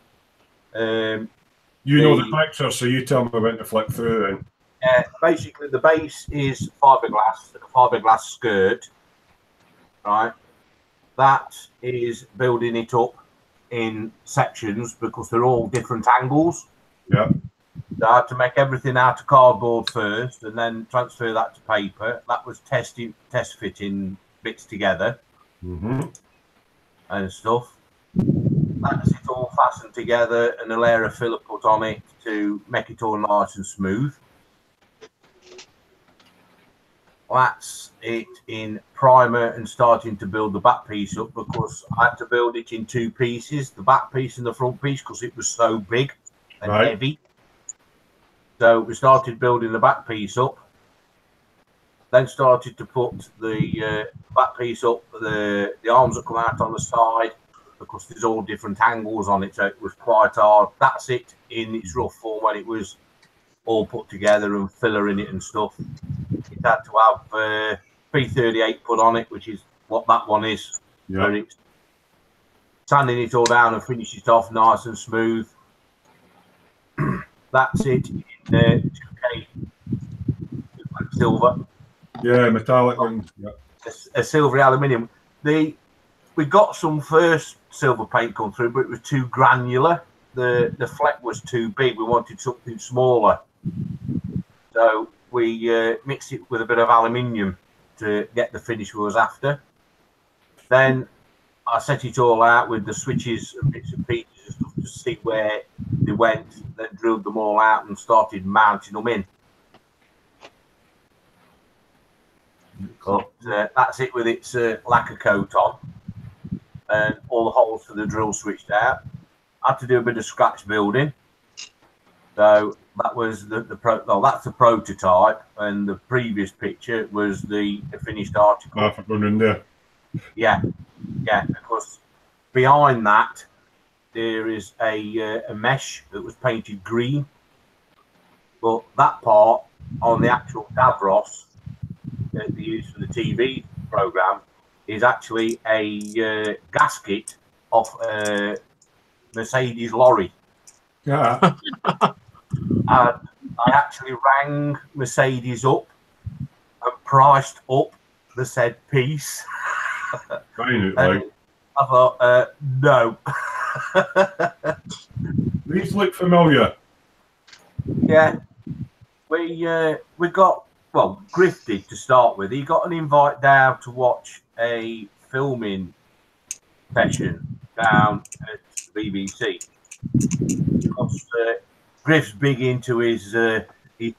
Speaker 3: You know the picture, so you tell me when to flip through then.
Speaker 10: Basically the base is fiberglass, like a fiberglass skirt, right? That is building it up in sections because they're all different angles.
Speaker 3: Yeah.
Speaker 10: So I had to make everything out of cardboard first and then transfer that to paper. That was test fitting bits together and stuff. That's it all fastened together and a layer of filler put on it to make it all nice and smooth. That's it in primer and starting to build the back piece up because I had to build it in two pieces, the back piece and the front piece, because it was so big and heavy. So we started building the back piece up, then started to put the back piece up, the arms that come out on the side, because there's all different angles on it, so it was quite hard. That's it in its rough form when it was all put together and filler in it and stuff. It had to have 338 put on it, which is what that one is.
Speaker 3: Yeah.
Speaker 10: It's sanding it all down and finish it off nice and smooth. That's it in 2K silver.
Speaker 3: Yeah, metallic one. Yeah.
Speaker 10: A silvery aluminium. We got some first silver paint come through, but it was too granular. The fleck was too big. We wanted something smaller. So we mixed it with a bit of aluminium to get the finish we was after. Then I set it all out with the switches and bits and pieces and stuff to to see where they went, then drilled them all out and started mounting them in. But that's it with its lacquer coat on, and all the holes for the drill switched out. I had to do a bit of scratch building. So that was that's the prototype, and the previous picture was the finished article.
Speaker 3: Perfect going in there.
Speaker 10: Yeah, because behind that there is a mesh that was painted green, but that part on the actual Davros that they use for the TV program is actually a gasket off a Mercedes lorry.
Speaker 3: Yeah.
Speaker 10: And I actually rang Mercedes up and priced up the said piece.
Speaker 3: Right.
Speaker 10: I thought, no.
Speaker 3: These look familiar.
Speaker 10: Yeah, we got, well, Griff did to start with. He got an invite down to watch a filming session down at the BBC. Because Griff's big into his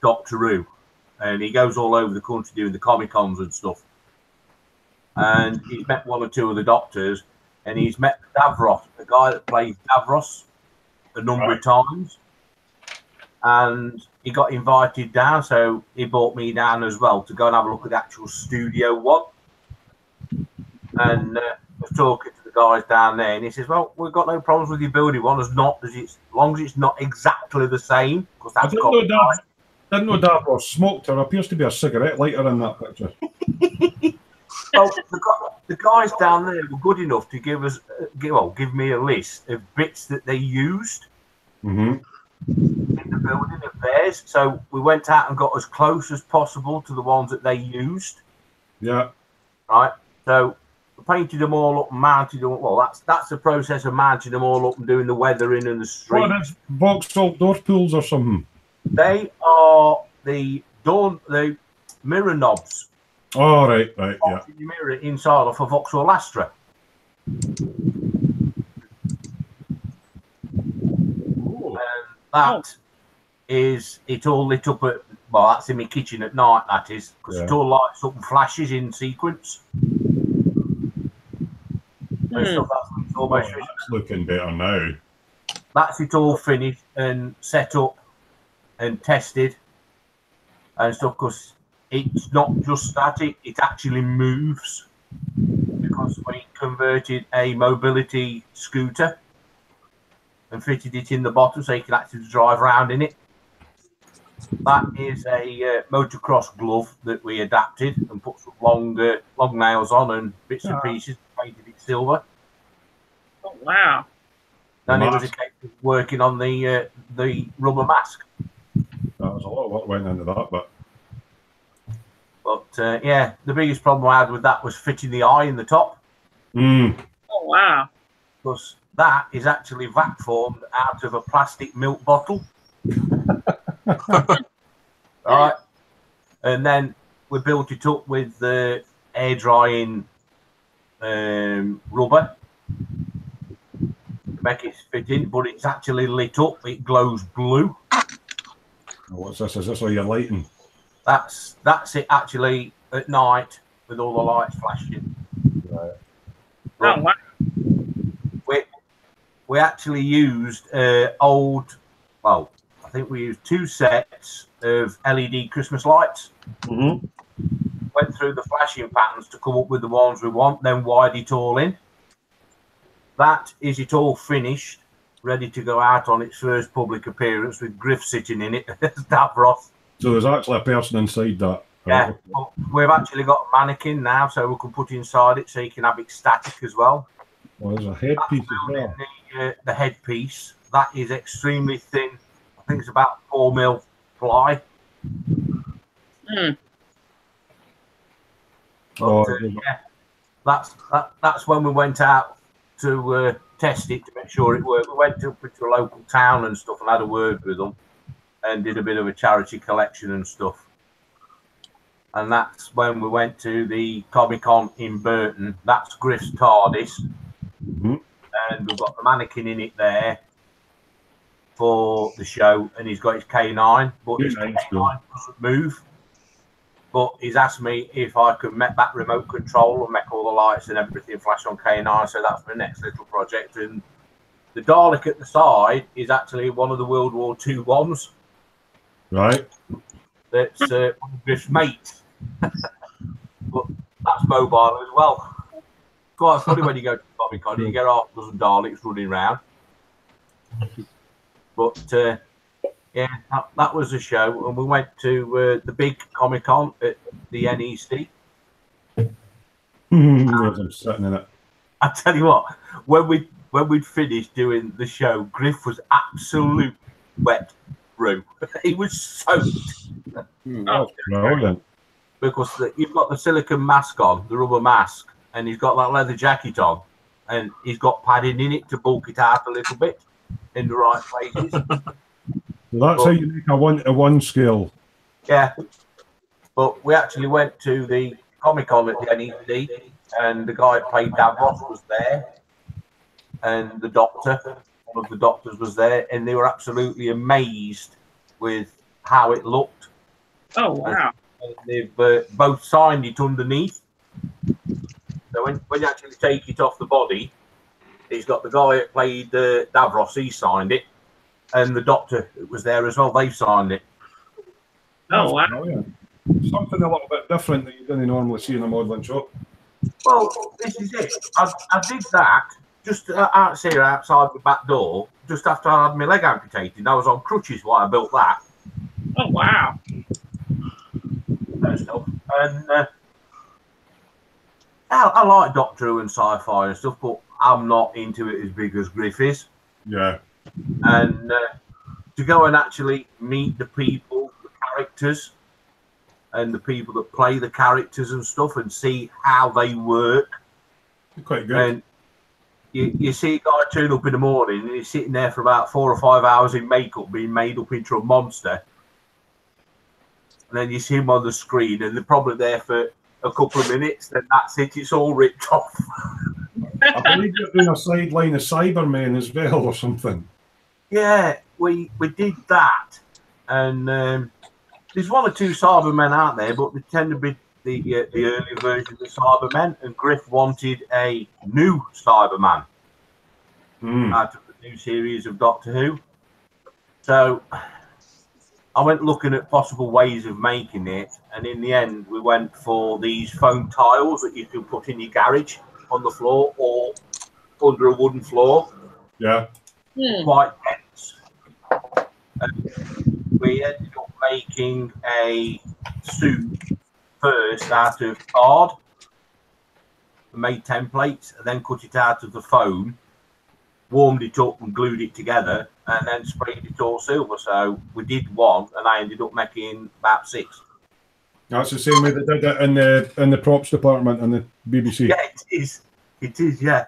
Speaker 10: Doctor Who, and he goes all over the country doing the Comic Cons and stuff. And he's met one or two of the doctors, and he's met Davros, the guy that plays Davros, a number of times. And he got invited down, so he brought me down as well to go and have a look at the actual studio one. And I was talking to the guys down there, and he says, "Well, we've got no problems with your building one, as long as it's not exactly the same." Because that's
Speaker 3: didn't know Davros smoked. There appears to be a cigarette lighter in that picture.
Speaker 10: Well, the guys down there were good enough to give me a list of bits that they used in the building of theirs. So we went out and got as close as possible to the ones that they used.
Speaker 3: Yeah.
Speaker 10: Right. So we painted them all up and mounted them. Well, that's the process of mounting them all up and doing the weathering and the streets.
Speaker 3: What is Vauxhall door pulls or something?
Speaker 10: They are the mirror knobs.
Speaker 3: Oh, right, yeah.
Speaker 10: The mirror inside of a Vauxhall Astra. And that is it all lit up at, well, that's in my kitchen at night, that is, because it all lights up and flashes in sequence. And stuff, that's almost
Speaker 3: that's looking better now.
Speaker 10: That's it all finished and set up and tested and stuff, because it's not just static, it actually moves, because we converted a mobility scooter and fitted it in the bottom so you can actually drive around in it. That is a motocross glove that we adapted and put some long nails on and bits and pieces, painted it silver.
Speaker 7: Oh, wow.
Speaker 10: And it was a case of working on the rubber mask.
Speaker 3: That was a lot of work went into that, but
Speaker 10: yeah, the biggest problem I had with that was fitting the eye in the top.
Speaker 7: Oh, wow.
Speaker 10: Because that is actually vac formed out of a plastic milk bottle. Right. And then we built it up with the air drying rubber to make it fit in, but it's actually lit up. It glows blue.
Speaker 3: What's this? Is this all your lighting?
Speaker 10: That's it actually at night with all the lights flashing.
Speaker 3: Right.
Speaker 7: Oh, wow.
Speaker 10: We actually used old, well, I think we used 2 sets of LED Christmas lights. Went through the flashing patterns to come up with the ones we want, then wired it all in. That is it all finished, ready to go out on its first public appearance with Griff sitting in it as Davros.
Speaker 3: So there's actually a person inside that.
Speaker 10: Yeah, well, we've actually got a mannequin now, so we can put inside it so you can have it static as well.
Speaker 3: Well, there's a headpiece as well.
Speaker 10: The headpiece, that is extremely thin. I think it's about 4mm ply. Yeah, that's when we went out to test it to make sure it worked. We went up into a local town and stuff and had a word with them and did a bit of a charity collection and stuff. And that's when we went to the Comic-Con in Burton. That's Griff's TARDIS. And we've got the mannequin in it there. for the show, and he's got his K9, but his
Speaker 3: K9's
Speaker 10: K9
Speaker 3: cool.
Speaker 10: doesn't move. But he's asked me if I could make that remote control and make all the lights and everything flash on K9, so that's my next little project. And the Dalek at the side is actually one of the World War II ones.
Speaker 3: Right.
Speaker 10: That's Griff's mate. But that's mobile as well. Quite funny when you go to Comic Con, you get half a dozen Daleks running around. But yeah, that was the show, and we went to the big Comic Con at the NEC.
Speaker 3: I'm sitting in it.
Speaker 10: I tell you what, when we'd finished doing the show, Griff was absolute wet through. He was soaked.
Speaker 3: Oh, brilliant.
Speaker 10: Because you've got the silicone mask on, the rubber mask, and he's got that leather jacket on, and he's got padding in it to bulk it out a little bit in the right places.
Speaker 3: So that's how you make a 1-to-1 scale.
Speaker 10: Yeah. But we actually went to the Comic Con at the NEC, and the guy who played Davros was there, and the doctor, one of the doctors was there, and they were absolutely amazed with how it looked.
Speaker 7: Oh, wow.
Speaker 10: And they've both signed it underneath. So when you actually take it off the body, he's got the guy that played Davros, he signed it, and the doctor was there as well, they signed it.
Speaker 7: Oh, wow.
Speaker 3: Brilliant. Something a little bit different that you don't normally see in a modelling shop.
Speaker 10: Well, this is it. I did that just outside the back door, just after I had my leg amputated. I was on crutches while I built that.
Speaker 7: Oh, wow.
Speaker 10: And I like Doctor Who and sci-fi and stuff, but I'm not into it as big as Griff is.
Speaker 3: Yeah.
Speaker 10: And to go and actually meet the people, the characters, and the people that play the characters and stuff, and see how they work.
Speaker 3: Quite good.
Speaker 10: And you see a guy turn up in the morning and he's sitting there for about 4 or 5 hours in makeup, being made up into a monster. And then you see him on the screen, and they're probably there for a couple of minutes. Then that's it; it's all ripped off.
Speaker 3: I believe you're doing a sideline of Cybermen as well, or something.
Speaker 10: Yeah, we did that, and there's 1 or 2 Cybermen out there, but they tend to be the early version of the Cybermen. And Griff wanted a new Cyberman out of the new series of Doctor Who. So I went looking at possible ways of making it, and in the end, we went for these foam tiles that you can put in your garage on the floor or under a wooden floor.
Speaker 3: Yeah.
Speaker 10: Quite dense. And we ended up making a suit first out of card, made templates, and then cut it out of the foam, warmed it up and glued it together, and then sprayed it all silver. So we did 1, and I ended up making about 6.
Speaker 3: That's the same way they did it in the props department and the BBC.
Speaker 10: Yeah, it is. It is, yeah.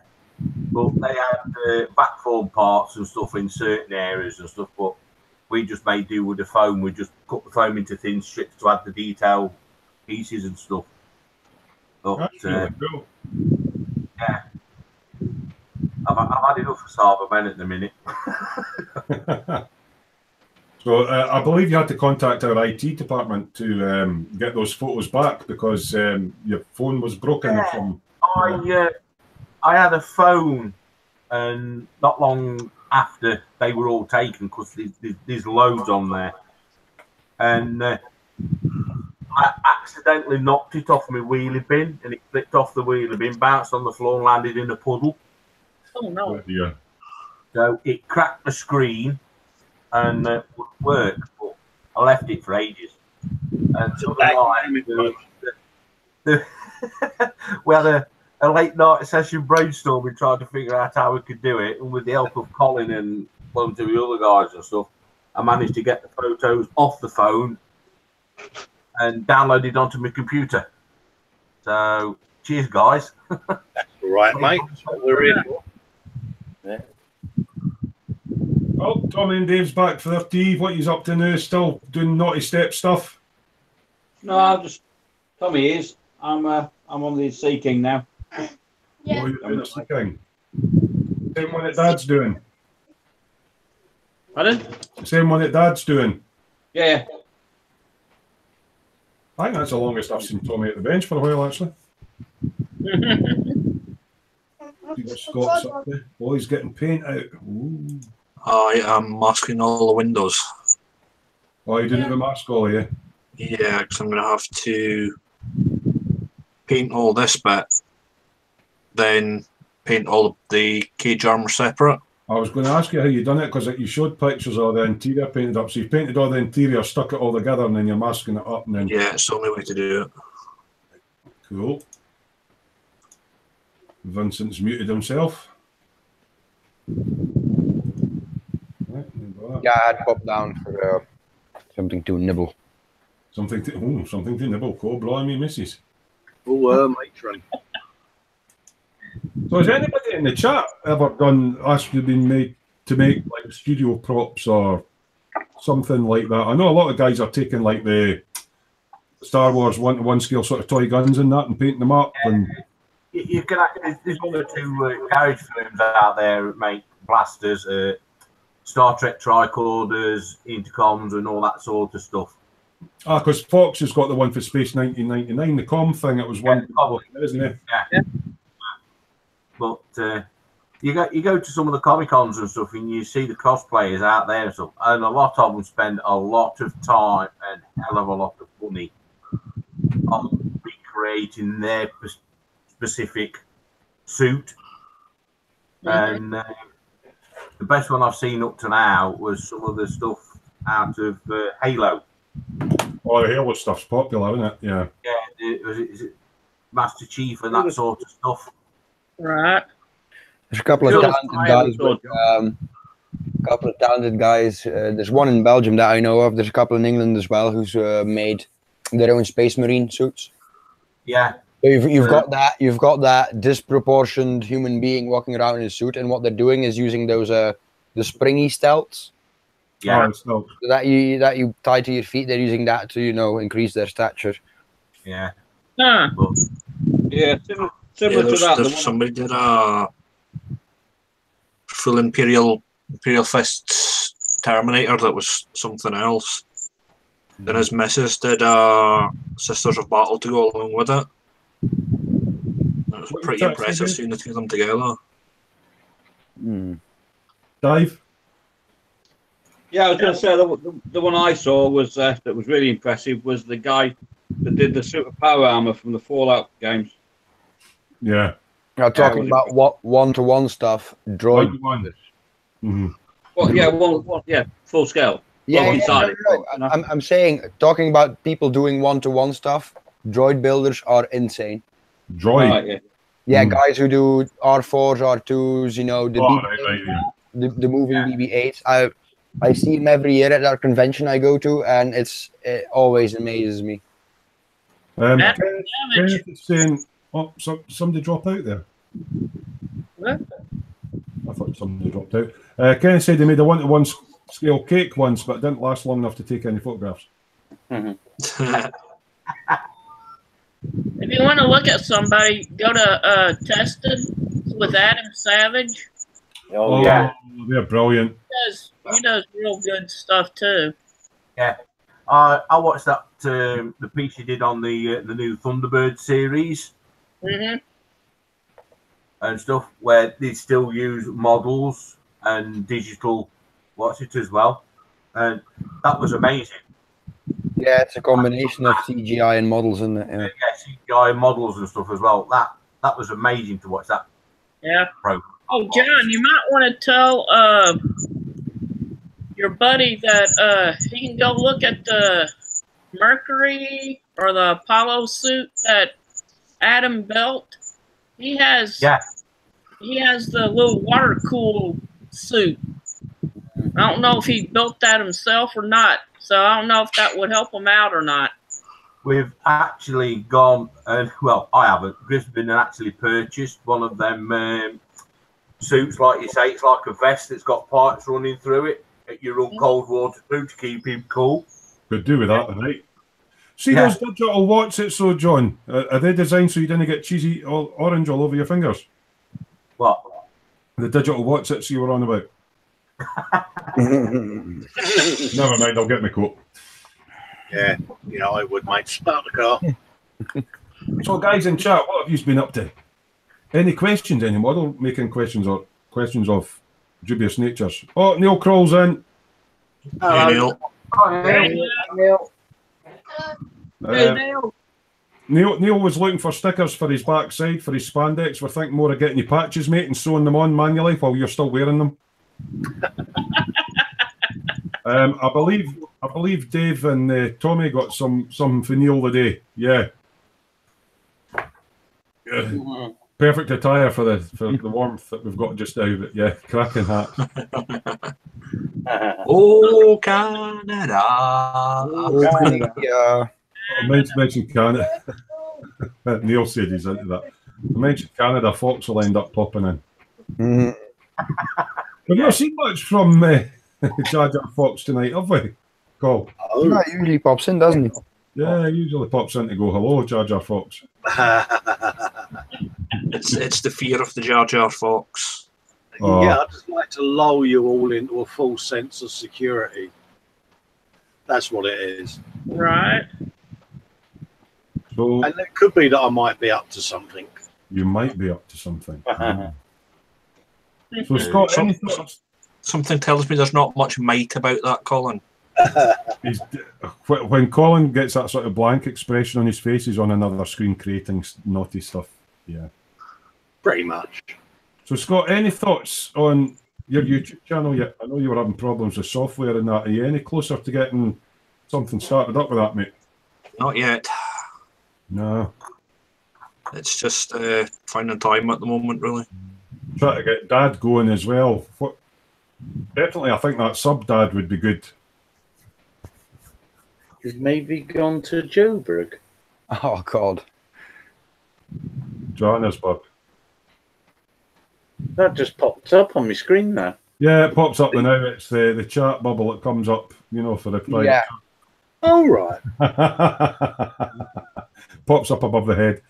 Speaker 10: But they had backform parts and stuff in certain areas and stuff, but we just made do with the foam. We just cut the foam into thin strips to add the detail pieces and stuff. But,
Speaker 3: That's really cool.
Speaker 10: Yeah. I've had enough of Cybermen at the minute.
Speaker 3: So I believe you had to contact our IT department to get those photos back because your phone was broken.
Speaker 10: Yeah.
Speaker 3: From
Speaker 10: I had a phone, and not long after they were all taken, because there's loads on there, and I accidentally knocked it off my wheelie bin, and it flipped off the wheelie bin, bounced on the floor, and landed in a puddle.
Speaker 7: Oh, no.
Speaker 3: Oh, dear.
Speaker 10: So it cracked the screen and would work, but I left it for ages. And we had a late night session brainstorming, trying to figure out how we could do it, and with the help of Colin and 1 or 2 other guys and stuff, I managed to get the photos off the phone and download it onto my computer. So cheers, guys.
Speaker 2: That's all right, mate. That's what we're in for.
Speaker 10: Yeah.
Speaker 3: Oh, Tommy and Dave's back for their tea. What he's up to now? Still doing naughty step stuff?
Speaker 8: No, I'm just Tommy is. I'm on the Sea King now.
Speaker 9: Yeah.
Speaker 3: Oh, you're doing the Sea King. Same one that Dad's doing.
Speaker 7: Pardon?
Speaker 3: The same one that Dad's doing.
Speaker 8: Yeah.
Speaker 3: I think that's the longest I've seen Tommy at the bench for a while, actually. See what Scott's up there. Oh, he's getting paint out. Ooh.
Speaker 4: I am masking all the windows.
Speaker 3: Oh, you didn't have a mask, all, yeah?
Speaker 4: Yeah, because I'm going to have to paint all this bit, then paint all the cage armor separate.
Speaker 3: I was going to ask you how you done it, because you showed pictures of the interior painted up. So you painted all the interior, stuck it all together, and then you're masking it up. And then...
Speaker 4: Yeah, it's the only way to do it.
Speaker 3: Cool. Vincent's muted himself.
Speaker 1: Yeah, I had popped down for something to nibble.
Speaker 3: Something to nibble. Cool, blimey, missus.
Speaker 2: Matron.
Speaker 3: So has anybody in the chat ever asked you been made to make like studio props or something like that? I know a lot of guys are taking like the Star Wars 1-to-1 scale sort of toy guns and that and painting them up. And
Speaker 10: you can. There's one or two garage firms out there that make blasters, Star Trek tricorders, intercoms, and all that sort of stuff.
Speaker 3: Ah, because Fox has got the one for Space 1999, the com thing. It was one, isn't it?
Speaker 10: Yeah. But you go to some of the Comic Cons and stuff, and you see the cosplayers out there and stuff, and a lot of them spend a lot of time and hell of a lot of money on recreating their specific suit. And the best one I've seen up to now was some of the stuff out of Halo.
Speaker 3: Oh, the Halo stuff's popular, isn't it? Yeah.
Speaker 10: Yeah, is it Master Chief and that sort of stuff.
Speaker 7: Right.
Speaker 1: There's a couple of talented guys. There's one in Belgium that I know of. There's a couple in England as well who's made their own Space Marine suits.
Speaker 10: Yeah.
Speaker 1: So you've got that. You've got that disproportioned human being walking around in a suit, and what they're doing is using those the springy stelts.
Speaker 10: Yeah.
Speaker 1: That you tie to your feet. They're using that to increase their stature.
Speaker 10: Yeah.
Speaker 7: Huh.
Speaker 8: Yeah. Similar to that.
Speaker 4: Somebody did a full Imperial Fists Terminator that was something else. Then his missus did Sisters of Battle to go along with it. It was pretty impressive seeing the two of them together.
Speaker 3: Dave?
Speaker 8: Yeah, I was going to say the one I saw was that was really impressive was the guy that did the super power armor from the Fallout games.
Speaker 1: Yeah. Now talking about what one-to-one stuff, droid.
Speaker 8: Well, yeah, full scale.
Speaker 1: Yeah, I'm saying, talking about people doing one-to-one stuff, droid builders are insane.
Speaker 3: Droid?
Speaker 8: Right,
Speaker 1: yeah, guys who do R4s, R2s, the moving BB-8s. I see them every year at our convention I go to, and it always amazes me.
Speaker 3: Kenneth is saying, oh, somebody drop out there.
Speaker 7: What?
Speaker 3: I thought somebody dropped out. Kenneth said they made a one-to-one scale cake once, but it didn't last long enough to take any photographs.
Speaker 7: If you want to look at somebody, go to Tested with Adam Savage.
Speaker 3: Oh, yeah. They're brilliant.
Speaker 7: He does real good stuff too.
Speaker 10: Yeah. I watched that the piece he did on the new Thunderbird series and stuff, where they still use models and digital as well, and that was amazing.
Speaker 1: Yeah, it's a combination of CGI and models, isn't it?
Speaker 10: Yeah, CGI and models and stuff as well. That was amazing to watch that.
Speaker 7: Yeah.
Speaker 10: Program.
Speaker 7: Oh, John, you might want to tell your buddy that he can go look at the Mercury or the Apollo suit that Adam built. He has the little water cool suit. I don't know if he built that himself or not, so I don't know if that would help him out or not.
Speaker 10: We've actually gone, well, I haven't. Brisbane actually purchased one of them suits, like you say. It's like a vest that's got pipes running through it. You run cold water through to keep him cool.
Speaker 3: Could do with that, right? See those digital watches, so John, are they designed so you didn't get cheesy orange all over your fingers?
Speaker 10: What?
Speaker 3: The digital watches you were on about. Never mind, I'll get my coat.
Speaker 2: Yeah, I would, mate. Start the car.
Speaker 3: So, guys in chat, what have you been up to? Any questions? Any model making questions or questions of dubious natures? Oh, Neil crawls in.
Speaker 4: Hey, Neil.
Speaker 3: Neil was looking for stickers for his backside, for his spandex. We're thinking more of getting your patches, mate, and sewing them on manually while you're still wearing them. I believe Dave and Tommy got some for Neil today. Yeah. Perfect attire for the warmth that we've got just now. But yeah, cracking hat.
Speaker 4: Oh, Canada.
Speaker 1: Yeah.
Speaker 3: I mentioned Canada. Neil said he's into that. I mentioned Canada, Fox will end up popping in. We've not seen much from Jar Jar Fox tonight, have we? Cole?
Speaker 1: No, he usually pops in, doesn't he?
Speaker 3: Yeah, he usually pops in to go, hello, Jar Jar Fox.
Speaker 4: It's the fear of the Jar Jar Fox.
Speaker 3: Oh.
Speaker 2: Yeah, I'd just like to lull you all into a full sense of security. That's what it is.
Speaker 7: Right.
Speaker 3: So
Speaker 2: And it could be that I might be up to something.
Speaker 3: you might be up to something. So Scott,
Speaker 4: Something tells me there's not much might about that, Colin.
Speaker 3: when Colin gets that sort of blank expression on his face, he's on another screen creating naughty stuff. Yeah.
Speaker 2: Pretty much.
Speaker 3: So Scott, any thoughts on your YouTube channel yet? I know you were having problems with software and that. Are you any closer to getting something started up with that, mate?
Speaker 4: Not yet.
Speaker 3: No.
Speaker 4: It's just finding time at the moment, really.
Speaker 3: Try to get Dad going as well. Definitely, I think that sub Dad would be good.
Speaker 5: He's maybe gone to Joburg.
Speaker 1: Oh, God.
Speaker 3: Johannesburg.
Speaker 5: That just popped up on my screen there.
Speaker 3: Yeah, it pops up now. It's the chat bubble that comes up, for the private.
Speaker 1: Yeah.
Speaker 2: All right.
Speaker 3: Pops up above the head.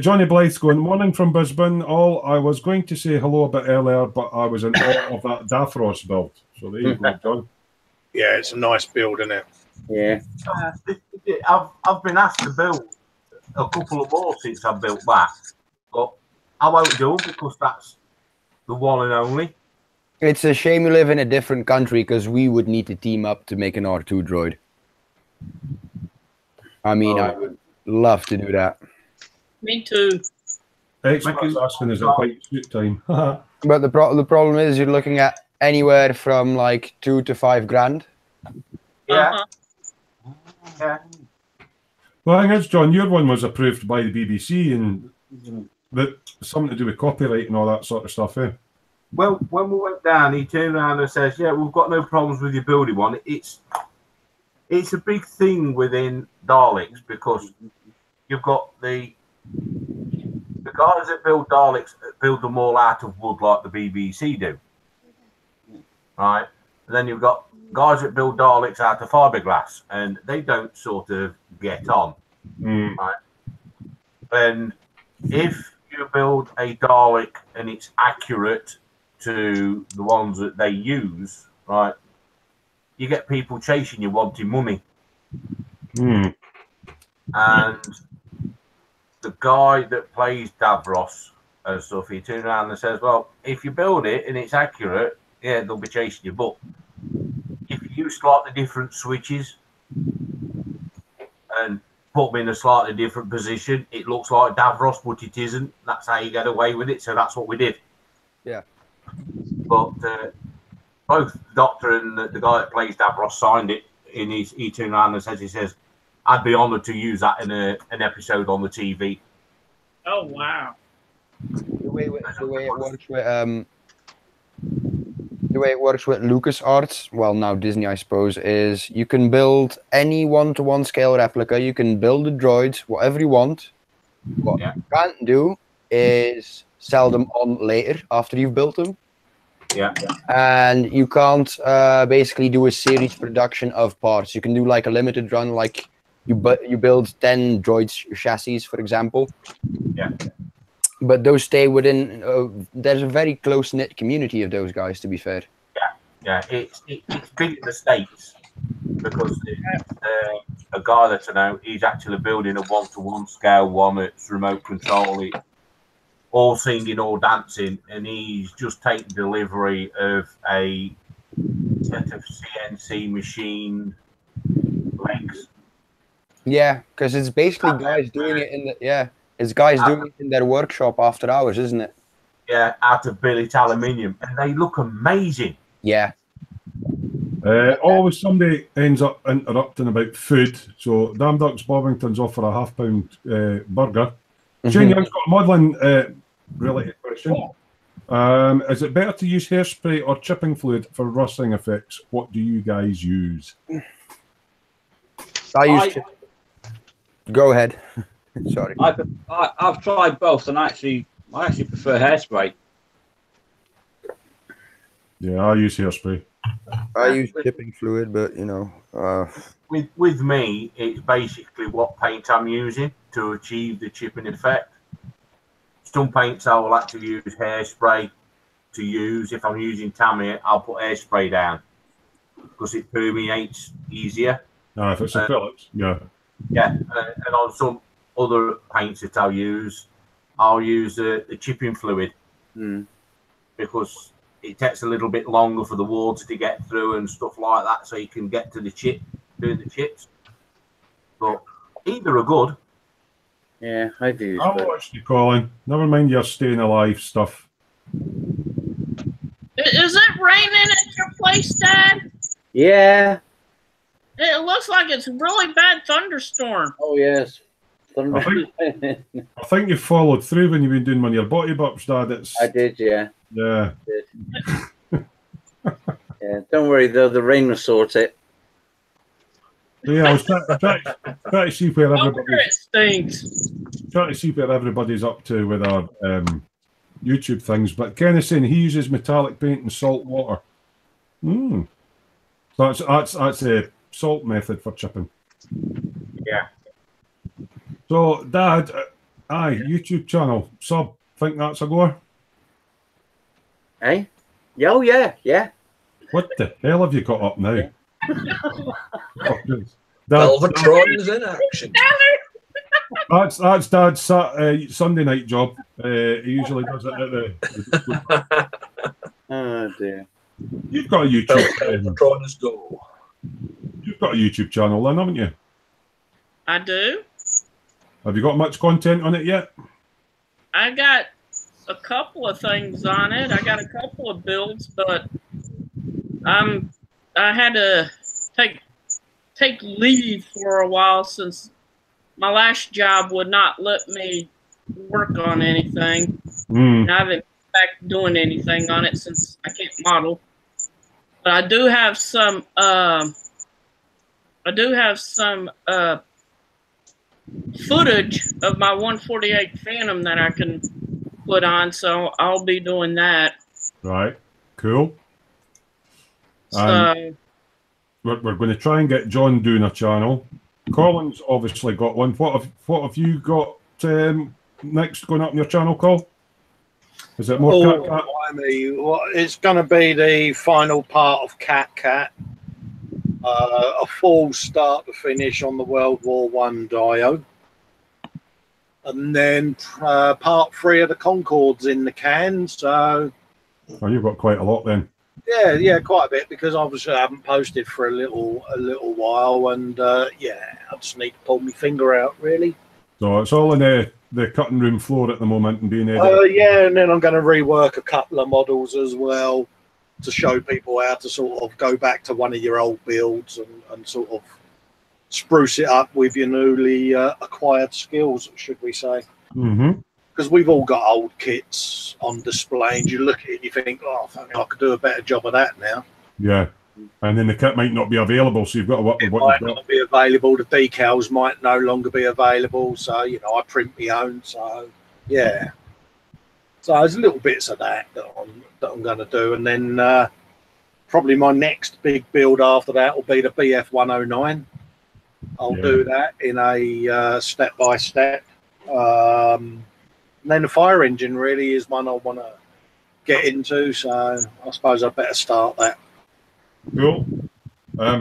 Speaker 3: Johnny Blythe's going, morning from Brisbane. I was going to say hello a bit earlier, but I was in awe of that Dafros build. So there you go, John.
Speaker 2: Yeah, it's a nice build, isn't it?
Speaker 5: Yeah.
Speaker 10: I've been asked to build a couple of more since I built that, but I won't do because that's the one and only.
Speaker 1: It's a shame you live in a different country because we would need to team up to make an R2 droid. I mean, I would love to do that.
Speaker 7: Me too.
Speaker 3: Experts asking, is it quite suit time?
Speaker 1: But the problem is you're looking at anywhere from like 2 to 5 grand.
Speaker 10: Yeah. Yeah.
Speaker 3: Well, I guess, John, your one was approved by the BBC and something to do with copyright and all that sort of stuff, eh?
Speaker 10: Well, when we went down, he turned around and says, yeah, we've got no problems with your building one. It's a big thing within Daleks because you've got the guys that build Daleks build them all out of wood like the BBC do. Right? And then you've got guys that build Daleks out of fiberglass and they don't sort of get on. Right? And if you build a Dalek and it's accurate to the ones that they use, right, you get people chasing you wanting money. And the guy that plays Davros and stuff, he turns around and says, well, if you build it and it's accurate, yeah, they'll be chasing you. But if you use slightly different switches and put them in a slightly different position, it looks like Davros, but it isn't. That's how you get away with it. So that's what we did.
Speaker 1: Yeah.
Speaker 10: But both the Doctor and the guy that plays Davros signed it. He turned around and says, I'd be honoured to use that in an episode on the TV.
Speaker 7: Oh, wow.
Speaker 1: The way it works with LucasArts, well, now Disney, I suppose, is you can build any one-to-one scale replica. You can build the droids, whatever you want. What you can't do is sell them on later after you've built them.
Speaker 10: Yeah.
Speaker 1: And you can't basically do a series production of parts. You can do like a limited run, like you build 10 droids chassis, for example.
Speaker 10: Yeah. But
Speaker 1: those stay within. There's a very close knit community of those guys, to be fair.
Speaker 10: Yeah, it's big in the States because a guy that I know, he's actually building a 1-to-1 scale one. It's remote control, it, all singing, all dancing, and he's just taken delivery of a set of CNC machine legs.
Speaker 1: Yeah, because it's basically guys doing it in the it's guys doing it in their workshop after hours, isn't it?
Speaker 10: Yeah, out of billet aluminium, and they look amazing.
Speaker 1: Yeah.
Speaker 3: Always somebody ends up interrupting about food. So Damn Ducks Bobbington's offer a £1 burger. Shane Young's got a modelling related question. Is it better to use hairspray or chipping fluid for rusting effects? What do you guys use?
Speaker 1: Go ahead. Sorry.
Speaker 8: I've tried both, and I actually prefer hairspray.
Speaker 3: Yeah, I use hairspray.
Speaker 1: I use chipping fluid, but you know,
Speaker 10: with me, it's basically what paint I'm using to achieve the chipping effect. Some paints I will actually use hairspray to use. If I'm using Tamiya, I'll put hairspray down because it permeates easier.
Speaker 3: No, if it's a Phillips, yeah.
Speaker 10: Yeah, and on some other paints that I'll use the chipping fluid because it takes a little bit longer for the water to get through and stuff like that, so you can get to the chip, doing the chips. But either are good.
Speaker 5: Yeah, I've used
Speaker 3: I'll watch you, Colin. Never mind your staying alive stuff.
Speaker 7: Is it raining at your place, Dad?
Speaker 5: Yeah.
Speaker 7: It looks like it's a really bad thunderstorm.
Speaker 5: Oh, yes.
Speaker 3: I think you followed through when you've been doing one of your body burps, Dad.
Speaker 5: I did, yeah.
Speaker 3: Yeah.
Speaker 5: I did. Yeah, don't worry, though. The rain will sort it.
Speaker 3: Yeah, I was trying to see where everybody's up to with our YouTube things. But Ken is saying he uses metallic paint and salt water. So that's a salt method for chipping.
Speaker 10: Yeah.
Speaker 3: So, Dad, YouTube channel sub. Think that's a goer?
Speaker 5: Hey? Oh, yeah, yeah.
Speaker 3: What the hell have you got up now?
Speaker 5: Yeah.
Speaker 4: Velvetron's in action.
Speaker 3: That's Dad's Sunday night job. He usually does it at the
Speaker 5: Oh dear.
Speaker 3: You've got a YouTube.
Speaker 4: Velvetron's go.
Speaker 3: You've got a YouTube channel, then, haven't you?
Speaker 7: I do.
Speaker 3: Have you got much content on it yet?
Speaker 7: I got a couple of things on it. I got a couple of builds, but I had to take leave for a while since my last job would not let me work on anything. And I haven't been back doing anything on it since I can't model. But I do have some footage of my 148 Phantom that I can put on, so I'll be doing that.
Speaker 3: Right, cool.
Speaker 7: So
Speaker 3: we're going to try and get John doing a channel. Colin's obviously got one. What have you got next going up on your channel, Col? Is it more Cat Cat?
Speaker 2: Well, it's going to be the final part of Cat Cat. A full start to finish on the World War I Dio. And then part 3 of the Concorde's in the can. So,
Speaker 3: oh, you've got quite a lot then.
Speaker 2: Yeah, quite a bit, because obviously I haven't posted for a little while, and yeah, I just need to pull my finger out, really.
Speaker 3: So it's all in the cutting room floor at the moment and being edited.
Speaker 2: Yeah, and then I'm going to rework a couple of models as well to show people how to sort of go back to one of your old builds and sort of spruce it up with your newly acquired skills, should we say. Because we've all got old kits on display, and you look at it and you think, oh, I could do a better job of that now.
Speaker 3: Yeah. And then the kit might not be available, so you've got to work with what
Speaker 2: might
Speaker 3: you've got.
Speaker 2: not be available. The decals might no longer be available. So, you know, I print my own. So, yeah. So there's little bits of that I'm going to do. And then probably my next big build after that will be the BF 109. I'll do that in a step-by-step. And then the fire engine really is one I want to get into. So I suppose I better start that.
Speaker 3: Cool.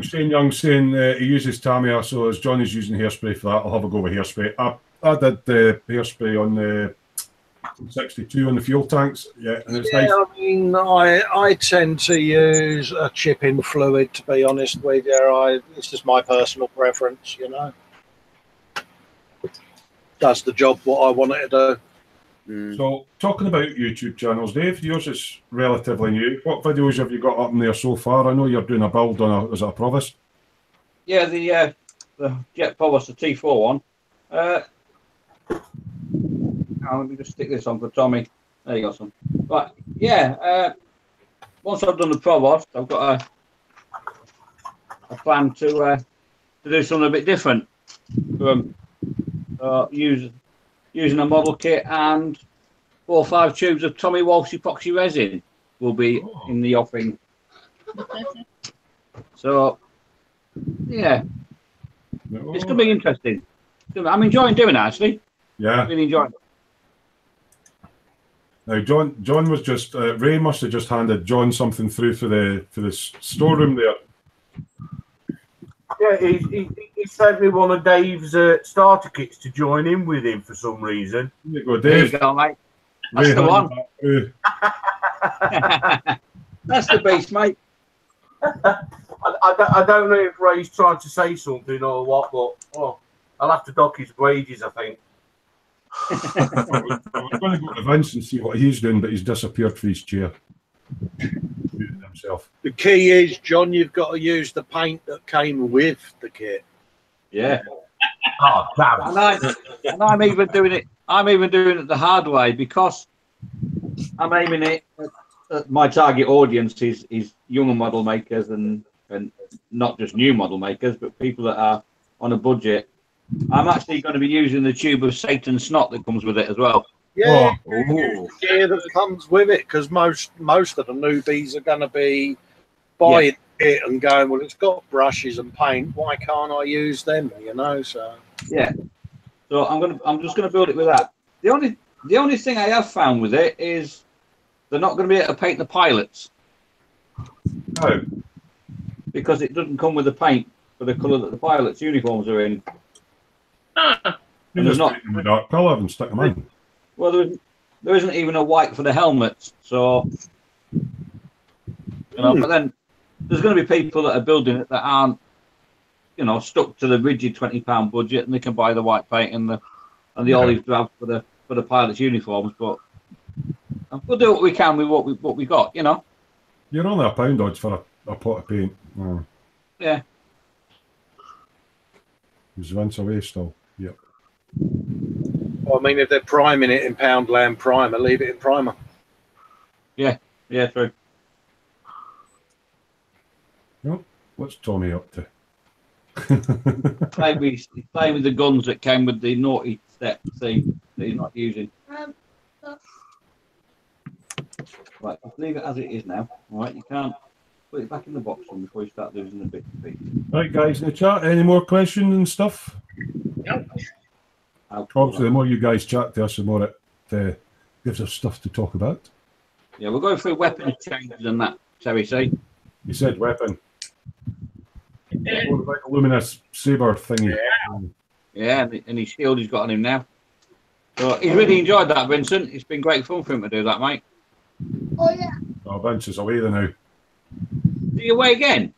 Speaker 3: Shane Young saying he uses Tamiya, so as Johnny's using hairspray for that, I'll have a go with hairspray. I did the hairspray on the 62 on the fuel tanks. Yeah, and it's nice.
Speaker 2: I mean, I tend to use a chipping fluid, to be honest with you. It's just my personal preference, you know. Does the job what I want it to do.
Speaker 3: So, talking about YouTube channels, Dave, yours is relatively new. What videos have you got up in there so far? I know you're doing a build on is it a Provis?
Speaker 8: Yeah, the Jet Provis, the T4 one. Let me just stick this on for Tommy. There you go, son. Right, yeah. Once I've done the Provost, I've got a plan to do something a bit different. Using a model kit and 4 or 5 tubes of Tommy Walsh epoxy resin will be in the offing. So, yeah, it's going to be interesting. I'm enjoying doing it, actually.
Speaker 3: Yeah,
Speaker 8: really enjoying it.
Speaker 3: Now, John was just Ray must have just handed John something through for the storeroom there.
Speaker 10: Yeah, he sent me one of Dave's starter kits to join in with him for some reason.
Speaker 3: There you go, Dave.
Speaker 8: There you go, mate. That's the one. That's the beast, mate.
Speaker 10: I don't know if Ray's trying to say something or what, but I'll have to dock his wages, I think.
Speaker 3: I was going to go to Vince and see what he's doing, but he's disappeared for his chair. Himself.
Speaker 2: The key is, John, you've got to use the paint that came with the kit.
Speaker 8: Yeah.
Speaker 10: Oh, damn.
Speaker 8: And I'm even doing it. I'm even doing it the hard way because I'm aiming it at my target audience is younger model makers and not just new model makers, but people that are on a budget. I'm actually going to be using the tube of Satan snot that comes with it as well.
Speaker 2: Yeah, gear that comes with it, because most of the newbies are going to be buying it and going, well, it's got brushes and paint. Why can't I use them? You know, so
Speaker 8: yeah. So I'm just gonna build it with that. The only thing I have found with it is they're not going to be able to paint the pilots.
Speaker 3: No,
Speaker 8: because it doesn't come with the paint for the colour that the pilots' uniforms are in.
Speaker 3: And there's not a dark colour and stick them in.
Speaker 8: Well, there isn't even a white for the helmets, so you know. But then there's going to be people that are building it that aren't, you know, stuck to the rigid £20 budget, and they can buy the white paint and the olive drab for the pilots' uniforms. But we'll do what we can with what we got, you know.
Speaker 3: You're only £1 odds for a pot of paint.
Speaker 8: Yeah.
Speaker 3: Is Vince away still? Yep.
Speaker 2: Well, I mean, if they're priming it in Poundland primer, leave it in primer.
Speaker 8: Yeah, true.
Speaker 3: Well, what's Tommy up to?
Speaker 8: Playing with the guns that came with the naughty step thing that he's not using. Right, I'll leave it as it is now. All right, you can't put it back in the box before you start losing the bits.
Speaker 3: Right, guys in the chat, any more questions and stuff?
Speaker 7: Nope.
Speaker 3: Obviously, the more you guys chat to us, the more it gives us stuff to talk about.
Speaker 8: Yeah, we're going through weapon changes and that, Terry say.
Speaker 3: You said weapon. What about the luminous saber thingy?
Speaker 8: Yeah, and his shield he's got on him now. So he's really enjoyed that, Vincent. It's been great fun for him to do that, mate.
Speaker 9: Oh, yeah.
Speaker 3: Oh, Vince is away there now.
Speaker 8: Are you away again?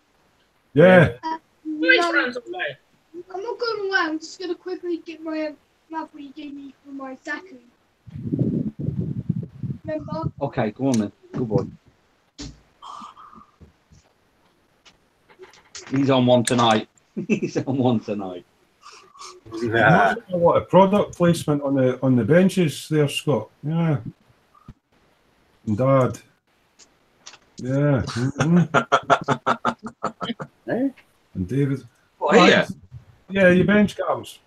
Speaker 3: Yeah.
Speaker 7: Please runs away.
Speaker 9: I'm not going away. I'm just going to quickly get my map you gave me for my Zachary. Remember?
Speaker 8: Okay, go on then. Good boy. He's on one tonight. He's on one tonight.
Speaker 2: Yeah.
Speaker 3: What a product placement on the benches there, Scott. Yeah. And Dad. Yeah. And David.
Speaker 8: Oh, yeah.
Speaker 3: Yeah, your bench cams.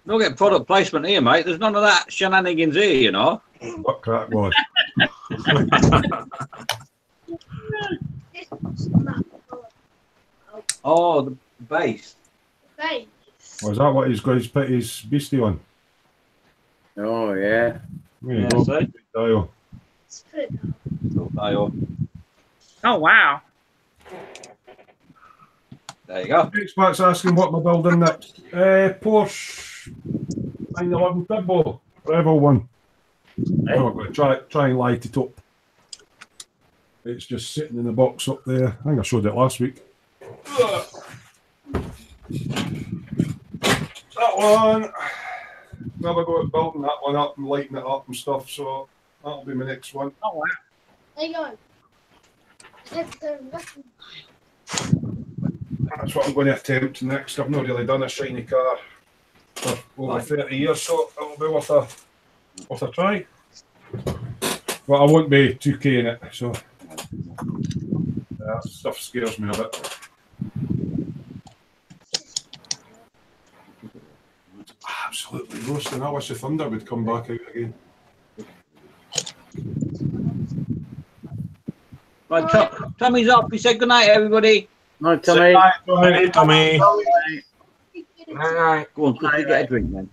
Speaker 8: Don't get product placement here, mate. There's none of that shenanigans here, you know.
Speaker 3: What crack was?
Speaker 8: Oh, the base.
Speaker 9: Base.
Speaker 3: Was that what he's got his put his beastie on?
Speaker 5: Oh, yeah.
Speaker 3: There you
Speaker 8: Yeah,
Speaker 3: go.
Speaker 8: see?
Speaker 3: Dial.
Speaker 7: Oh, wow.
Speaker 8: There you go.
Speaker 3: Expert's asking what am I building next. Porsche 911 Turbo, Rebel one. Oh, I'm going to try and light it up. It's just sitting in the box up there. I think I showed it last week. That one. Never go at building that one up and lighting it up and stuff, so that'll be my next one.
Speaker 7: Oh, wow.
Speaker 9: There you go.
Speaker 3: That's what I'm going to attempt next. I've not really done a shiny car for over 30 years, so it'll be worth a try. But I won't be 2K in it, so that stuff scares me a bit. It's absolutely roasting. I wish the thunder would come back out again.
Speaker 8: Right, Tommy's up. He said good night, everybody.
Speaker 5: Night, Tommy.
Speaker 4: Hey, Tommy.
Speaker 8: Go on, quickly get a drink then.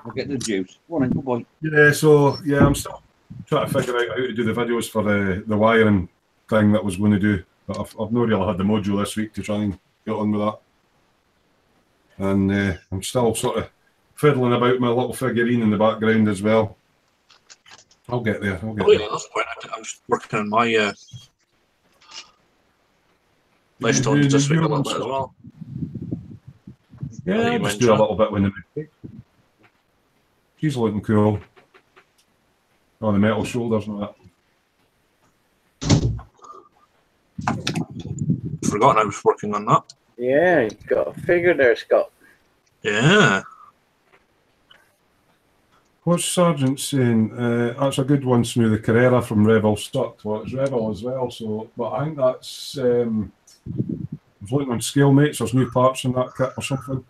Speaker 8: I'll get the juice. Go on then, good boy.
Speaker 3: Yeah, so yeah, I'm still trying to figure out how to do the videos for the wiring thing that I was going to do, but I've not really had the module this week to try and get on with that. And I'm still sort of fiddling about my little figurine in the background as well. I'll get there.
Speaker 4: Oh, yeah, that's the point. I was working on my lifestones this week a little bit as well.
Speaker 3: Yeah, I'll just do a little bit when the she's looking cool. Oh, the metal shoulders and that.
Speaker 4: Forgotten I was working on that.
Speaker 5: Yeah, you got a figure there, Scott.
Speaker 4: Yeah.
Speaker 3: What's Sergeant saying? That's a good one, Smoo. The Carrera from Rebel stuck. Well, it's Rebel as well, so but I think that's I was looking on Scale Mates, there's new parts in that kit or something.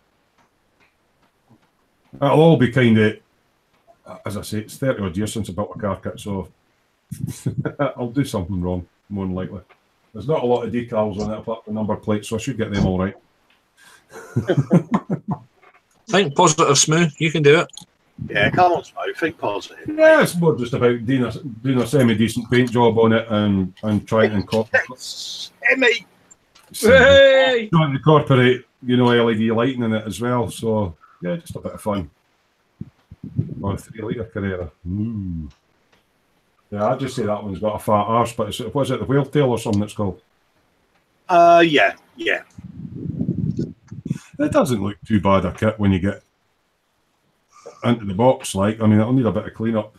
Speaker 3: It'll all be kind of, as I say, it's 30 odd years since I built a car kit, so I'll do something wrong, more than likely. There's not a lot of decals on it apart from number plates, so I should get them all right.
Speaker 4: Think positive, Smoo. You can do it.
Speaker 2: Yeah, come on, Smoo. Think positive.
Speaker 3: Yeah, it's more just about doing a semi-decent paint job on it and trying to incorporate.
Speaker 2: Semi.
Speaker 3: Hey! Trying to incorporate, LED lighting in it as well. So yeah, just a bit of fun. Or a 3-litre Carrera. Ooh. Yeah, I'd just say that one's got a fat arse, but was it the whale tail or something it's called?
Speaker 2: Yeah.
Speaker 3: It doesn't look too bad a kit when you get into the box. Like, I mean, it'll need a bit of cleanup.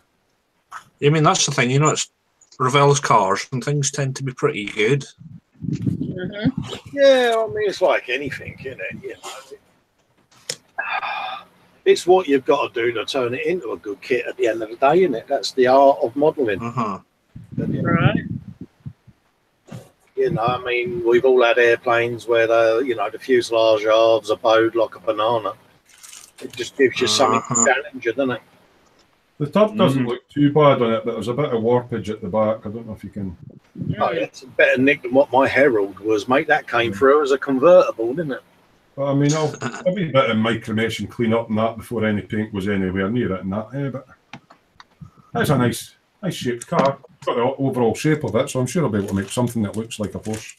Speaker 4: I mean, that's the thing. It's Ravel's cars and things tend to be pretty good.
Speaker 7: Mm-hmm.
Speaker 2: Yeah, I mean, it's like anything, isn't it? It's what you've got to do to turn it into a good kit at the end of the day, isn't it? That's the art of modelling.
Speaker 7: Right.
Speaker 2: I mean, we've all had airplanes where the fuselage halves are bowed like a banana. It just gives you something to challenge you, doesn't it?
Speaker 3: The top doesn't look too bad on it, but there's a bit of warpage at the back. I don't know if you can.
Speaker 2: Oh, it's a better nick than what my Herald was, mate. That came through as a convertible, didn't it?
Speaker 3: But I mean, I'll be a bit of micromeshing clean up and that before any paint was anywhere near it and that. But it's a nice shaped car. It's got the overall shape of it, so I'm sure I'll be able to make something that looks like a Porsche.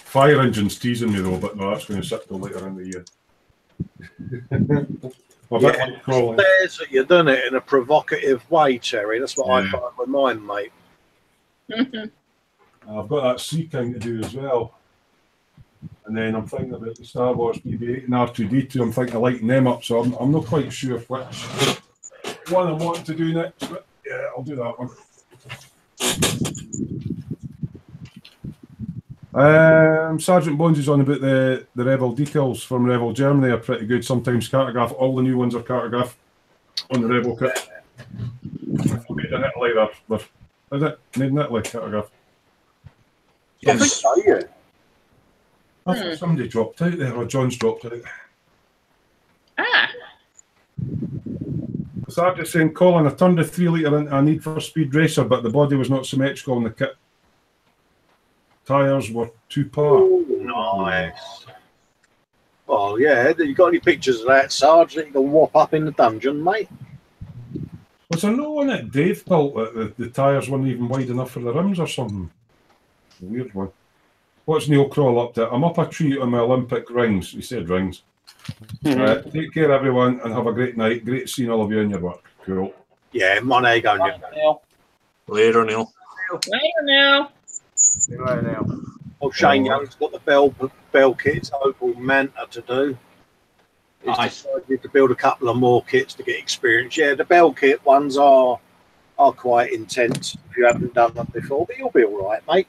Speaker 3: Fire engine's teasing me though, but no, that's going to sit till later in the year.
Speaker 2: There's that you've done it in a provocative way, Terry. That's what I find with mine, mate.
Speaker 3: I've got that Sea King to do as well. And then I'm thinking about the Star Wars BB-8 and R2-D2. I'm thinking of lighting them up, so I'm not quite sure which one I'm wanting to do next. But yeah, I'll do that one. Sergeant Bones is on about the Rebel decals from Rebel Germany are pretty good. Sometimes cartograph. All the new ones are cartograph on the Rebel kit. Made in Italy, is it? Made in Italy, cartograph.
Speaker 2: Yes. I think so, yeah.
Speaker 3: I thought somebody dropped out there, or John's dropped out. Sergeant saying, Colin, I turned a 3-litre into a Need for Speed racer, but the body was not symmetrical in the kit. Tyres were 2-par.
Speaker 2: Nice. Oh, yeah. You got any pictures of that, Sarge, that you can whop up in the dungeon, mate?
Speaker 3: Was there no one that Dave built that the tyres weren't even wide enough for the rims or something? Weird one. What's Neil Crawl up to? I'm up a tree on my Olympic rings. He said rings. Take care, everyone, and have a great night. Great seeing all of you in your work. Cool.
Speaker 2: Yeah, Monday going Neil.
Speaker 4: Later, Neil.
Speaker 7: Later now.
Speaker 10: Right now.
Speaker 2: Oh, Shane Young's got the bell kits Opal Manta to do. He's decided to build a couple of more kits to get experience. Yeah, the bell kit ones are quite intense if you haven't done them before, but you'll be all right, mate.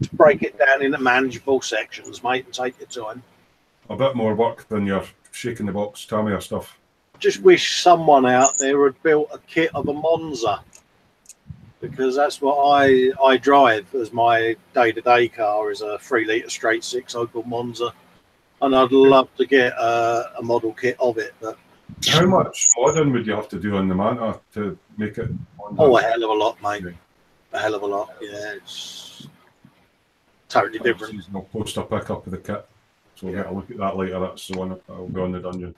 Speaker 2: Just break it down into manageable sections, mate, and take your time.
Speaker 3: A bit more work than your shaking the box Tamiya stuff.
Speaker 2: Just wish someone out there had built a kit of a Monza, because that's what I drive as my day-to-day car, is a 3-litre straight 6 Opel Monza. And I'd love to get a model kit of it. But
Speaker 3: how much modding would you have to do on the Manta to make it?
Speaker 2: Oh, a hell of a lot, mate. A hell of a lot. Yeah, it's totally different.
Speaker 3: I'll post a pickup of the kit, so we'll get a look at that later. That's the one that will go on the dungeon.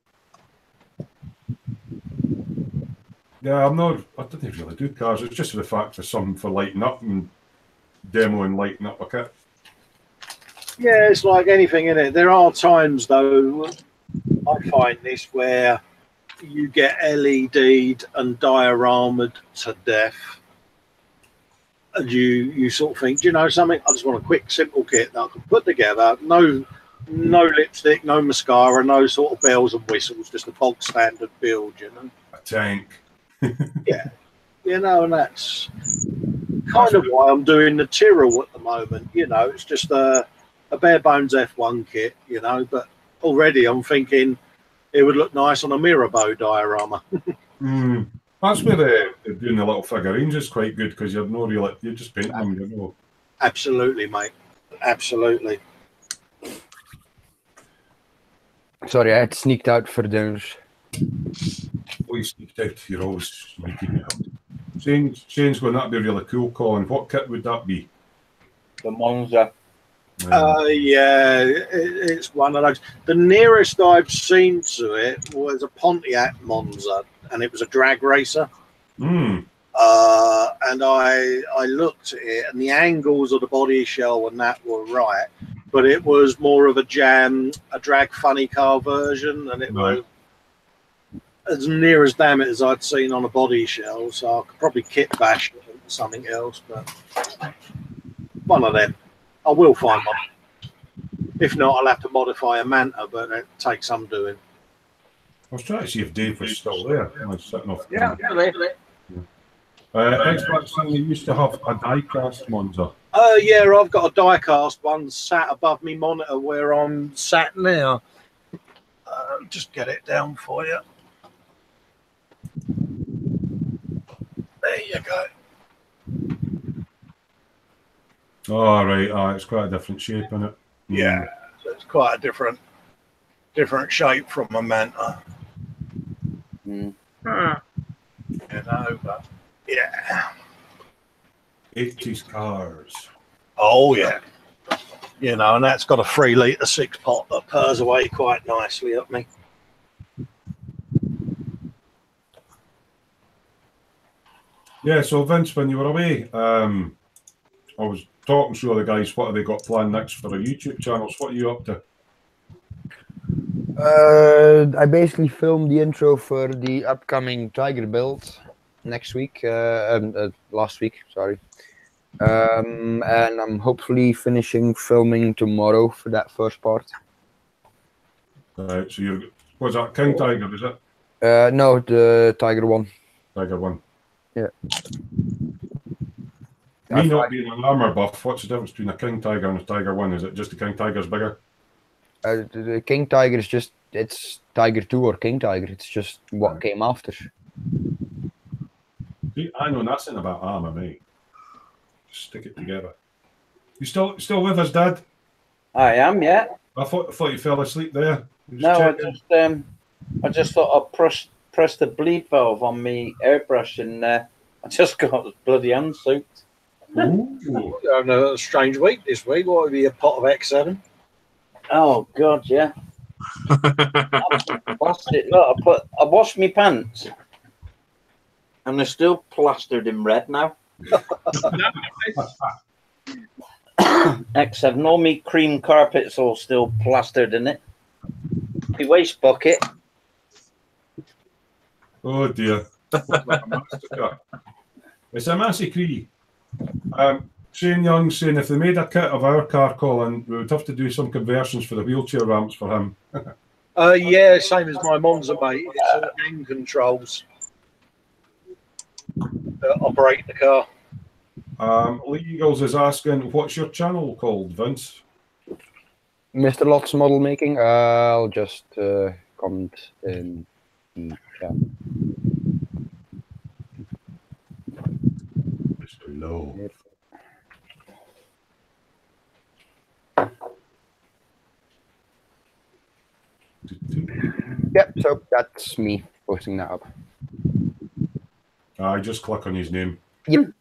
Speaker 3: Yeah, I didn't really do cars. It's just the fact of something for lighting up and demoing lighting up a kit.
Speaker 2: Yeah, it's like anything in it. There are times, though, I find this where you get LED'd and dioramaed to death, and you sort of think, do you know something? I just want a quick, simple kit that I can put together. No lipstick, no mascara, no sort of bells and whistles, just a bog standard build, you know.
Speaker 3: A tank.
Speaker 2: Yeah, you know, and that's kind of why I'm doing the Tyrrell at the moment. You know, it's just a bare bones F1 kit, you know, but already I'm thinking it would look nice on a Mirabeau diorama.
Speaker 3: That's where they're doing the little figurines is quite good, because you're no real, you're just painting them, you know.
Speaker 2: Absolutely, mate. Absolutely.
Speaker 1: Sorry, I had sneaked out for dinners.
Speaker 3: Oh, you sneaked out. You're always sneaking out. Shane's going, that'd be really cool, Colin. What kit would that be?
Speaker 10: The Monza.
Speaker 2: Yeah, it's one of those. The nearest I've seen to it was a Pontiac Monza, and it was a drag racer. And I looked at it, and the angles of the body shell and that were right, but it was more of a drag funny car version, and it was as near as damn it as I'd seen on a body shell. So I could probably kit bash it into something else, but one of them. I will find one. If not, I'll have to modify a Manta, but it takes some doing.
Speaker 3: I was trying to see if Dave was still there. I was sitting off.
Speaker 10: Yeah,
Speaker 3: Xbox saying you used to have a die-cast Monza.
Speaker 2: Yeah, I've got a die-cast one sat above me monitor where I'm sat now. Just get it down for you. There you go.
Speaker 3: Oh, right. It's quite a different shape, isn't it?
Speaker 2: Yeah, so it's quite a different shape from a Manta. You know, but yeah.
Speaker 3: 80s cars.
Speaker 2: Oh, yeah. You know, and that's got a 3-litre 6-pot that purrs away quite nicely at me.
Speaker 3: Yeah, so Vince, when you were away, I was talking to the guys, what have they got planned next for their YouTube channels? What are you up to?
Speaker 1: I basically filmed the intro for the upcoming Tiger build next week, last week, sorry. And I'm hopefully finishing filming tomorrow for that first part.
Speaker 3: Right, so was that King Tiger, is it?
Speaker 1: No, the Tiger one.
Speaker 3: Tiger one.
Speaker 1: Yeah.
Speaker 3: Me not being an armour buff, what's the difference between a King Tiger and a Tiger 1? Is it just the King Tiger's bigger?
Speaker 1: The King Tiger is just, it's Tiger 2 or King Tiger. It's just what came after.
Speaker 3: See, I know nothing about armour, mate. Just stick it together. You still with us, Dad?
Speaker 5: I am, yeah.
Speaker 3: I thought you fell asleep there.
Speaker 5: No, I just thought I'd press the bleed valve on me airbrush, and I just got the bloody hand soaked.
Speaker 2: Ooh. Having a strange week this week. What would be a pot of X7?
Speaker 5: Oh God, yeah. I lost it. Look, I washed my pants, And they're still plastered in red now. X7, all me cream carpets all still plastered in it. My waste bucket.
Speaker 3: Oh dear. It's a massive cree. Shane Young saying if they made a kit of our car, Colin, we would have to do some conversions for the wheelchair ramps for him.
Speaker 2: Yeah, same as my Monza, mate. It's all game controls that operate the car.
Speaker 3: Lee Eagles is asking, what's your channel called, Vince?
Speaker 1: Mr. Lots model making. I'll just comment in the chat.
Speaker 3: Mr. Low.
Speaker 1: Yep, so that's me posting that up.
Speaker 3: I just click on his name.
Speaker 1: Yep.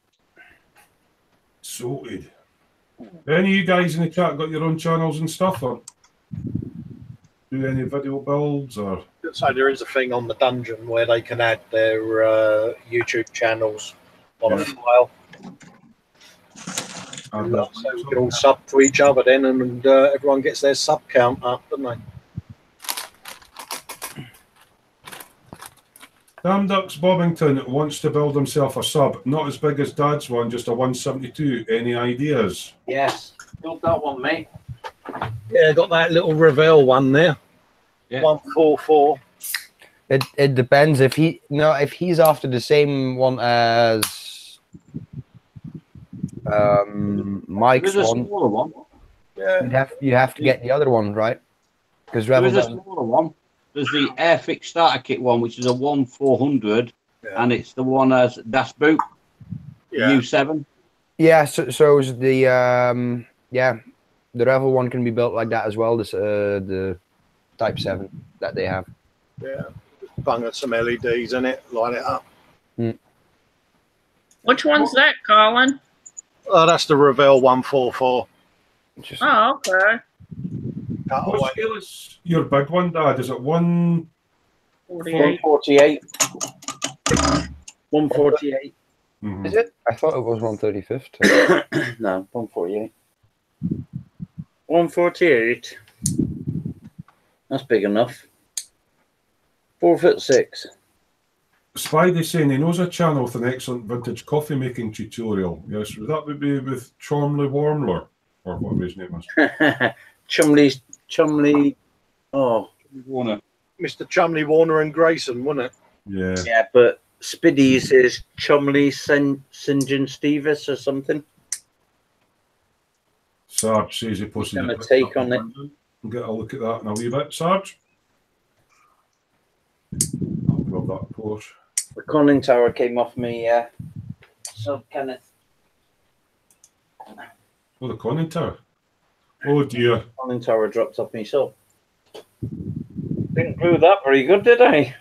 Speaker 3: Sorted. Any of you guys in the chat got your own channels and stuff, or do any video builds, or?
Speaker 2: So there is a thing on the dungeon where they can add their YouTube channels on a file. So we can all sub to each other then, and everyone gets their sub count up, don't they?
Speaker 3: Damn Ducks Bobbington wants to build himself a sub, not as big as Dad's one, just a 172. Any ideas?
Speaker 5: Yes, build that one, mate.
Speaker 2: Yeah, got that little Revell one there. Yeah. 144.
Speaker 1: It depends if he's after the same one as Mike's
Speaker 8: There's a
Speaker 1: one.
Speaker 8: smaller one.
Speaker 2: Yeah.
Speaker 1: You have to get the other one, right? Because
Speaker 8: There is a smaller one. There's the Airfix starter kit one, which is a 1400, and it's the one as Das Boot, U7.
Speaker 1: Yeah, so is the the Revel one can be built like that as well. This the Type 7 that they have.
Speaker 2: Yeah, bung at some LEDs in it, light it up.
Speaker 7: Which one's that, Colin?
Speaker 2: Oh, that's the Revell 144.
Speaker 7: Oh, okay.
Speaker 3: What scale is your big one, Dad? Is it
Speaker 5: 148? 148.
Speaker 1: Is it? I thought it was 135th.
Speaker 5: No, 148. 148. That's big enough. 4'6".
Speaker 3: Spidey saying he knows a channel with an excellent vintage coffee making tutorial. Yes, that would be with Chormley Warmler, or whatever his name is.
Speaker 5: Chumley. Oh,
Speaker 8: Warner.
Speaker 2: Mr. Chumley, Warner, and Grayson, wasn't it?
Speaker 3: Yeah.
Speaker 5: Yeah, but Spiddy's is Chumley St. John Stevis or something.
Speaker 3: Sarge says he posted
Speaker 5: a take on it.
Speaker 3: We'll get a look at that in a wee bit. Sarge? I'll grab that Porsche.
Speaker 5: The conning tower came off me, so Kenneth.
Speaker 3: Oh, the conning tower. Oh dear.
Speaker 5: Conning tower dropped off me, so didn't glue that very good, did I?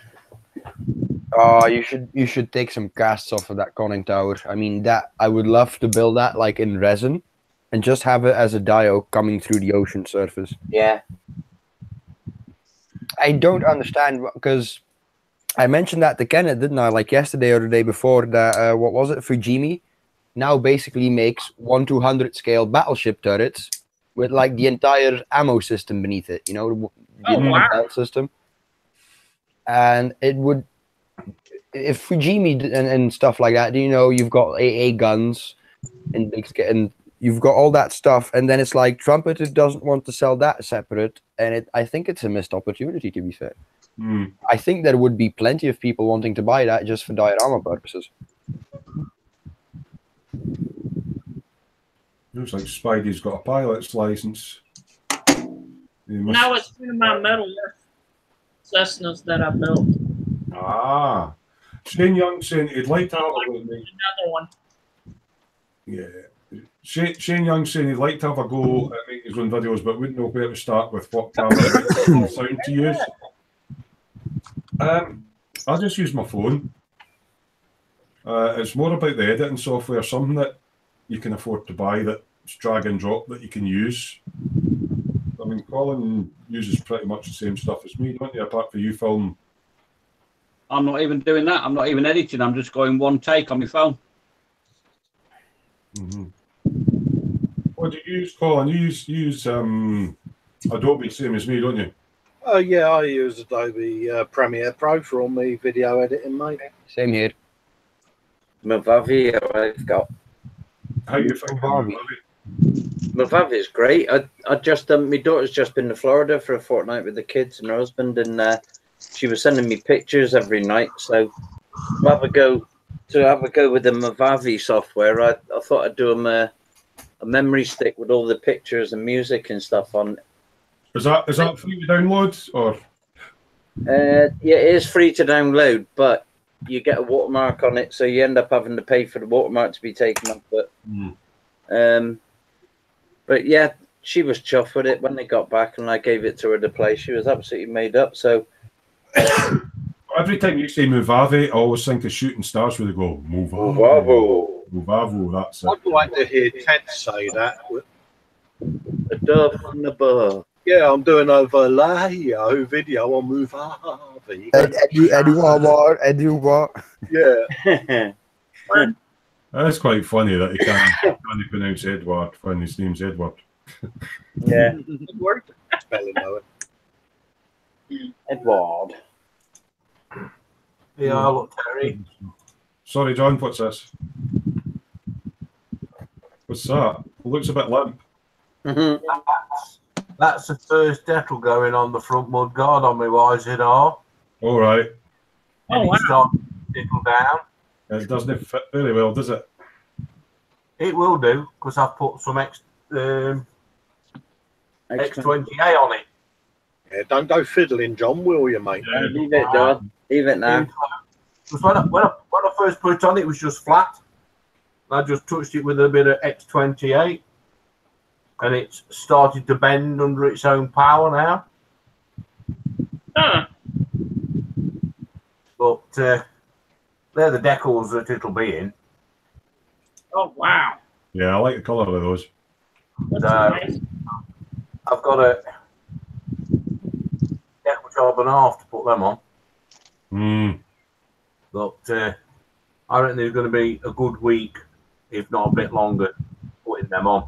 Speaker 1: Oh, you should take some casts off of that conning tower. I mean, that I would love to build that like in resin, and just have it as a dio coming through the ocean surface.
Speaker 5: Yeah.
Speaker 1: I don't understand because I mentioned that to Kenneth, didn't I? Like yesterday or the day before that. What was it? Fujimi now basically makes 1/200 scale battleship turrets with like the entire ammo system beneath it. You know, the belt system. And it would, if Fujimi and stuff like that, you know, you've got AA guns and you've got all that stuff, and then it's like Trumpeter doesn't want to sell that separate, and I think it's a missed opportunity, to be fair. I think there would be plenty of people wanting to buy that just for diorama purposes.
Speaker 3: Looks like Spidey's got a pilot's license.
Speaker 7: No, it's one of my metal Cessnas that I built.
Speaker 3: Ah. Shane Young saying he'd like to have
Speaker 7: another one.
Speaker 3: Yeah. Shane Young saying he'd like to have a go at making his own videos, but wouldn't know where to start with what camera sound to use. I'll just use my phone. It's more about the editing software, something that you can afford to buy that's drag and drop that you can use. I mean, Colin uses pretty much the same stuff as me, don't you? Apart from you film
Speaker 8: I'm not even doing that. I'm not even editing. I'm just going one take on my phone.
Speaker 3: What do you use, Colin? You use Adobe, same as me, don't you?
Speaker 2: Oh yeah, I use Adobe Premiere Pro for all my video editing, mate.
Speaker 1: Same here.
Speaker 5: Movavi, I've got.
Speaker 3: How you think?
Speaker 5: Movavi is great. I just my daughter's just been to Florida for a fortnight with the kids and her husband, and she was sending me pictures every night. So to have a go with the Movavi software, I thought I'd do them a memory stick with all the pictures and music and stuff on.
Speaker 3: Is that free to download or?
Speaker 5: Yeah, it is free to download, but you get a watermark on it, so you end up having to pay for the watermark to be taken off. But yeah, she was chuffed with it when they got back, and I gave it to her to play. She was absolutely made up. So
Speaker 3: every time you say Movavi, I always think of Shooting Stars where they go Movavo. That's it.
Speaker 2: I'd like to hear Ted say that.
Speaker 5: The dove from the bar.
Speaker 2: Yeah, I'm doing a Vallejo video on Movavi.
Speaker 1: Edu.
Speaker 2: Yeah.
Speaker 3: That's quite funny that he can't pronounce Edward when his name's Edward.
Speaker 5: Yeah.
Speaker 7: Edward.
Speaker 2: Spelling of it.
Speaker 5: Edward.
Speaker 10: Yeah, look, Terry.
Speaker 3: Sorry, John, what's this? What's that? It looks a bit limp.
Speaker 10: That's the first deckel going on the front mud guard on my YZR.
Speaker 3: All right.
Speaker 7: Oh, wow.
Speaker 10: It's starting to tickle down.
Speaker 3: It doesn't fit very well, does it?
Speaker 10: It will do, because I've put some X20A on it.
Speaker 2: Yeah, don't go fiddling, John, will you, mate?
Speaker 3: Yeah.
Speaker 5: Leave it, John. Leave it now.
Speaker 10: Because when I first put it on, it was just flat. I just touched it with a bit of X28, and it's started to bend under its own power now.
Speaker 7: Huh.
Speaker 10: But they're the decals that it'll be in.
Speaker 7: Oh, wow.
Speaker 3: Yeah, I like the colour of those.
Speaker 7: That's
Speaker 10: So,
Speaker 7: nice.
Speaker 10: I've got a decal job and a half to put them on. But I reckon there's going to be a good week, if not a bit longer, putting them on.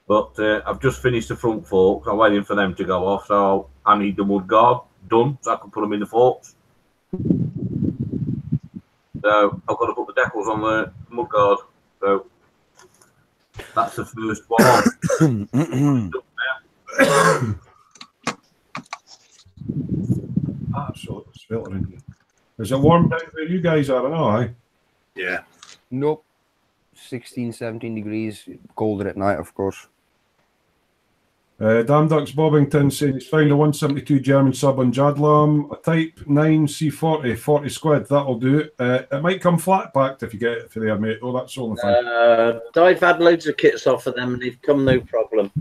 Speaker 10: But I've just finished the front forks. I'm waiting for them to go off, so I need the mud guard done so I can put them in the forks. So I've got to put the decals on the mud guard. So that's the first one on.
Speaker 3: Absolutely sweltering. Is it warm down where you guys are? I know, aye?
Speaker 2: Yeah.
Speaker 1: Nope. 16, 17 degrees. Colder at night, of course.
Speaker 3: Damn Ducks Bobbington saying he's found a 172 German sub on Jadlam, a Type 9 C40, 40 squid. That'll do it. It might come flat packed if you get it for there, mate. Oh, that's the only thing.
Speaker 5: I've had loads of kits off of them, and they've come no problem.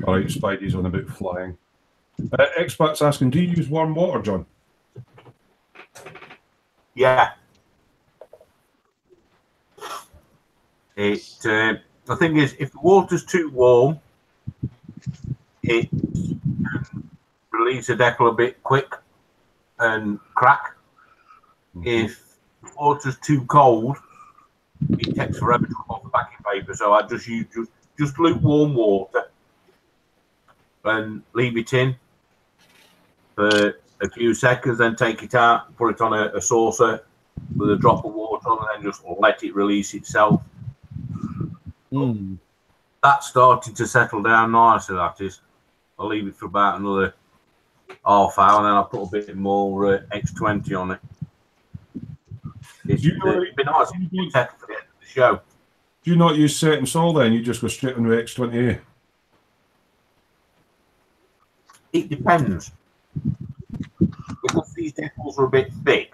Speaker 3: All right, Spidey's on about flying. Experts asking, do you use warm water, John?
Speaker 10: Yeah. The thing is, if the water's too warm, it can release the decal a bit quick and crack. If the water's too cold, it takes forever to come off the backing paper. So I just use just lukewarm water and leave it in for a few seconds, then take it out, put it on a saucer with a drop of water on, and then just let it release itself. That's starting to settle down nicely, that is. I'll leave it for about another half hour, and then I'll put a bit more X20 on it. It's been nice to settle for the end of the show.
Speaker 3: Do you not use set and sol then? You just go straight on with X20A?
Speaker 10: It depends. Because these decals are a bit thick,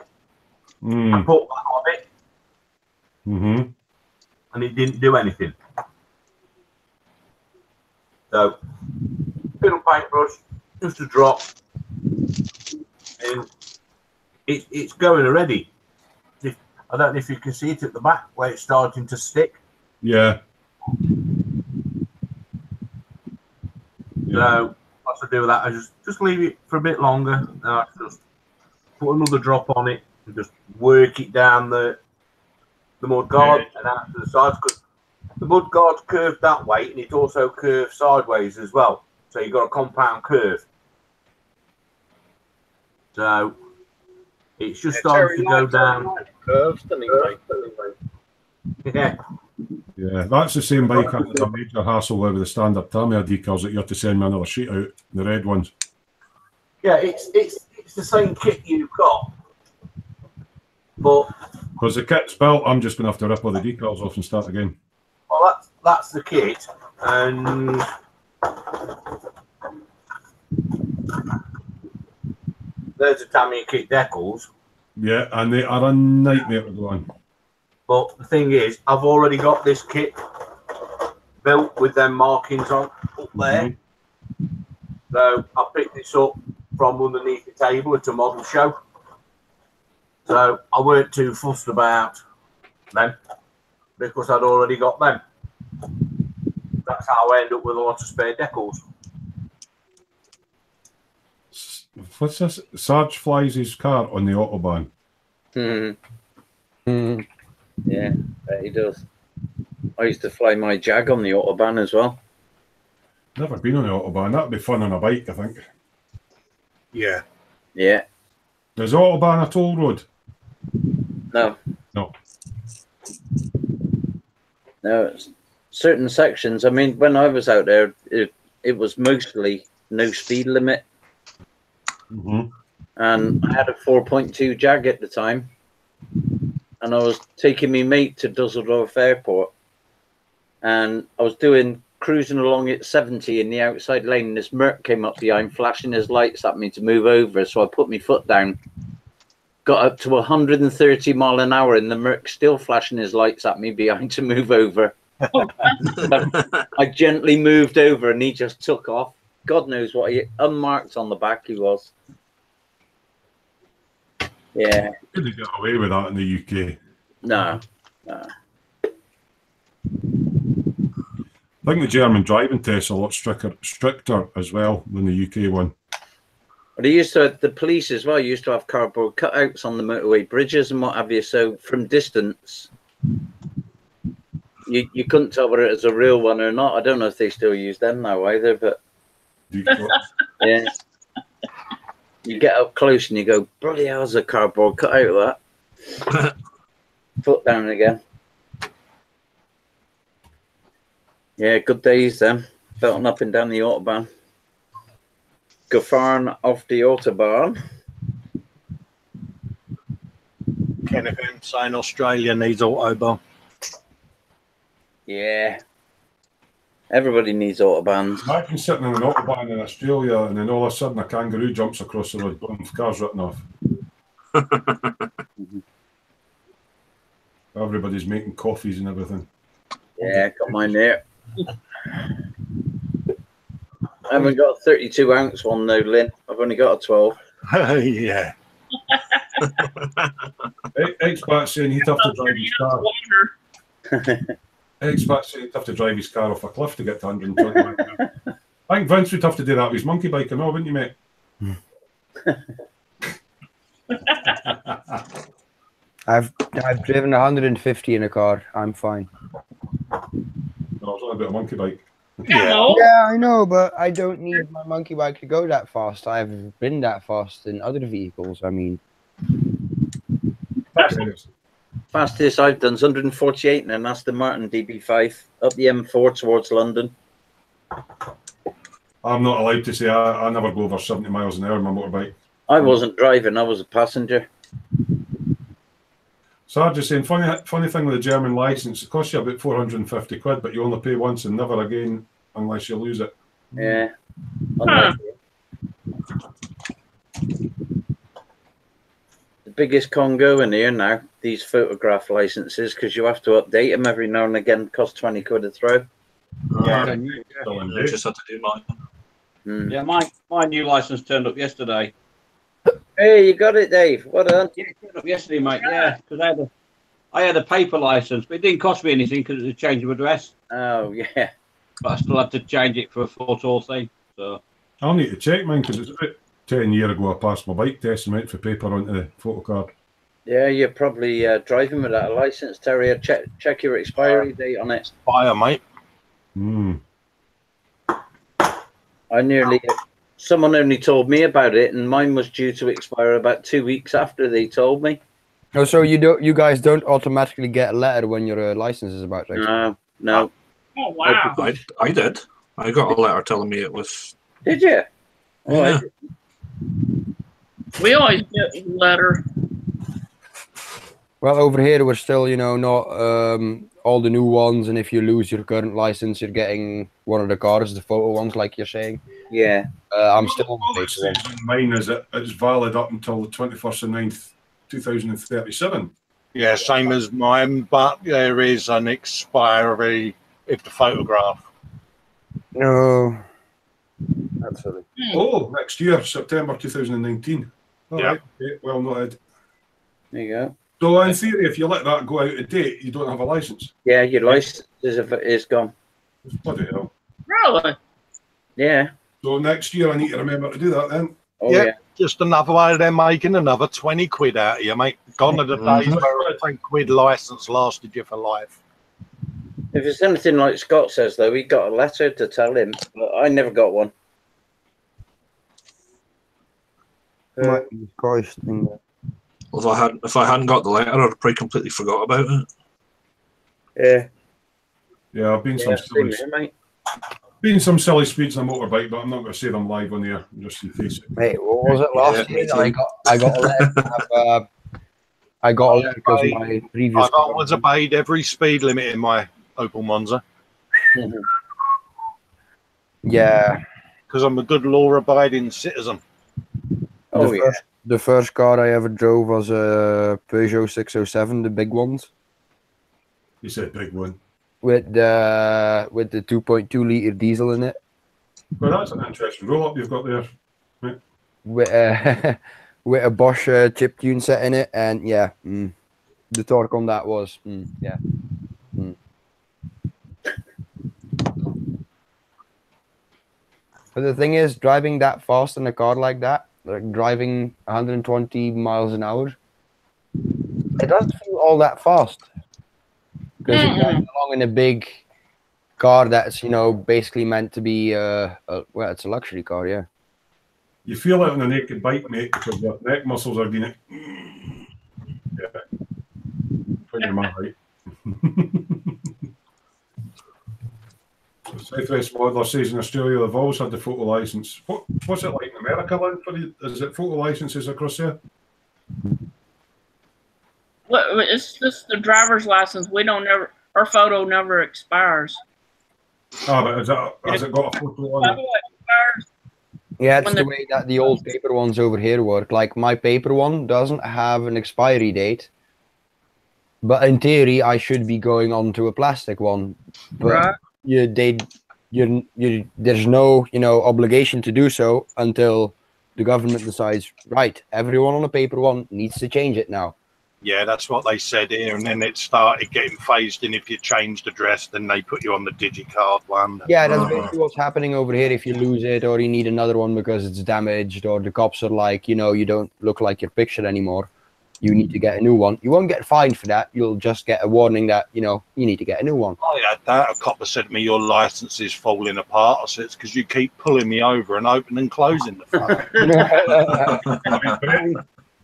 Speaker 10: I put that on it, and it didn't do anything. So, little paintbrush, just a drop, and it's going already. I don't know if you can see it at the back where it's starting to stick.
Speaker 3: Yeah.
Speaker 10: So what I do with that, I just leave it for a bit longer. And I just put another drop on it and just work it down the mud guard and out to the sides, because the mud guard's curved that way and it also curves sideways as well. So you've got a compound curve. So it's just starting to go down.
Speaker 2: Curves, doesn't it?
Speaker 10: Yeah.
Speaker 3: Yeah, that's the same bike. I had a major hassle with the standard Tamiya decals that you have to send me another sheet out, the red ones.
Speaker 10: Yeah, it's the same kit you've got. But
Speaker 3: because the kit's built, I'm just going to have to rip all the decals off and start again.
Speaker 10: Well, that's the kit, and there's the Tamiya kit decals.
Speaker 3: Yeah, and they are a nightmare to go on.
Speaker 10: But the thing is, I've already got this kit built with them markings on up there. So I picked this up from underneath the table at a model show. So I weren't too fussed about them because I'd already got them. That's how I end up with a lot of spare decals.
Speaker 3: What's this? Sarge flies his car on the Autobahn.
Speaker 5: Yeah, he does. I used to fly my Jag on the Autobahn as well.
Speaker 3: Never been on the Autobahn. That'd be fun on a bike, I think.
Speaker 2: Yeah.
Speaker 5: Yeah.
Speaker 3: Is Autobahn a toll road?
Speaker 5: No.
Speaker 3: No.
Speaker 5: No, it's certain sections. I mean, when I was out there, it was mostly no speed limit. And I had a 4.2 Jag at the time. And I was taking my mate to Dusseldorf Airport. And I was cruising along at 70 in the outside lane. And this Merc came up behind, flashing his lights at me to move over. So I put my foot down. Got up to 130 mile an hour, and the Merc still flashing his lights at me behind to move over. I gently moved over, and he just took off. God knows what unmarked on the back he was. Yeah.
Speaker 3: Could they get away with that in the UK?
Speaker 5: No.
Speaker 3: I think the German driving tests are a lot stricter as well than the UK one.
Speaker 5: But they used to, the police as well used to have cardboard cutouts on the motorway bridges and what have you. So from distance, you couldn't tell whether it was a real one or not. I don't know if they still use them now either, but yeah. You get up close and you go, bloody hell's a cardboard cutout of that. Foot down again. Yeah, good days then. Belting up and down the Autobahn. Gefahren off the Autobahn.
Speaker 2: Kenneth M saying Australia needs Autobahn.
Speaker 5: Yeah. Everybody needs Autobahns.
Speaker 3: Imagine sitting on an Autobahn in Australia and then all of a sudden a kangaroo jumps across the road, boom, car's written off. Everybody's making coffees and everything.
Speaker 5: Yeah, got mine there. I haven't got a 32 ounce one though, Lynn. I've only got a 12.
Speaker 2: Yeah.
Speaker 3: Expat's saying he'd have to drive his car. Expat's saying he'd have to drive his car off a cliff to get to 120 miles. I think Vince would have to do that with his monkey bike and all, wouldn't you, mate?
Speaker 1: I've driven 150 in a car. I'm fine.
Speaker 3: No, it's only about a monkey bike.
Speaker 1: Yeah, I know, but I don't need my monkey bike to go that fast. I've been that fast in other vehicles. I mean,
Speaker 5: fastest I've done is 148 in an Aston Martin DB5 up the M4 towards London.
Speaker 3: I'm not allowed to say I never go over 70 miles an hour on my motorbike.
Speaker 5: I wasn't driving, I was a passenger.
Speaker 3: Sarge is saying, funny thing with the German license, it costs you about 450 quid, but you only pay once and never again unless you lose it.
Speaker 5: Yeah. The biggest con going here now, these photograph licenses, because you have to update them every now and again, cost 20 quid a throw.
Speaker 4: I just had to do mine.
Speaker 8: Yeah, my new license turned up yesterday.
Speaker 5: Hey, you got it, Dave. Well done.
Speaker 8: Yeah, it turned up yesterday, mate. Yeah, because I had a paper license, but it didn't cost me anything because it was a change of address.
Speaker 5: Oh yeah.
Speaker 8: But I still had to change it for a photo thing. So
Speaker 3: I'll need to check mine because it's about 10 years ago I passed my bike test and went for paper onto the photo card.
Speaker 5: Yeah, you're probably driving without a license, Terrier. Check your expiry date on it.
Speaker 2: Fire, mate.
Speaker 5: Someone only told me about it, and mine was due to expire about 2 weeks after they told me.
Speaker 1: Oh, so you guys don't automatically get a letter when your license is about to expire?
Speaker 5: No.
Speaker 7: Oh wow!
Speaker 4: I did. I got a letter telling me it was.
Speaker 5: Did you?
Speaker 4: Yeah.
Speaker 7: We always get a letter.
Speaker 1: Well, over here we're still, not all the new ones, and if you lose your current license, you're getting one of the cars, the photo ones, like you're saying.
Speaker 5: Yeah.
Speaker 1: I'm still on
Speaker 3: All it says on mine is that it's valid up until the 21st of 9th, 2037.
Speaker 2: Yeah, same as mine, but there is an expiry if the photograph.
Speaker 1: No. Absolutely.
Speaker 3: Oh, next year, September 2019. All
Speaker 2: Yeah.
Speaker 3: right. Okay, well noted.
Speaker 5: There you go.
Speaker 3: So in theory, if you let that go out of date, you don't have a license.
Speaker 5: Yeah, your license is gone.
Speaker 3: Bloody hell.
Speaker 7: Really?
Speaker 5: Yeah.
Speaker 3: So next year I need to remember to do that then.
Speaker 5: Oh
Speaker 2: Yeah.
Speaker 5: yeah.
Speaker 2: Just another way of them making another 20 quid out of you, mate. Gone are the days where a 10 quid license lasted you for life.
Speaker 5: If it's anything like Scott says, though, he got a letter to tell him, but I never got one.
Speaker 1: Christ.
Speaker 4: Well, if I hadn't got the letter, I'd probably completely forgot about it.
Speaker 5: Yeah.
Speaker 3: Yeah, I've been some silly speeds on a motorbike, but I'm not going to say them live on the air, just in case.
Speaker 1: Mate, what was it last year? I got a letter. I got a letter because of my previous.
Speaker 2: I've always obeyed every speed limit in my Opel Monza.
Speaker 1: Yeah.
Speaker 2: Because I'm a good law-abiding citizen.
Speaker 1: The first car I ever drove was a Peugeot 607, the big ones.
Speaker 3: You said big one.
Speaker 1: With the 2.2 liter diesel in it.
Speaker 3: Well, that's an interesting roll-up you've got there. Right.
Speaker 1: With a Bosch chip tune set in it, and yeah, the torque on that was, yeah. But the thing is, driving that fast in a car like that, like driving 120 miles an hour, it doesn't feel all that fast. Because you're driving along in a big car that's, basically meant to be, well, it's a luxury car, yeah.
Speaker 3: You feel it on a naked bike, mate, because your neck muscles are doing it. Yeah. When you're my height. Southwest Modeler says in Australia they've always had the photo license. What's it like in America, Lynn? Is it photo licenses across there?
Speaker 7: Well, it's just the driver's license. Our photo never expires.
Speaker 3: Ah, but has it got a photo on it?
Speaker 1: Yeah, it's the way that the old paper ones over here work. Like my paper one doesn't have an expiry date, but in theory I should be going on to a plastic one. But there's no obligation to do so until the government decides, right, everyone on a paper one needs to change it now.
Speaker 2: Yeah, that's what they said here, and then it started getting phased in. If you changed address, then they put you on the digicard one.
Speaker 1: Yeah, that's basically what's happening over here. If you lose it or you need another one because it's damaged, or the cops are like, you don't look like your picture anymore, you need to get a new one. You won't get fined for that. You'll just get a warning that, you need to get a new one.
Speaker 2: I had that. A copper said to me, your license is falling apart. I said, it's because you keep pulling me over and opening and closing the front.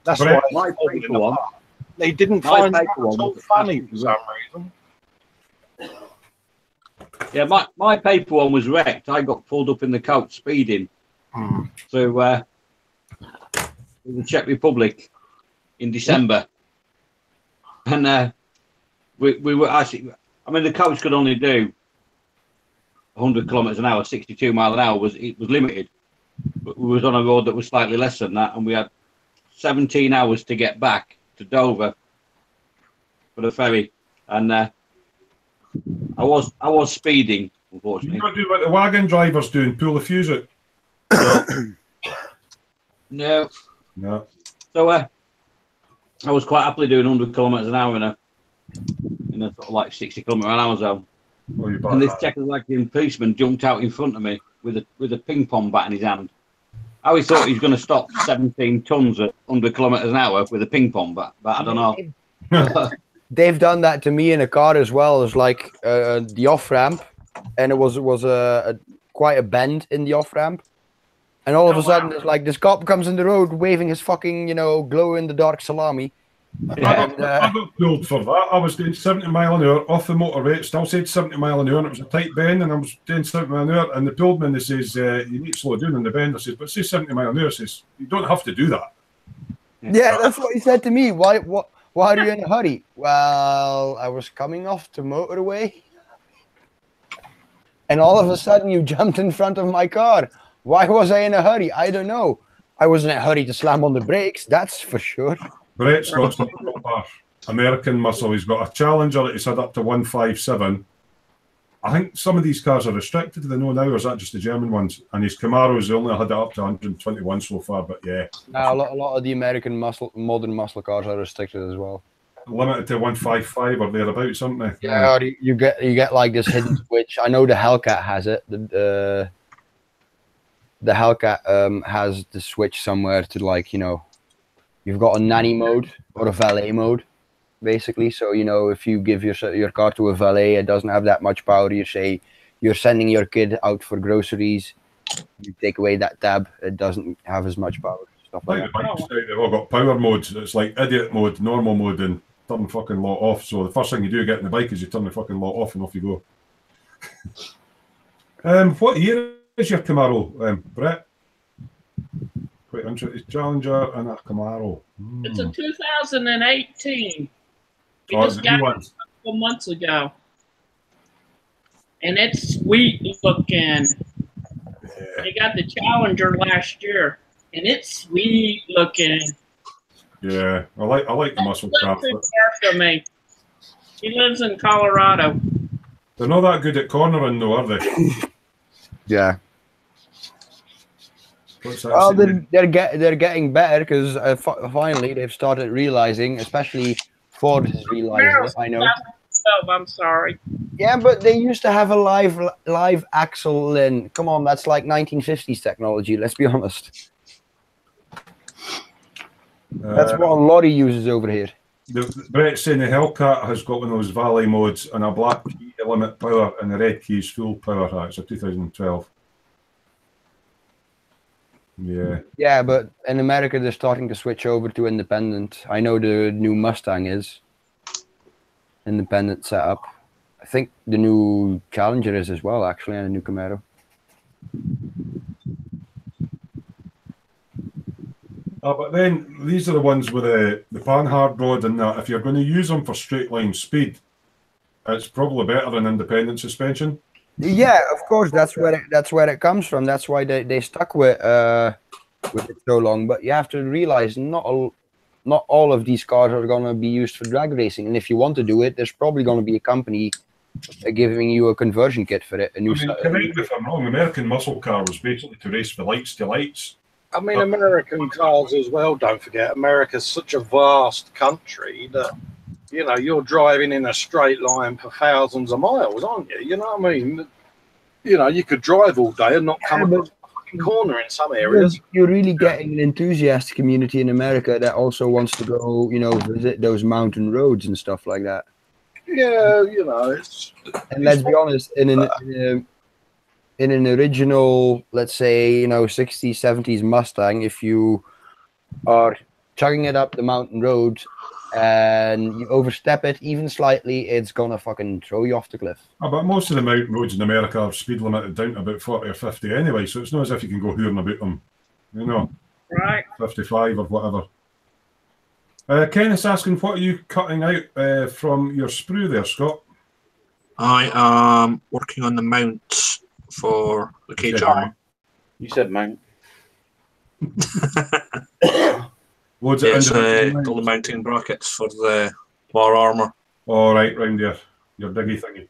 Speaker 2: That's why
Speaker 8: my paper one.
Speaker 2: They didn't find that so funny for some reason.
Speaker 8: Yeah, my paper one was wrecked. I got pulled up in the coach speeding through the Czech Republic in December. And we were actually, the coach could only do 100 kilometres an hour, 62 mile an hour was limited. But we was on a road that was slightly less than that, and we had 17 hours to get back to Dover for the ferry, and I was speeding, unfortunately.
Speaker 3: You got to do what the wagon drivers do and pull the fuse out.
Speaker 8: No. So I was quite happily doing 100 kilometres an hour in a sort of like 60 km/h zone.
Speaker 3: Oh, you
Speaker 8: And this Czechoslovakian policeman jumped out in front of me with a ping pong bat in his hand. How he thought he was going to stop 17 tons at 100 km/h with a ping pong bat, but I don't know.
Speaker 1: They've done that to me in a car as well. It's like the off ramp, and it was quite a bend in the off ramp, and all of a sudden it's like this cop comes in the road waving his fucking glow in the dark salami.
Speaker 3: I got pulled for that. I was doing 70 mile an hour off the motorway. It still said 70 mile an hour, and it was a tight bend, and I was doing 70 mile an hour, and they pulled me and they says, you need to slow down in the bend. I says, but it says 70 mile an hour. I says, you don't have to do that.
Speaker 1: Yeah, that's what he said to me. Why are you in a hurry? Well, I was coming off the motorway, and all of a sudden you jumped in front of my car. Why was I in a hurry? I don't know. I wasn't in a hurry to slam on the brakes, that's for sure.
Speaker 3: Brett's got some American muscle. He's got a Challenger that he's had up to 157. I think some of these cars are restricted to the know now, or is that just the German ones? And his Camaro's only had it up to 121 so far, but yeah.
Speaker 1: A lot of the American modern muscle cars are restricted as well.
Speaker 3: Limited to 155 or thereabouts, aren't they?
Speaker 1: Yeah, or you get like this hidden switch. I know the Hellcat has it. The Hellcat has the switch somewhere to, like, you've got a nanny mode or a valet mode, basically. So, if you give your car to a valet, it doesn't have that much power. You say you're sending your kid out for groceries, you take away that tab, it doesn't have as much power. Stuff like that.
Speaker 3: They've all got power modes. It's like idiot mode, normal mode, and turn the fucking lot off. So the first thing you do getting the bike is you turn the fucking lot off and off you go. What year is your Camaro, Brett? Quite interesting. Challenger and a Camaro.
Speaker 7: It's a 2018. We
Speaker 3: Oh,
Speaker 7: just got it a couple months ago. And it's sweet looking.
Speaker 3: Yeah.
Speaker 7: They got the Challenger last year, and it's sweet looking.
Speaker 3: Yeah, I like the muscle car.
Speaker 7: For me. He lives in Colorado.
Speaker 3: They're not that good at cornering, though, are they?
Speaker 1: Yeah. Well, they're getting better because finally they've started realizing, especially Ford has realized it, I know.
Speaker 7: I'm sorry.
Speaker 1: Yeah, but they used to have a live axle in. Come on, that's like 1950s technology. Let's be honest. That's what a lorry uses over here.
Speaker 3: Brett's saying the Hellcat has got one of those valet modes and a black key to limit power, and the red key is full power. It's a 2012. Yeah. Yeah,
Speaker 1: but in America they're starting to switch over to independent. I know the new Mustang is independent setup. I think the new Challenger is as well, actually, and a new Camaro.
Speaker 3: But then these are the ones with the Panhard rod and that. If you're going to use them for straight line speed, it's probably better than independent suspension.
Speaker 1: Yeah, of course, that's where it comes from. That's why they stuck with it so long. But you have to realize not all of these cars are going to be used for drag racing. And if you want to do it, there's probably going to be a company giving you a conversion kit for it.
Speaker 3: Correct me if I'm wrong. American muscle car was basically to race for lights to lights.
Speaker 2: I mean, American cars as well. Don't forget, America's such a vast country that, you're driving in a straight line for thousands of miles, aren't you? You know what I mean? You could drive all day and not come across a fucking corner in some areas.
Speaker 1: You're really getting an enthusiast community in America that also wants to go, visit those mountain roads and stuff like that.
Speaker 2: Yeah,
Speaker 1: And let's be honest, in an original, let's say, 60s, 70s Mustang, if you are chugging it up the mountain road and you overstep it even slightly, it's gonna fucking throw you off the cliff.
Speaker 3: But most of the mountain roads in America are speed limited down to about 40 or 50 anyway, so it's not as if you can go hooring about them,
Speaker 7: Right.
Speaker 3: 55 or whatever. Kenneth's asking, what are you cutting out from your sprue there, Scott?
Speaker 4: I am working on the mount for the cage armor.
Speaker 5: You said mount.
Speaker 3: What's
Speaker 4: it's all the mounting brackets for the bar armor.
Speaker 3: All right, round your diggy thingy.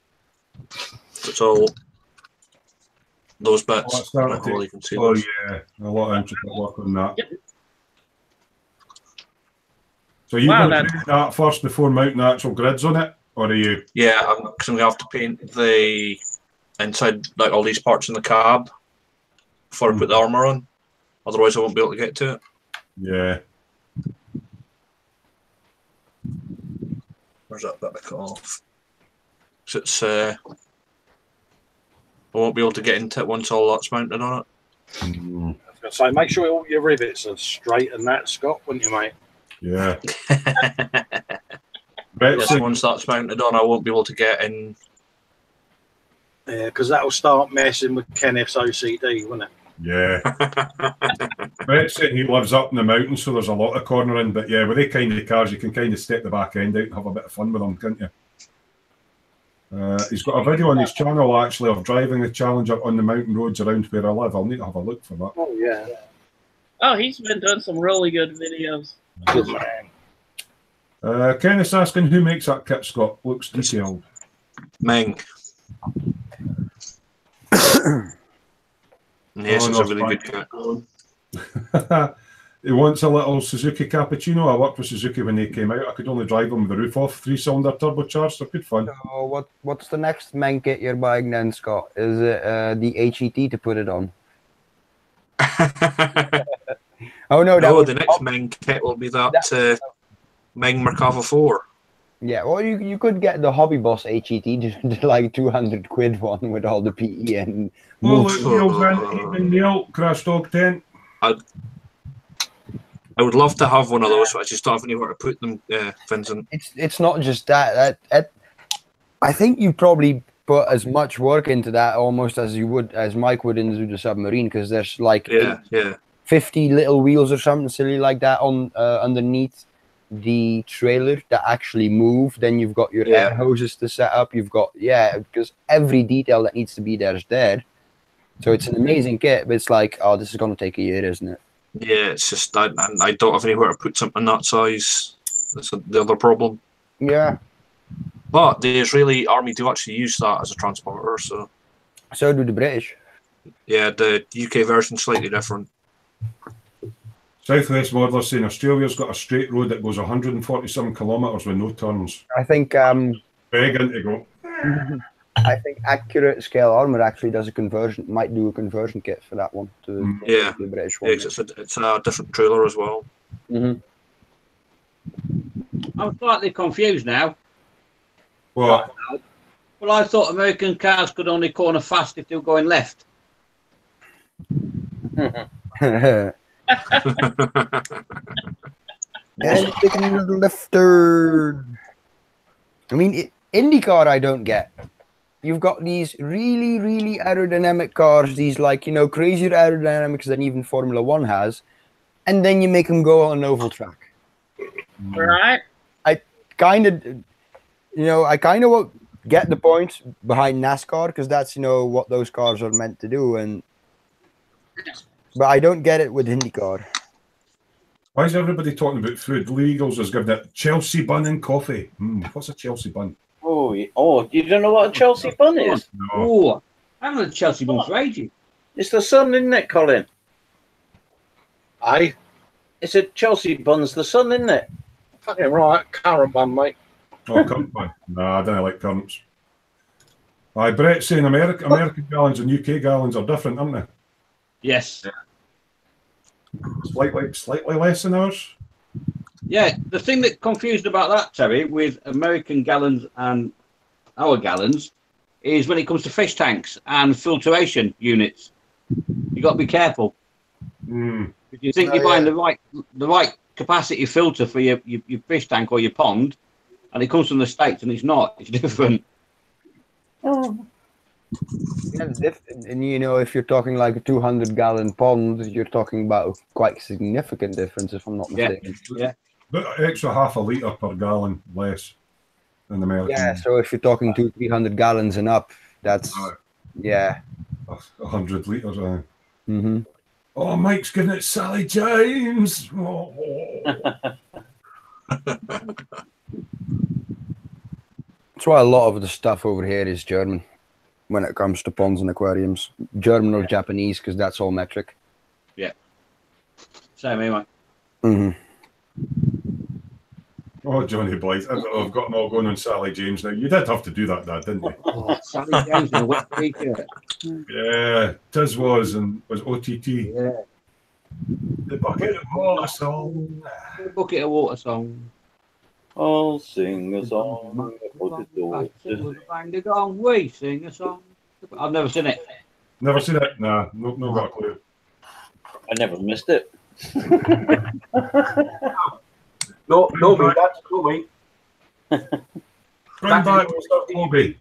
Speaker 4: It's all those bits.
Speaker 3: You can see those. Yeah, a lot of intricate work on that. So you
Speaker 7: Wow,
Speaker 3: going to paint that first before mounting actual grids on it, or are you?
Speaker 4: Yeah, because I'm gonna have to paint the inside, like all these parts in the cab, before I put the armor on. Otherwise, I won't be able to get to it.
Speaker 3: Yeah.
Speaker 4: Where's that bit I cut off? So it's I won't be able to get into it once all that's mounted on it.
Speaker 2: I was going to say, make sure all your rivets are straight and that, Scott, wouldn't you, mate?
Speaker 3: Yeah.
Speaker 4: Yes, once that's mounted on, I won't be able to get in.
Speaker 2: Yeah, because that'll start messing with Kenneth's OCD, won't it?
Speaker 3: Yeah. Brett's saying he lives up in the mountains, so there's a lot of cornering. But yeah, with they kind of cars, you can kind of step the back end out and have a bit of fun with them, can't you? He's got a video on his channel actually of driving the Challenger on the mountain roads around where I live. I'll need to have a look for that.
Speaker 2: Oh yeah.
Speaker 7: Oh, he's been doing some really good videos.
Speaker 2: Good man.
Speaker 3: Kenneth's asking who makes that kit, Scott. Looks detailed.
Speaker 4: Meng. Yes, it's a really good kit.
Speaker 3: He wants a little Suzuki Cappuccino. I worked with Suzuki when they came out. I could only drive them with the roof off. 3-cylinder turbocharged. They're good fun.
Speaker 1: So what's the next Meng kit you're buying then, Scott? Is it the HET to put it on? Oh no,
Speaker 4: the next Meng kit will be that Meng Merkava 4.
Speaker 1: Yeah, well, you could get the Hobby Boss HET, just like 200 quid one with all the PE and.
Speaker 3: Oh, look, Neil, Neil, Crash Dog Tent.
Speaker 4: I would love to have one of those, but I just don't have anywhere to put them, Vincent.
Speaker 1: It's not just that. I think you probably put as much work into that almost as Mike would into the submarine, because there's like 50 little wheels or something silly like that on underneath the trailer that actually move. Then you've got your air hoses to set up. You've got because every detail that needs to be there is there. So it's an amazing kit, but it's like, oh, this is going to take a year, isn't it?
Speaker 4: Yeah, it's just I don't have anywhere to put something that size. That's the other problem.
Speaker 1: Yeah.
Speaker 4: But the Israeli army do actually use that as a transporter,
Speaker 1: so do the British.
Speaker 4: Yeah, the UK version's slightly different.
Speaker 3: Southwest Modeler saying Australia's got a straight road that goes 147 kilometres with no turns.
Speaker 1: I think
Speaker 3: begging to go.
Speaker 1: I think Accurate Scale Armor actually does might do a conversion kit for that one to the British one.
Speaker 4: Yeah, it's a different trailer as well.
Speaker 8: I'm slightly confused now.
Speaker 3: What?
Speaker 8: Well, I thought American cars could only corner fast if they were going left.
Speaker 1: Taking a little left turn. I mean, IndyCar I don't get. You've got these really, really aerodynamic cars, these like, crazier aerodynamics than even Formula One has, and then you make them go on an oval track.
Speaker 7: Right.
Speaker 1: I kind of get the point behind NASCAR, because that's, what those cars are meant to do, but I don't get it with IndyCar.
Speaker 3: Why is everybody talking about food? Lee Eagles has given it Chelsea bun and coffee. What's a Chelsea bun?
Speaker 5: Oh, you don't know what a Chelsea bun is?
Speaker 3: No.
Speaker 8: Oh, I haven't had a Chelsea bun for ages.
Speaker 5: It's the sun, isn't it, Colin?
Speaker 2: Aye.
Speaker 5: It's a Chelsea bun's the sun, isn't it?
Speaker 2: Fucking right, currant bun, mate.
Speaker 3: Oh, currant bun. Nah, I don't like currants. Aye, Brett's saying American gallons and UK gallons are different, aren't they?
Speaker 8: Yes.
Speaker 3: Slightly less than ours.
Speaker 8: Yeah, the thing that confused about that, Terry, with American gallons and our gallons, is when it comes to fish tanks and filtration units. You got to be careful. If you think you're buying the right capacity filter for your fish tank or your pond, and it comes from the States and it's not, it's different.
Speaker 1: Oh. Yeah, and if you're talking like a 200-gallon pond, you're talking about a quite significant difference, if I'm not mistaken.
Speaker 8: Yeah.
Speaker 3: But extra half a litre per gallon less than American.
Speaker 1: Yeah, so if you're talking 200-300 gallons and up, that's
Speaker 3: 100 litres. Oh, Mike's giving it Sally James. Oh.
Speaker 1: That's why a lot of the stuff over here is German when it comes to ponds and aquariums. German or Japanese, because that's all metric.
Speaker 8: Yeah. Same here, mate.
Speaker 3: Oh, Johnny Blythe. I've got them all going on Sally James now. You did have to do that, Dad, didn't you?
Speaker 8: Oh, Sally James in a wet t-shirt.
Speaker 3: Yeah, Tiz was and was OTT.
Speaker 8: Yeah.
Speaker 3: The bucket of water song.
Speaker 8: The bucket of water song.
Speaker 5: I'll sing a song.
Speaker 8: Bang the gong, we sing a song. I've never seen it.
Speaker 3: Never seen it? Nah, no got a clue.
Speaker 5: I never missed it.
Speaker 10: No, that's coming.
Speaker 3: Bring back Mr. Blobby.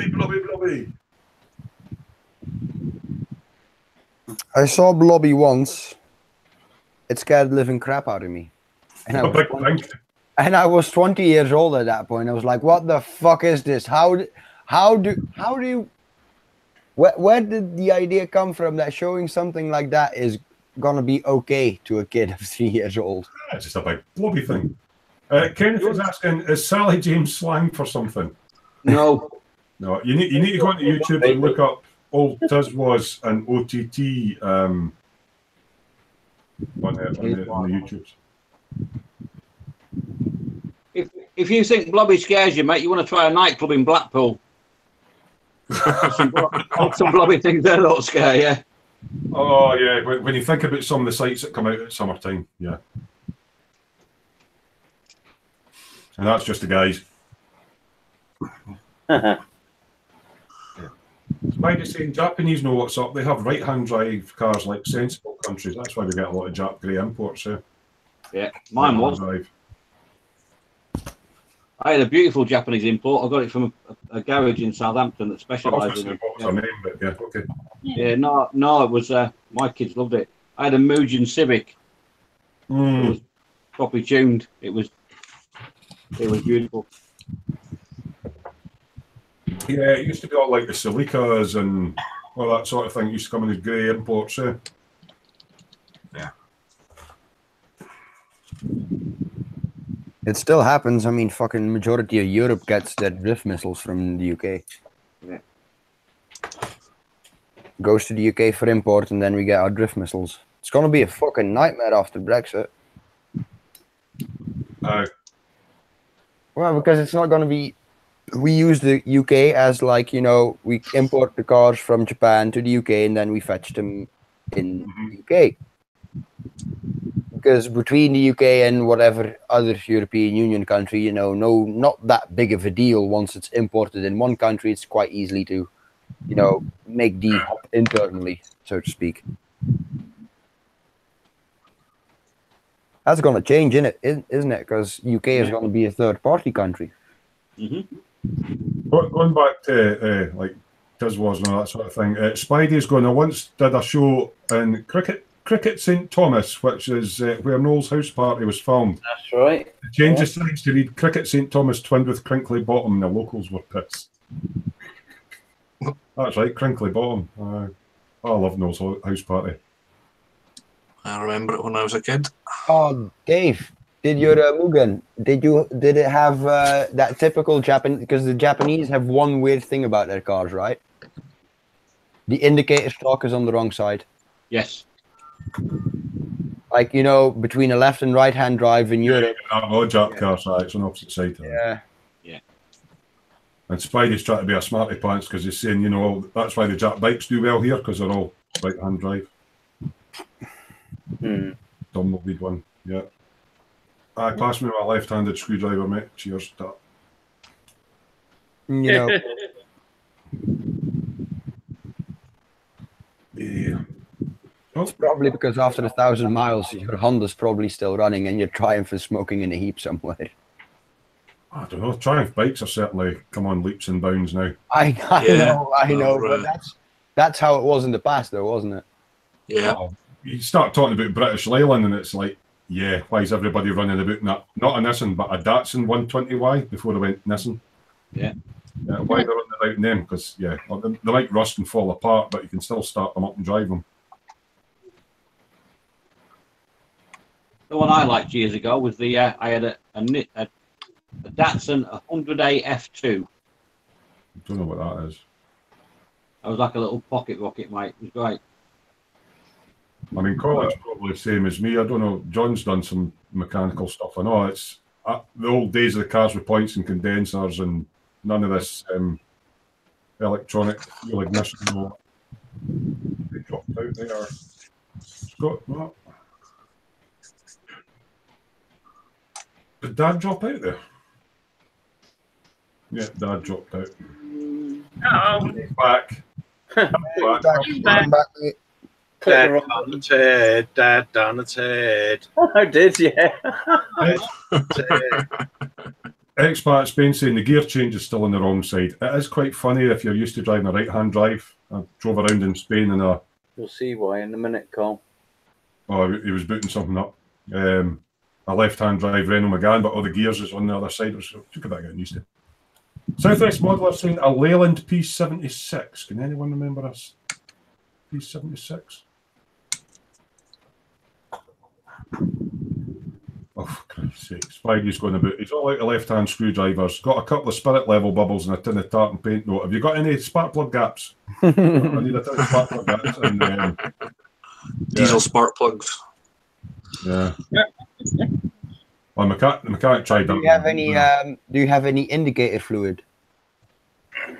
Speaker 3: Blobby.
Speaker 1: I saw Blobby once. It scared the living crap out of me. And I was 20 years old at that point. I was like, what the fuck is this? How do you where did the idea come from that showing something like that is gonna be okay to a kid of 3 years old?
Speaker 3: It's just a big blobby thing. Kenneth is asking, is Sally James slang for something?
Speaker 8: No.
Speaker 3: No, you need to go onto YouTube and look up old Tiz was and OTT on the YouTubes.
Speaker 8: If you think Blobby scares you, mate, you want to try a nightclub in Blackpool. some Blobby things there don't scare you.
Speaker 3: Oh yeah, when you think about some of the sites that come out at summertime, yeah. And that's just the guys. By the saying Japanese know what's up. They have right-hand drive cars like sensible countries. That's why we get a lot of Jap grey imports here.
Speaker 8: Yeah, mine was.
Speaker 3: Drive.
Speaker 8: I had a beautiful Japanese import. I got it from a garage in Southampton that specialised in it.
Speaker 3: What was her name? But yeah, okay.
Speaker 8: Yeah, no, it was my kids loved it. I had a Mugen Civic. It was properly tuned. It was beautiful.
Speaker 3: Yeah, it used to be all like the Silicas and all that sort of thing. It used to come in as grey imports. Yeah.
Speaker 1: It still happens. I mean, fucking majority of Europe gets their drift missiles from the UK.
Speaker 8: Yeah.
Speaker 1: Goes to the UK for import, and then we get our drift missiles. It's gonna be a fucking nightmare after Brexit. Well, because it's not gonna be. We use the UK as like, you know, we import the cars from Japan to the UK, and then we fetch them in the UK. Because between the UK and whatever other European Union country, you know, not that big of a deal. Once it's imported in one country, it's quite easily to, you know, make the hop internally, so to speak. That's going to change, isn't it? Because UK is going to be a third-party country.
Speaker 3: Going back to like Tiz was and all that sort of thing, Spidey's going. I once did a show in Cricket St Thomas, which is where Noel's house party was filmed.
Speaker 5: That's right.
Speaker 3: It changes signs to read Cricket St Thomas twinned with Crinkly Bottom, and the locals were pissed. That's right, Crinkly Bottom. I love Noel's house party.
Speaker 4: I remember it when I was a kid.
Speaker 1: Oh, Dave, did your Mugen, did it have that typical Japan? Because the Japanese have one weird thing about their cars, right? The indicator stalk is on the wrong side.
Speaker 8: Yes.
Speaker 1: Like, you know, between a left and right hand drive in Europe.
Speaker 3: Oh, Jap cars, right? It's on opposite side.
Speaker 1: Yeah.
Speaker 3: And Spidey's trying to be a smarty pants because he's saying, you know, that's why the Jap bikes do well here, because they're all right-hand drive. Tom will lead one. Yeah. Pass me my left-handed screwdriver, mate. Cheers.
Speaker 1: You know.
Speaker 3: Yeah.
Speaker 1: It's probably because after 1,000 miles, your Honda's probably still running and your Triumph is smoking in a heap somewhere.
Speaker 3: I don't know. Triumph bikes are certainly come on leaps and bounds now.
Speaker 1: I know, but that's how it was in the past, though, wasn't it?
Speaker 4: Yeah.
Speaker 3: You start talking about British Leyland, and it's like, yeah, why is everybody running about not a Nissan, but a Datsun 120Y before they went Nissan?
Speaker 8: Yeah.
Speaker 3: Why they're running about in them? Because they might rust and fall apart, but you can still start them up and drive them.
Speaker 8: The one I liked years ago was the I had a Datsun 100A F2.
Speaker 3: I don't know what that is.
Speaker 8: I was like a little pocket rocket, mate. It was great.
Speaker 3: I mean, college probably the same as me. I don't know. John's done some mechanical stuff. I know it's the old days of the cars with points and condensers and none of this electronic fuel ignition. No. They dropped out there. Scott, what? Did Dad drop out there? Yeah, Dad dropped out. He's back.
Speaker 7: He's back.
Speaker 2: Dad done its head. Dad done its head.
Speaker 5: I did, yeah.
Speaker 3: Expat Spain saying the gear change is still on the wrong side. It is quite funny if you're used to driving a right-hand drive. I drove around in Spain and
Speaker 5: You'll see why in a minute, Carl.
Speaker 3: oh, he was booting something up. A left-hand drive Renault Megane, but all the gears is on the other side. It was took a bit of getting used to. Southwest Modeler saying a Leyland P76. Can anyone remember this? P76. Oh, for Christ's sake. Spidey's going about. He's all out of left-hand screwdrivers. Got a couple of spirit level bubbles and a tin of tartan paint. No, have you got any spark plug gaps? I need a tin of spark plug gaps. And,
Speaker 4: Diesel spark plugs.
Speaker 3: Yeah. Well, the mechanic tried that.
Speaker 1: Do you have any indicator fluid?
Speaker 2: Could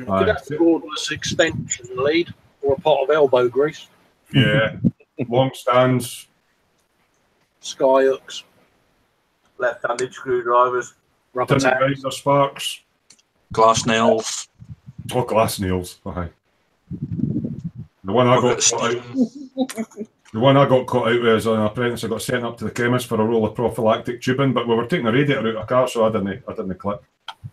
Speaker 2: have a cordless extension lead or a pot of elbow grease.
Speaker 3: Yeah. Long stands.
Speaker 2: Sky hooks.
Speaker 10: Left-handed screwdrivers.
Speaker 2: Rubber
Speaker 3: Tin
Speaker 2: tap.
Speaker 3: riser sparks.
Speaker 4: Glass nails.
Speaker 3: Oh, glass nails. Aye. The one I got caught out. The one I got caught out with as an apprentice, I got sent up to the chemist for a roll of prophylactic tubing, but we were taking a radiator out of a car, so I didn't click.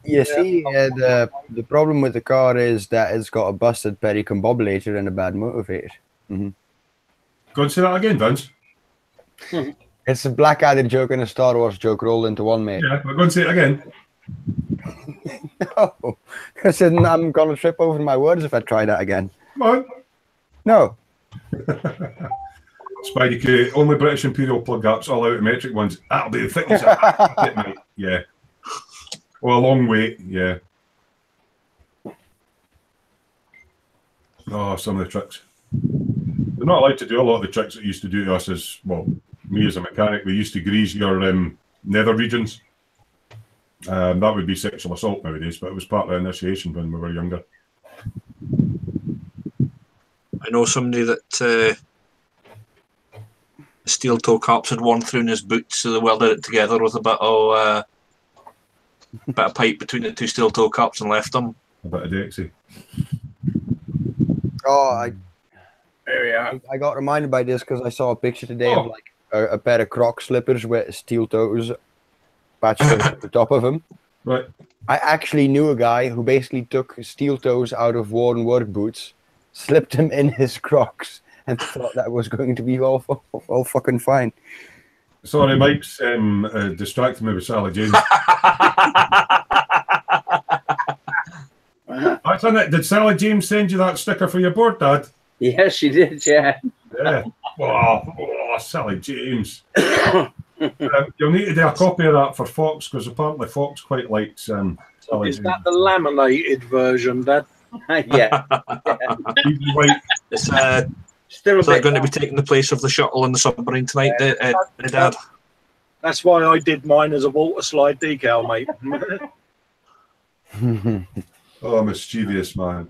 Speaker 1: You see, the problem with the car is that it's got a busted pericombobulator and a bad motivator.
Speaker 3: Go and say that again, Vince.
Speaker 1: It's a Blackadder joke and a Star Wars joke rolled into one, mate.
Speaker 3: Yeah, we're going to say it again.
Speaker 1: No, because I'm going to trip over my words if I try that again.
Speaker 3: Come on.
Speaker 1: No.
Speaker 3: Spidey Q, only British Imperial plug gaps, all out of metric ones. That'll be the thickness of it, mate. Yeah. Well, a long way, yeah. Oh, some of the tricks. They're not allowed to do a lot of the tricks that used to do to us as, well, me as a mechanic. We used to grease your nether regions. That would be sexual assault nowadays, but it was part of the initiation when we were younger.
Speaker 4: I know somebody that steel toe caps had worn through in his boots, so they welded it together with a bit of pipe between the two steel toe caps and left them.
Speaker 3: A bit of Dexy.
Speaker 1: Oh,
Speaker 2: There we are.
Speaker 1: I got reminded by this because I saw a picture today of like a pair of Croc slippers with steel toes patched at the top of them.
Speaker 3: Right.
Speaker 1: I actually knew a guy who basically took steel toes out of worn work boots, slipped them in his Crocs, and thought that was going to be all fucking fine.
Speaker 3: Sorry, Mike's distracting me with Sally James. That's in it. Did Sally James send you that sticker for your board, Dad?
Speaker 5: Yes, she did, yeah.
Speaker 3: Yeah. Oh, Sally James. You'll need to do a copy of that for Fox, because apparently Fox quite likes Sally
Speaker 2: Is
Speaker 3: James.
Speaker 2: that the laminated version, Dad?
Speaker 5: Yeah.
Speaker 4: It's
Speaker 5: Still a
Speaker 4: is that
Speaker 5: bit.
Speaker 4: going to be taking the place of the shuttle and the submarine tonight, Dad?
Speaker 2: That's why I did mine as a water slide decal, mate.
Speaker 3: Oh, mischievous man.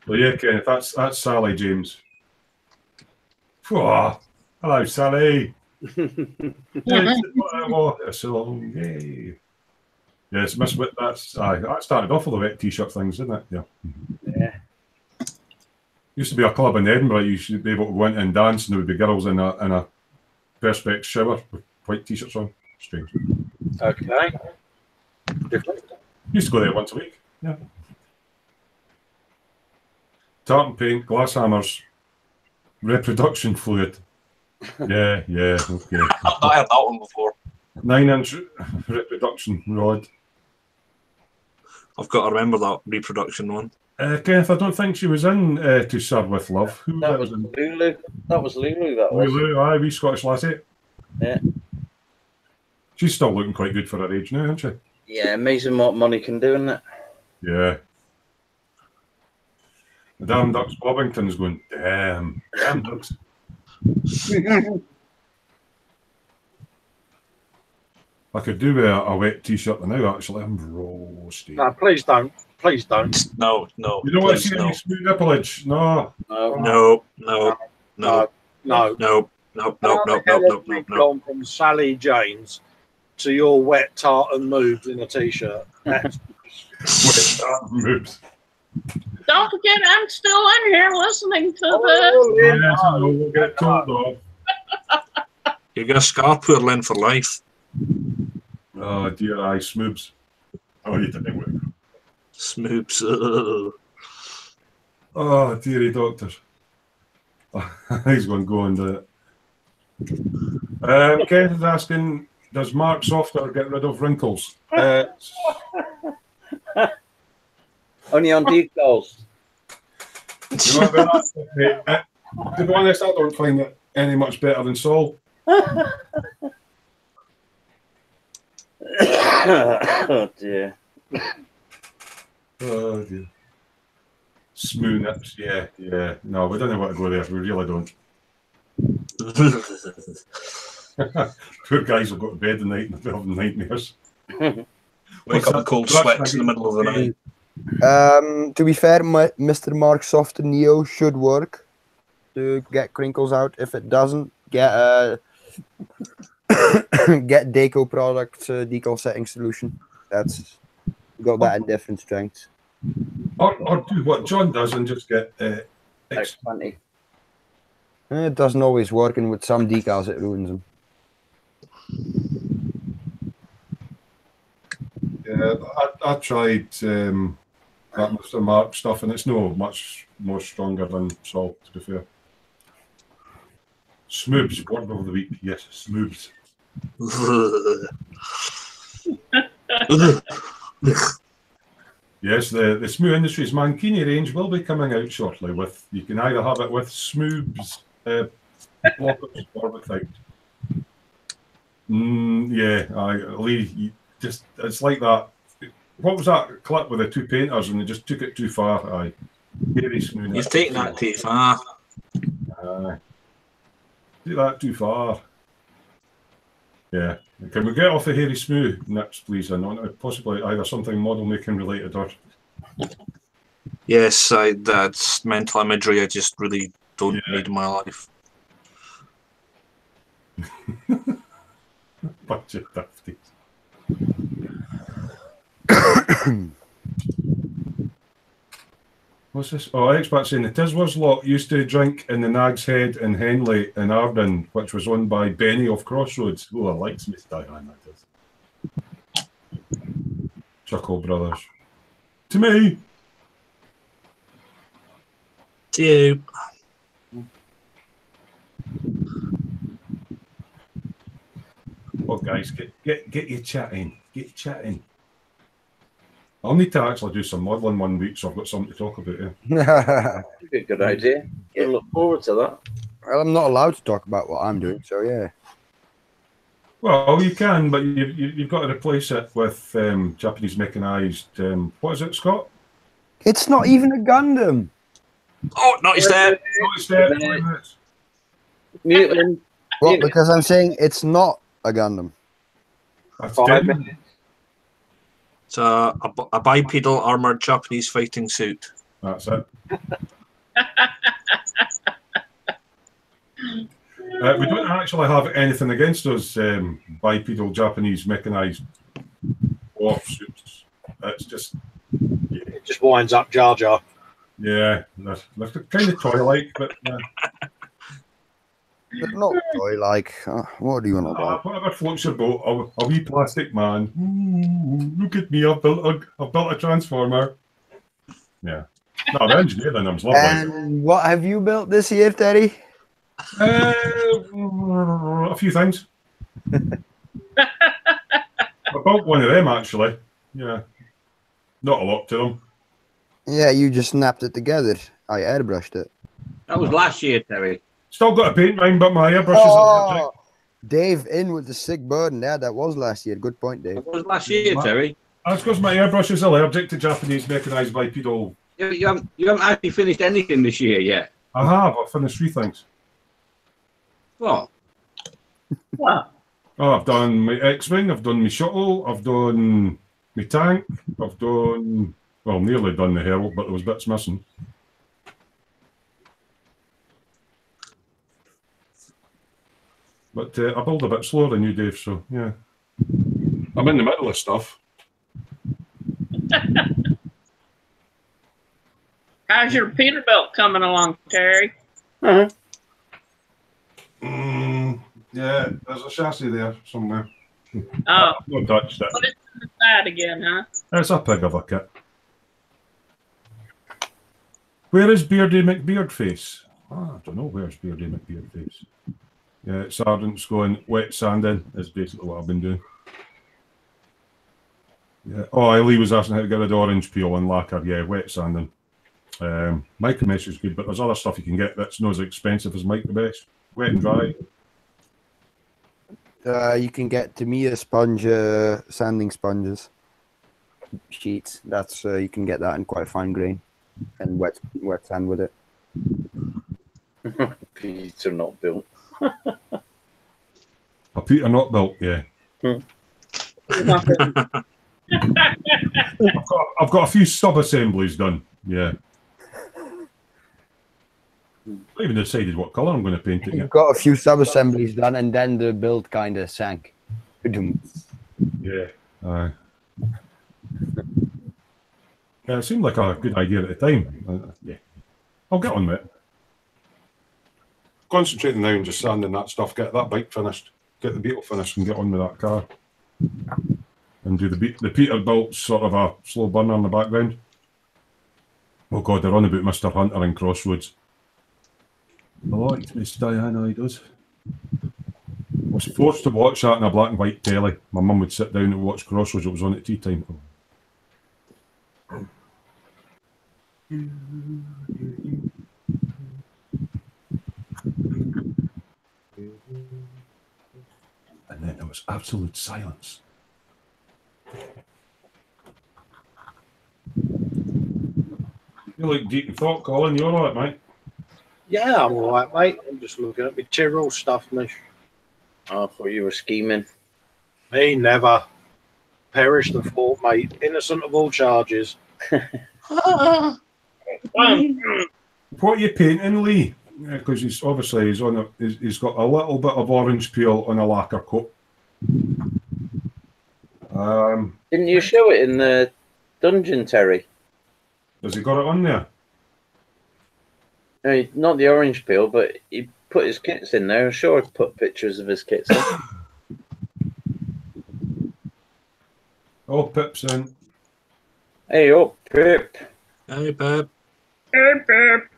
Speaker 3: Well, yeah, Kenneth, that's Sally James. Oh, hello, Sally. Yay. Yes, Miss Whit, that started off with the wet t-shirt things, didn't it? Yeah.
Speaker 5: Yeah.
Speaker 3: Used to be a club in Edinburgh. You should be able to go in and dance, and there would be girls in a perspex shower with white t-shirts on. Strange.
Speaker 2: Okay. Different.
Speaker 3: Used to go there once a week. Yeah. Tartan paint, glass hammers, reproduction fluid. Yeah, okay.
Speaker 4: I've not heard that one before.
Speaker 3: 9-inch reproduction rod.
Speaker 4: I've got to remember that reproduction one.
Speaker 3: Kenneth, I don't think she was in To Serve With Love. Who
Speaker 5: That was Lulu. That was Lulu, that was.
Speaker 3: Lulu, aye, wee Scottish lassie.
Speaker 5: Yeah.
Speaker 3: She's still looking quite good for her age now, isn't she?
Speaker 5: Yeah, amazing what money can do, isn't it?
Speaker 3: Yeah. The damn Ducks Bobbington's going, damn Ducks. I could do with a wet t-shirt now, actually. I'm roasting.
Speaker 2: No, please don't. Please don't.
Speaker 4: No.
Speaker 3: You don't want to see any smooth nippleage? No.
Speaker 4: No.
Speaker 2: Gone from Sally Jane's to your wet tartan moves in a t-shirt.
Speaker 3: Wet tartan moves.
Speaker 7: Don't forget, I'm still in here listening to
Speaker 3: Yes, I know, we'll get told off.
Speaker 4: You get a scar purling for life.
Speaker 3: Oh dear, Smoobs. Oh, you didn't work.
Speaker 4: Smoops.
Speaker 3: Oh, dearie doctors. He's going to go and do it. Ken is asking, does Mark Softer get rid of wrinkles?
Speaker 5: Only on decals.
Speaker 3: You know what, to be honest, I don't find it any much better than Sol.
Speaker 5: Oh dear.
Speaker 3: Oh dear. Smoo nips, yeah. No, we don't know what to go there. We really don't. Poor guys will go to bed at night and have nightmares.
Speaker 4: Wake up in cold sweats in the middle of the night.
Speaker 1: To be fair, Mr. Mark Softer Neo should work to get crinkles out. If it doesn't, get Deco Products decal setting solution. That's got that in different strengths.
Speaker 3: Or do what John does and just get
Speaker 5: X20.
Speaker 1: It doesn't always work, and with some decals it ruins them.
Speaker 3: Yeah, I tried that Mr. Mark stuff, and it's no much more stronger than Sol, to be fair. Smoobs, word of the week. Yes, Smoobs. Yes, the Smoo Industries Mankini range will be coming out shortly. With you can either have it with Smoobs blockers or without. Lee, just it's like that. What was that clip with the two painters and they just took it too far? Aye, very smooth.
Speaker 4: You've taken that too far.
Speaker 3: Take that too far. Yeah. Can we get off the hairy Smoo next, please? And possibly either something model making related or.
Speaker 4: Yes, that's mental imagery I just really don't need in my life.
Speaker 3: Bunch of dafties. What's this? Oh, Expat saying the Tiswas lot used to drink in the Nag's Head in Henley in Arden, which was owned by Benny of Crossroads. Oh, I likes me Diane, that is. Chuckle Brothers. To me.
Speaker 4: To you.
Speaker 3: Oh, guys, get you chatting. Get chatting. I'll need to actually do some modelling one week, so I've got something to talk about here.
Speaker 5: That'd be a good idea. I look forward to that.
Speaker 1: Well, I'm not allowed to talk about what I'm doing, so yeah.
Speaker 3: Well, you can, but you've got to replace it with Japanese mechanised. What is it, Scott?
Speaker 1: It's not even a Gundam.
Speaker 4: Oh, not his dad.
Speaker 3: Not his dad.
Speaker 5: Mutant.
Speaker 1: Well, because I'm saying it's not a Gundam.
Speaker 3: That's
Speaker 5: 5 minutes.
Speaker 4: It's a bipedal armoured Japanese fighting suit.
Speaker 3: That's it. We don't actually have anything against those bipedal Japanese mechanised warp suits. It's just...
Speaker 2: It just winds up Jar Jar.
Speaker 3: Yeah, they're kind of toy-like, but...
Speaker 1: They're not toy-like. What do you want to do?
Speaker 3: Whatever floats your boat, a wee plastic man. Ooh, look at me, I've built a transformer. Yeah. No, the engineering them's lovely.
Speaker 1: And what have you built this year, Terry?
Speaker 3: A few things. I built one of them, actually. Yeah. Not a lot to them.
Speaker 1: Yeah, you just snapped it together. I airbrushed it.
Speaker 8: That was last year, Terry.
Speaker 3: Still got a paint line, but my airbrush is allergic.
Speaker 1: Dave, in with the sick burden there. That was last year. Good point, Dave.
Speaker 8: That was last year, Terry.
Speaker 3: That's because my airbrush is allergic to Japanese mechanised bipedal
Speaker 8: You haven't actually finished anything this year yet.
Speaker 3: I have. I've finished 3 things.
Speaker 8: What?
Speaker 7: Wow.
Speaker 3: Oh, I've done my X-Wing, I've done my shuttle, I've done my tank, I've done... Well, nearly done the Herald, but there was bits missing. But I build a bit slower than you, Dave, so yeah. I'm in the middle of stuff.
Speaker 7: How's your Peterbilt coming along, Terry?
Speaker 5: Uh-huh.
Speaker 3: Yeah, there's a chassis there somewhere.
Speaker 7: Oh,
Speaker 3: No touched it.
Speaker 7: put it to the side again, huh?
Speaker 3: It's a pig of a kit. Where is Beardy McBeardface? I don't know where's Beardy McBeardface. Yeah, Sergeant's going wet sanding is basically what I've been doing. Yeah. Oh, Lee was asking how to get rid of orange peel and lacquer. Yeah, wet sanding. Micromesh is good, but there's other stuff you can get that's not as expensive as micromesh. Wet and dry.
Speaker 1: You can get Tamiya sponge, sanding sponges, sheets. That's you can get that in quite fine grain, and wet sand with it.
Speaker 5: Peter not built.
Speaker 3: A Peter not built, yeah. I've got a few sub-assemblies done, yeah. I even decided what colour I'm going to paint it.
Speaker 1: You've got a few sub-assemblies done, and then the build kind of sank.
Speaker 3: Yeah. Yeah, it seemed like a good idea at the time. Yeah. I'll get on with it. Concentrating now on just sanding that stuff, get that bike finished, get the Beetle finished, and get on with that car. And do the Peterbilt sort of a slow burner in the background. Oh God, they're on about Mr. Hunter and Crossroads. I liked Miss Diana, he does. I was forced to watch that in a black and white telly. My mum would sit down and watch Crossroads, it was on at tea time. And then there was absolute silence. You like deep in thought, Colin, you alright, mate?
Speaker 2: Yeah, I'm alright, mate. I'm just looking at my Tyrrell stuff, Mish.
Speaker 5: I thought you were scheming.
Speaker 2: Me never. Perish the thought, mate. Innocent of all charges.
Speaker 3: What are you painting, Lee? Because he's got a little bit of orange peel on a lacquer coat.
Speaker 5: Didn't you show it in the dungeon, Terry?
Speaker 3: Has he got it on there?
Speaker 5: No, not the orange peel, but he put his kits in there. I'm sure I put pictures of his kits in.
Speaker 3: Oh, Pip's in.
Speaker 5: Hey, up, Pip.
Speaker 4: Hey, Pip.
Speaker 7: Hey, Pip.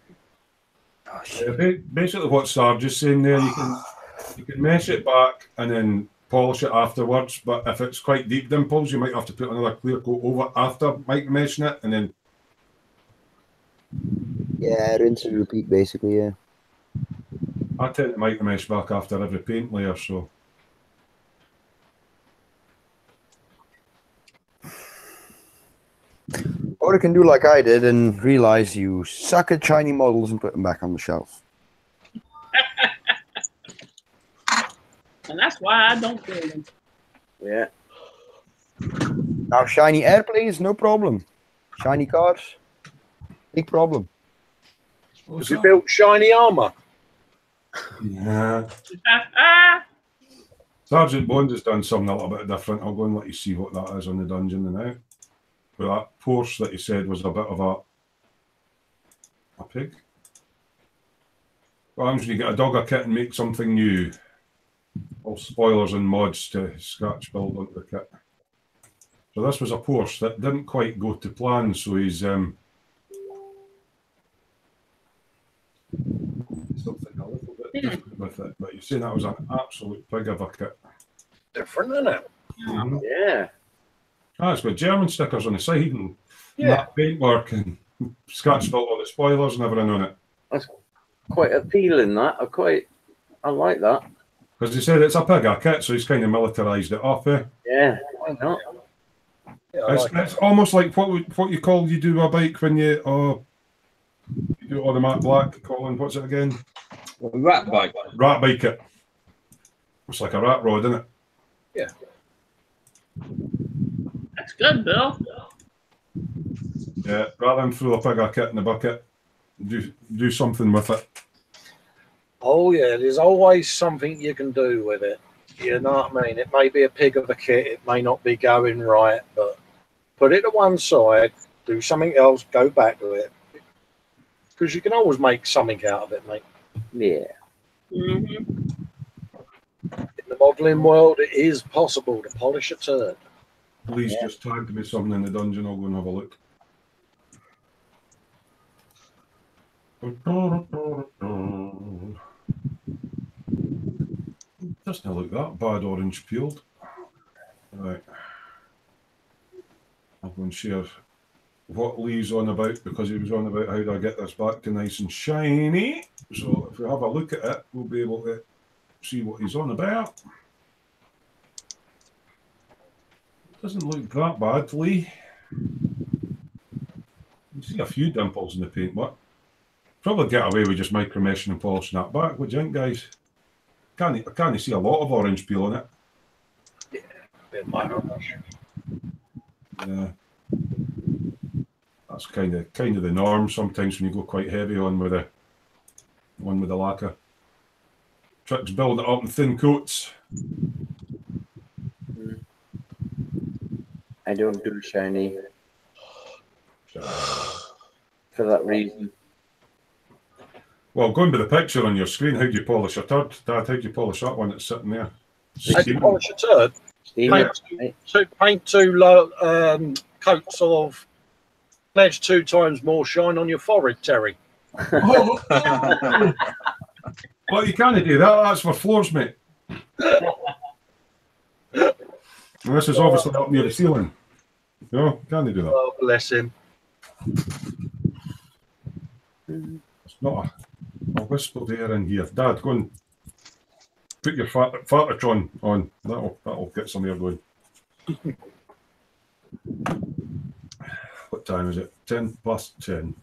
Speaker 3: Basically, what Sarge is saying there, you can mesh it back and then polish it afterwards. But if it's quite deep dimples, you might have to put another clear coat over after micromeshing it, and then.
Speaker 1: Yeah, rinse and repeat, basically. Yeah.
Speaker 3: I tend to micromesh back after every paint layer, so.
Speaker 1: Or you can do like I did and realize you suck at shiny models and put them back on the shelf.
Speaker 7: And that's why I don't build them.
Speaker 5: Yeah.
Speaker 1: Now, shiny airplanes, no problem. Shiny cars, big problem.
Speaker 2: Has he built shiny armour?
Speaker 3: Yeah. Sergeant Bond has done something a little bit different. I'll go and let you see what that is on the dungeon now. But that Porsche that he said was a bit of a pig. What happens when you get a dogger kit and make something new? All spoilers and mods to scratch build onto the kit. So this was a Porsche that didn't quite go to plan, so he's something a little bit different with it. But you're saying that was an absolute pig of a kit.
Speaker 2: Different, isn't it?
Speaker 3: Mm-hmm.
Speaker 5: Yeah.
Speaker 3: Ah, it's got German stickers on the side and that paintwork and scratch built all the spoilers and everything on it.
Speaker 5: That's quite appealing, that. I like that.
Speaker 3: Because he said it's a pig, a kit, so he's kind of militarised it up, eh?
Speaker 5: Yeah, why not?
Speaker 3: It's almost like what you call you do a bike when you do it on the matte black. Colin, what's it again?
Speaker 8: Rat bike.
Speaker 3: Rat bike it. It's like a rat rod, isn't it?
Speaker 2: Yeah.
Speaker 7: That's good, Bill.
Speaker 3: Yeah, rather than throw a pig a kit in the bucket, do something with it.
Speaker 2: Oh yeah, there's always something you can do with it. You know what I mean? It may be a pig of a kit, it may not be going right, but put it to one side, do something else, go back to it. Because you can always make something out of it, mate.
Speaker 5: Yeah.
Speaker 7: Mm-hmm.
Speaker 2: In the modelling world, it is possible to polish a turd.
Speaker 3: Please just tag me something in the dungeon, I'll go and have a look. Doesn't look that bad, orange peeled. Right. I'll go and share what Lee's on about, because he was on about how do I get this back to nice and shiny. So if we have a look at it, we'll be able to see what he's on about. Doesn't look that bad, Lee. You see a few dimples in the paintwork. Probably get away with just micromeshing and polishing that back. What do you think, guys? I can't see a lot of orange peel in it.
Speaker 2: Yeah, a bit minor.
Speaker 3: Yeah. That's kind of the norm sometimes when you go quite heavy on with the lacquer. Trick's building it up in thin coats.
Speaker 5: I don't do shiny for that reason.
Speaker 3: Well, going by the picture on your screen, how do you polish a turd? Dad, how do you polish that one that's sitting there?
Speaker 2: How do you polish a turd? Paint two coats of pledge 2 times more shine on your forehead, Terry.
Speaker 3: Oh. Well, you can't do that. That's for floors, mate. And this is obviously up near the ceiling. No, can't do that.
Speaker 2: Oh, bless him.
Speaker 3: It's not a whispered air in here. Dad, go and put your Fartatron on. That'll get some air going. What time is it? 10 past 10.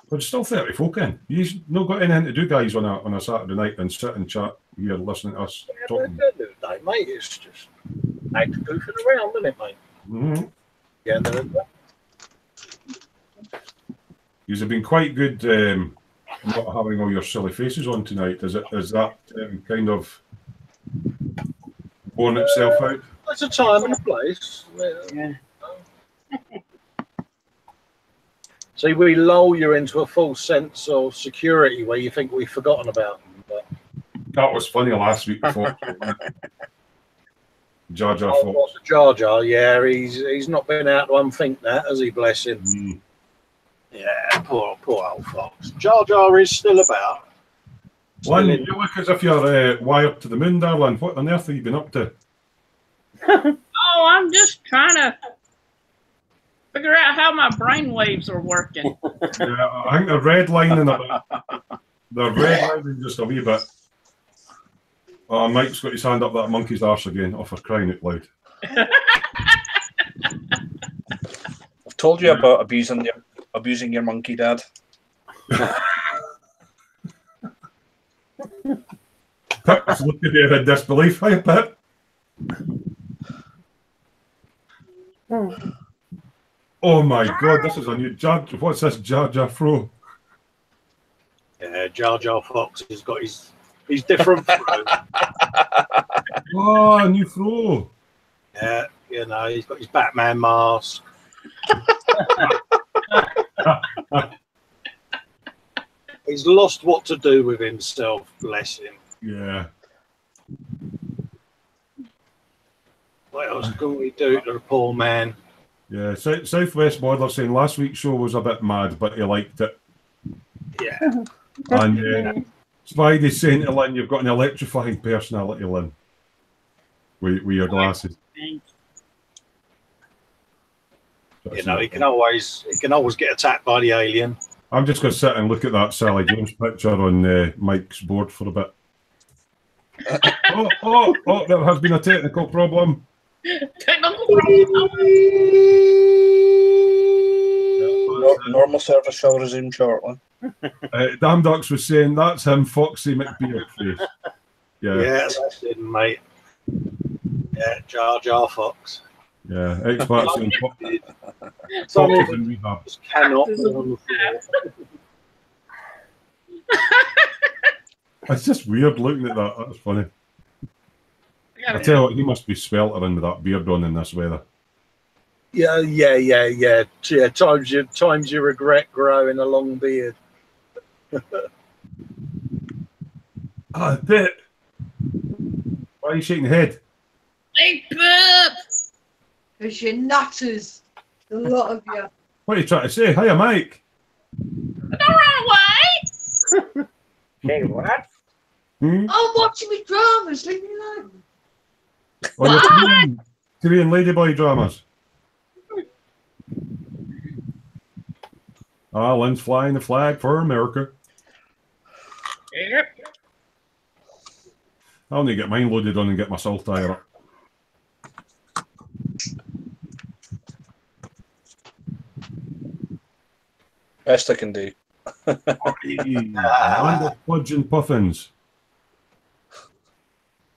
Speaker 3: There's still 30 folk in. You've not got anything to do, guys, on a Saturday night and sit and chat here listening to us talking.
Speaker 2: Yeah, mate. It's just act goofing around, isn't it, mate?
Speaker 3: Mm-hmm.
Speaker 2: Yeah,
Speaker 3: You've been quite good not having all your silly faces on tonight. Is that kind of borne itself out?
Speaker 2: There's a time and a place.
Speaker 5: Yeah.
Speaker 2: See, we lull you into a false sense of security where you think we've forgotten about them. But
Speaker 3: that was funny last week before. Jar Jar Fox.
Speaker 2: Jar Jar, yeah, he's not been out to unthink that, has he? Bless him.
Speaker 3: Mm.
Speaker 2: Yeah, poor old Fox. Jar Jar is still about.
Speaker 3: Lynn, you look as if you're wired to the moon, darling. What on earth have you been up to?
Speaker 7: Oh, I'm just trying to figure out how my brain waves are working.
Speaker 3: Yeah, I think they're redlining a bit. They're redlining just a wee bit. Mike's got his hand up that monkey's arse again. Oh, for crying out loud.
Speaker 4: I've told you about abusing your monkey, Dad.
Speaker 3: Pip's looking at you in disbelief, hey, Pip? Oh my God, this is a new Jar. What's this Jar Jar Fro?
Speaker 2: Yeah, Jar Jar Fox has got his different fro.
Speaker 3: Oh, a new Fro.
Speaker 2: Yeah, you know, he's got his Batman mask. He's lost what to do with himself, bless him.
Speaker 3: Yeah.
Speaker 2: What else can we do to the poor man?
Speaker 3: Yeah, Southwest Modeler saying last week's show was a bit mad, but he liked it.
Speaker 2: Yeah.
Speaker 3: And Spidey's saying to Lynn, you've got an electrifying personality, Lynn, with your glasses.
Speaker 2: You know, he can always get attacked by the alien.
Speaker 3: I'm just going to sit and look at that Sally James picture on Mike's board for a bit. Oh, there has been a technical problem.
Speaker 4: Normal service shall resume shortly.
Speaker 3: Damn Ducks was saying that's him, Foxy McBeardface.
Speaker 2: Yeah, that's it, mate. Yeah, Jar Jar Fox.
Speaker 3: Yeah, experts in Foxy in rehab.
Speaker 2: Just cannot be on the floor.
Speaker 3: It's just weird looking at that. That's funny. I tell you what, he must be sweltering with that beard on in this weather.
Speaker 2: Yeah. Times you regret growing a long beard.
Speaker 3: Ah, bit. Why are you shaking your head?
Speaker 7: Hey, Pip!
Speaker 9: Because you're nutters. A lot of you.
Speaker 3: What are you trying to say? Hiya, Mike.
Speaker 7: Don't run away!
Speaker 10: Hey, what?
Speaker 3: Hmm?
Speaker 9: I'm watching my dramas. Leave me alone.
Speaker 3: On your Korean ladyboy dramas. Lynn's flying the flag for America.
Speaker 7: Yep.
Speaker 3: I'll need to get mine loaded on and get my salt tire up.
Speaker 4: Best I can do.
Speaker 3: And fudge and puffins.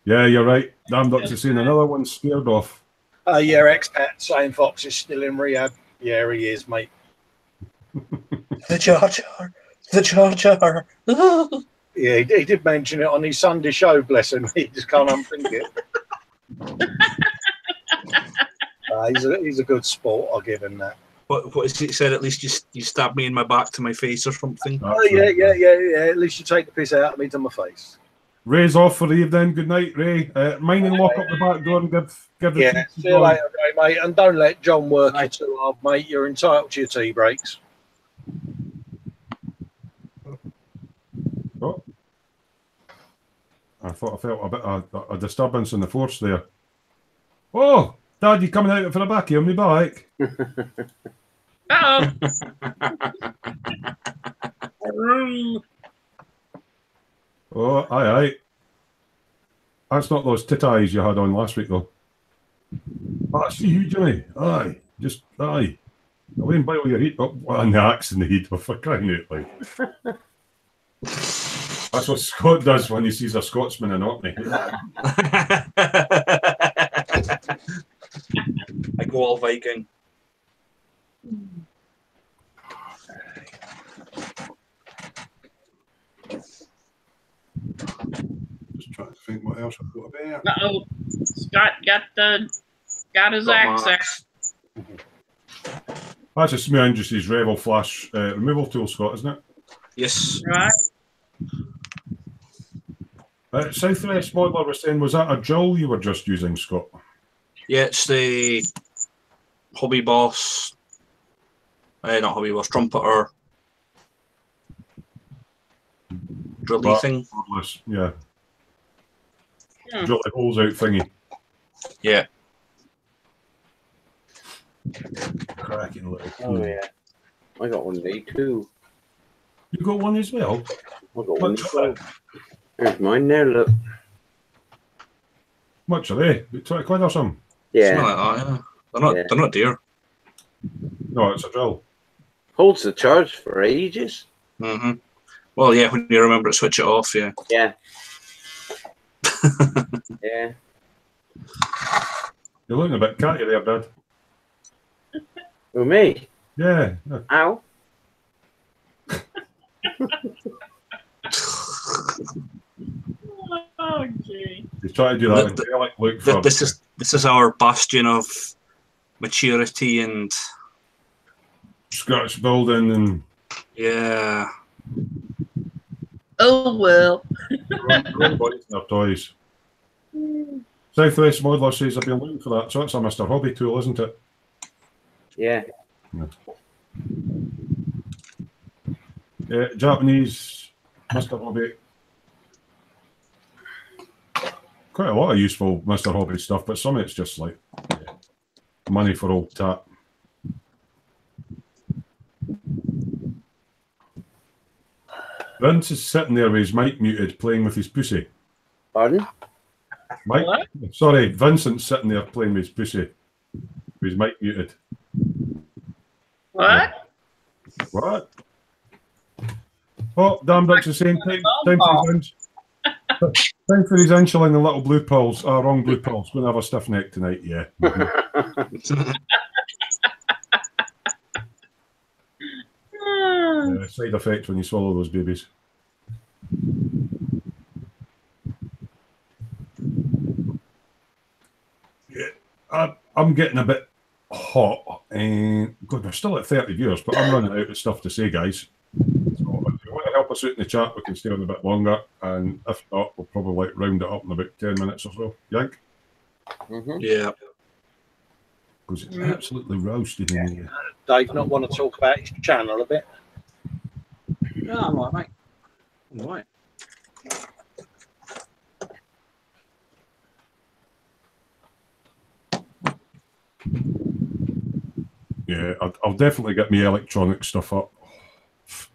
Speaker 3: Yeah, you're right. Damn Ducks is saying another one scared off.
Speaker 2: Yeah, expat saying Fox is still in rehab. Yeah, he is, mate.
Speaker 4: The Jar Jar. The Jar Jar.
Speaker 2: Yeah, he did mention it on his Sunday show, bless him. He just can't unthink it. He's a good sport, I'll give him that.
Speaker 4: What is it said? At least you stab me in my back to my face or something.
Speaker 2: Oh, yeah. At least you take the piss out of me to my face.
Speaker 3: Ray's off for the evening. Good night, Ray. Mine and lock up the back door and give the
Speaker 2: Yeah, see you later, Ray, mate. And don't let John work you too hard, mate. You're entitled to your tea breaks.
Speaker 3: Oh. I thought I felt a bit of a disturbance in the force there. Oh, Dad, you coming out for a backie on me bike?
Speaker 7: Uh-oh.
Speaker 3: Oh, aye. That's not those tit eyes you had on last week, though. Oh, I see you, Jimmy. Aye. Just, aye. I wouldn't boil your heat up on the axe in the heat, but for crying out loud. That's what Scott does when he sees a Scotsman in Orkney.
Speaker 4: I go all Viking.
Speaker 3: Just trying to think what else I've got about.
Speaker 7: Uh-oh. Scott got his axe out.
Speaker 3: That's a Smoo Industries Revel Flash removal tool, Scott, isn't it?
Speaker 4: Yes.
Speaker 7: Right.
Speaker 3: Southwest Modeler was saying, was that a drill you were just using, Scott?
Speaker 4: Yeah, it's the Hobby Boss. Not Hobby Boss, Trumpeter. Drilly thing.
Speaker 3: Yeah. Drill the holes out thingy.
Speaker 4: Yeah.
Speaker 3: Cracking little.
Speaker 5: Oh, yeah. I got one of these too.
Speaker 3: You got one as well?
Speaker 5: I got one as well. There's mine there, look.
Speaker 3: Much are they? 20 quid or something?
Speaker 5: Yeah.
Speaker 4: Something like that, yeah. They're not dear.
Speaker 3: No, it's a drill.
Speaker 5: Holds the charge for ages.
Speaker 4: Mm-hmm. Well, yeah, when you remember to switch it off, yeah.
Speaker 5: Yeah. Yeah.
Speaker 3: You're looking a bit catty there, Dad.
Speaker 5: Who, me?
Speaker 3: Yeah.
Speaker 5: Ow.
Speaker 7: Oh, gee.
Speaker 3: He's trying to do that. Look
Speaker 4: this is our bastion of maturity and
Speaker 3: scratch building and
Speaker 4: yeah.
Speaker 7: Oh well.
Speaker 3: Boys and their toys. Southwest Modeler says I've been looking for that, so that's a Mr. Hobby tool, isn't it?
Speaker 5: Yeah.
Speaker 3: Japanese Mr. Hobby. Quite a lot of useful Mr. Hobby stuff, but some of it's just like money for old tat. Vince is sitting there with his mic muted, playing with his pussy.
Speaker 5: Pardon?
Speaker 3: Mike,
Speaker 7: What?
Speaker 3: sorry, Vincent's sitting there playing with his pussy. With his mic muted.
Speaker 7: What?
Speaker 3: What? Oh, damn, that's the same time. Time for his insulin and little blue pills. Wrong blue pills. Going to have a stiff neck tonight, yeah. Side effect when you swallow those babies. Yeah, I'm getting a bit hot. And God, we're still at 30 viewers, but I'm running out of stuff to say, guys. So if you want to help us out in the chat, we can stay on a bit longer. And if not, we'll probably round it up in about 10 minutes or so. Yank?
Speaker 4: Yeah.
Speaker 3: Because it's absolutely roasted in here.
Speaker 2: Dave, not want to talk about his channel a bit?
Speaker 8: No, I'm all right, mate. I'm all right.
Speaker 3: Yeah, I'll definitely get me electronic stuff up,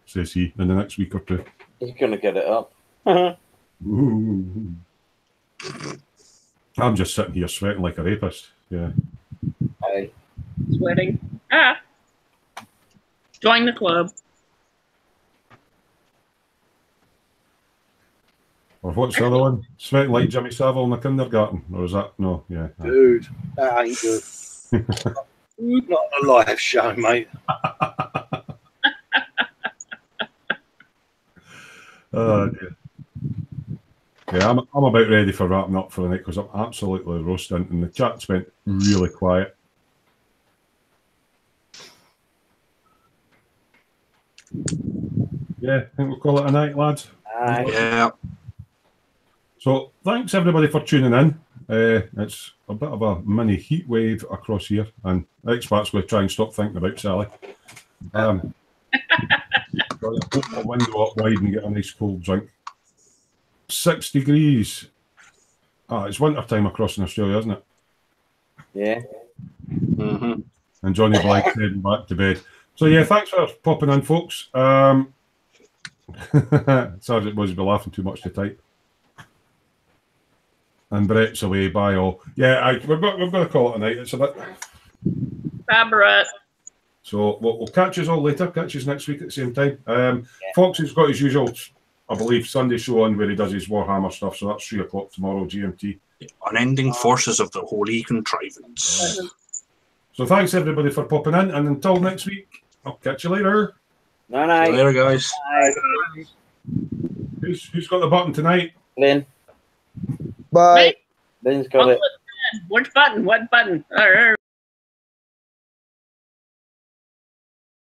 Speaker 3: says he, in the next week or two.
Speaker 5: He's going to get it up.
Speaker 3: Ooh. I'm just sitting here sweating like a rapist. Yeah.
Speaker 5: Hey.
Speaker 7: Sweating. Join the club.
Speaker 3: Or what's the other one? Sweating like Jimmy Savile in the kindergarten? Or is that? No, yeah.
Speaker 2: Dude, that ain't good. Not a live show, mate.
Speaker 3: Oh, dear. Yeah, I'm about ready for wrapping up for the night because I'm absolutely roasting and the chat's went really quiet. Yeah, I think we'll call it a night, lads.
Speaker 4: Yeah.
Speaker 3: So thanks everybody for tuning in. It's a bit of a mini heat wave across here, and expats will try and stop thinking about Sally. Open the window up wide and get a nice cold drink. 6 degrees. It's winter time across in Australia, isn't it?
Speaker 5: Yeah.
Speaker 4: Mm-hmm.
Speaker 3: And Johnny Black's heading back to bed. So yeah, thanks for popping in, folks. Sergeant Buzz will be laughing too much to type. And Brett's away. Bye all. Yeah, we're going to call it a night. It's a bit.
Speaker 7: Bye, Brett.
Speaker 3: So we'll catch us all later. Catch us next week at the same time. Fox has got his usual, I believe, Sunday show on where he does his Warhammer stuff. So that's 3 o'clock tomorrow, GMT.
Speaker 4: Unending forces of the holy contrivance.
Speaker 3: So thanks everybody for popping in, and until next week, I'll catch you later.
Speaker 5: Night.
Speaker 4: Later, guys.
Speaker 5: Bye.
Speaker 3: Who's got the button tonight?
Speaker 5: Lynn.
Speaker 1: Bye.
Speaker 5: Lynn's got it.
Speaker 7: Which button? What button?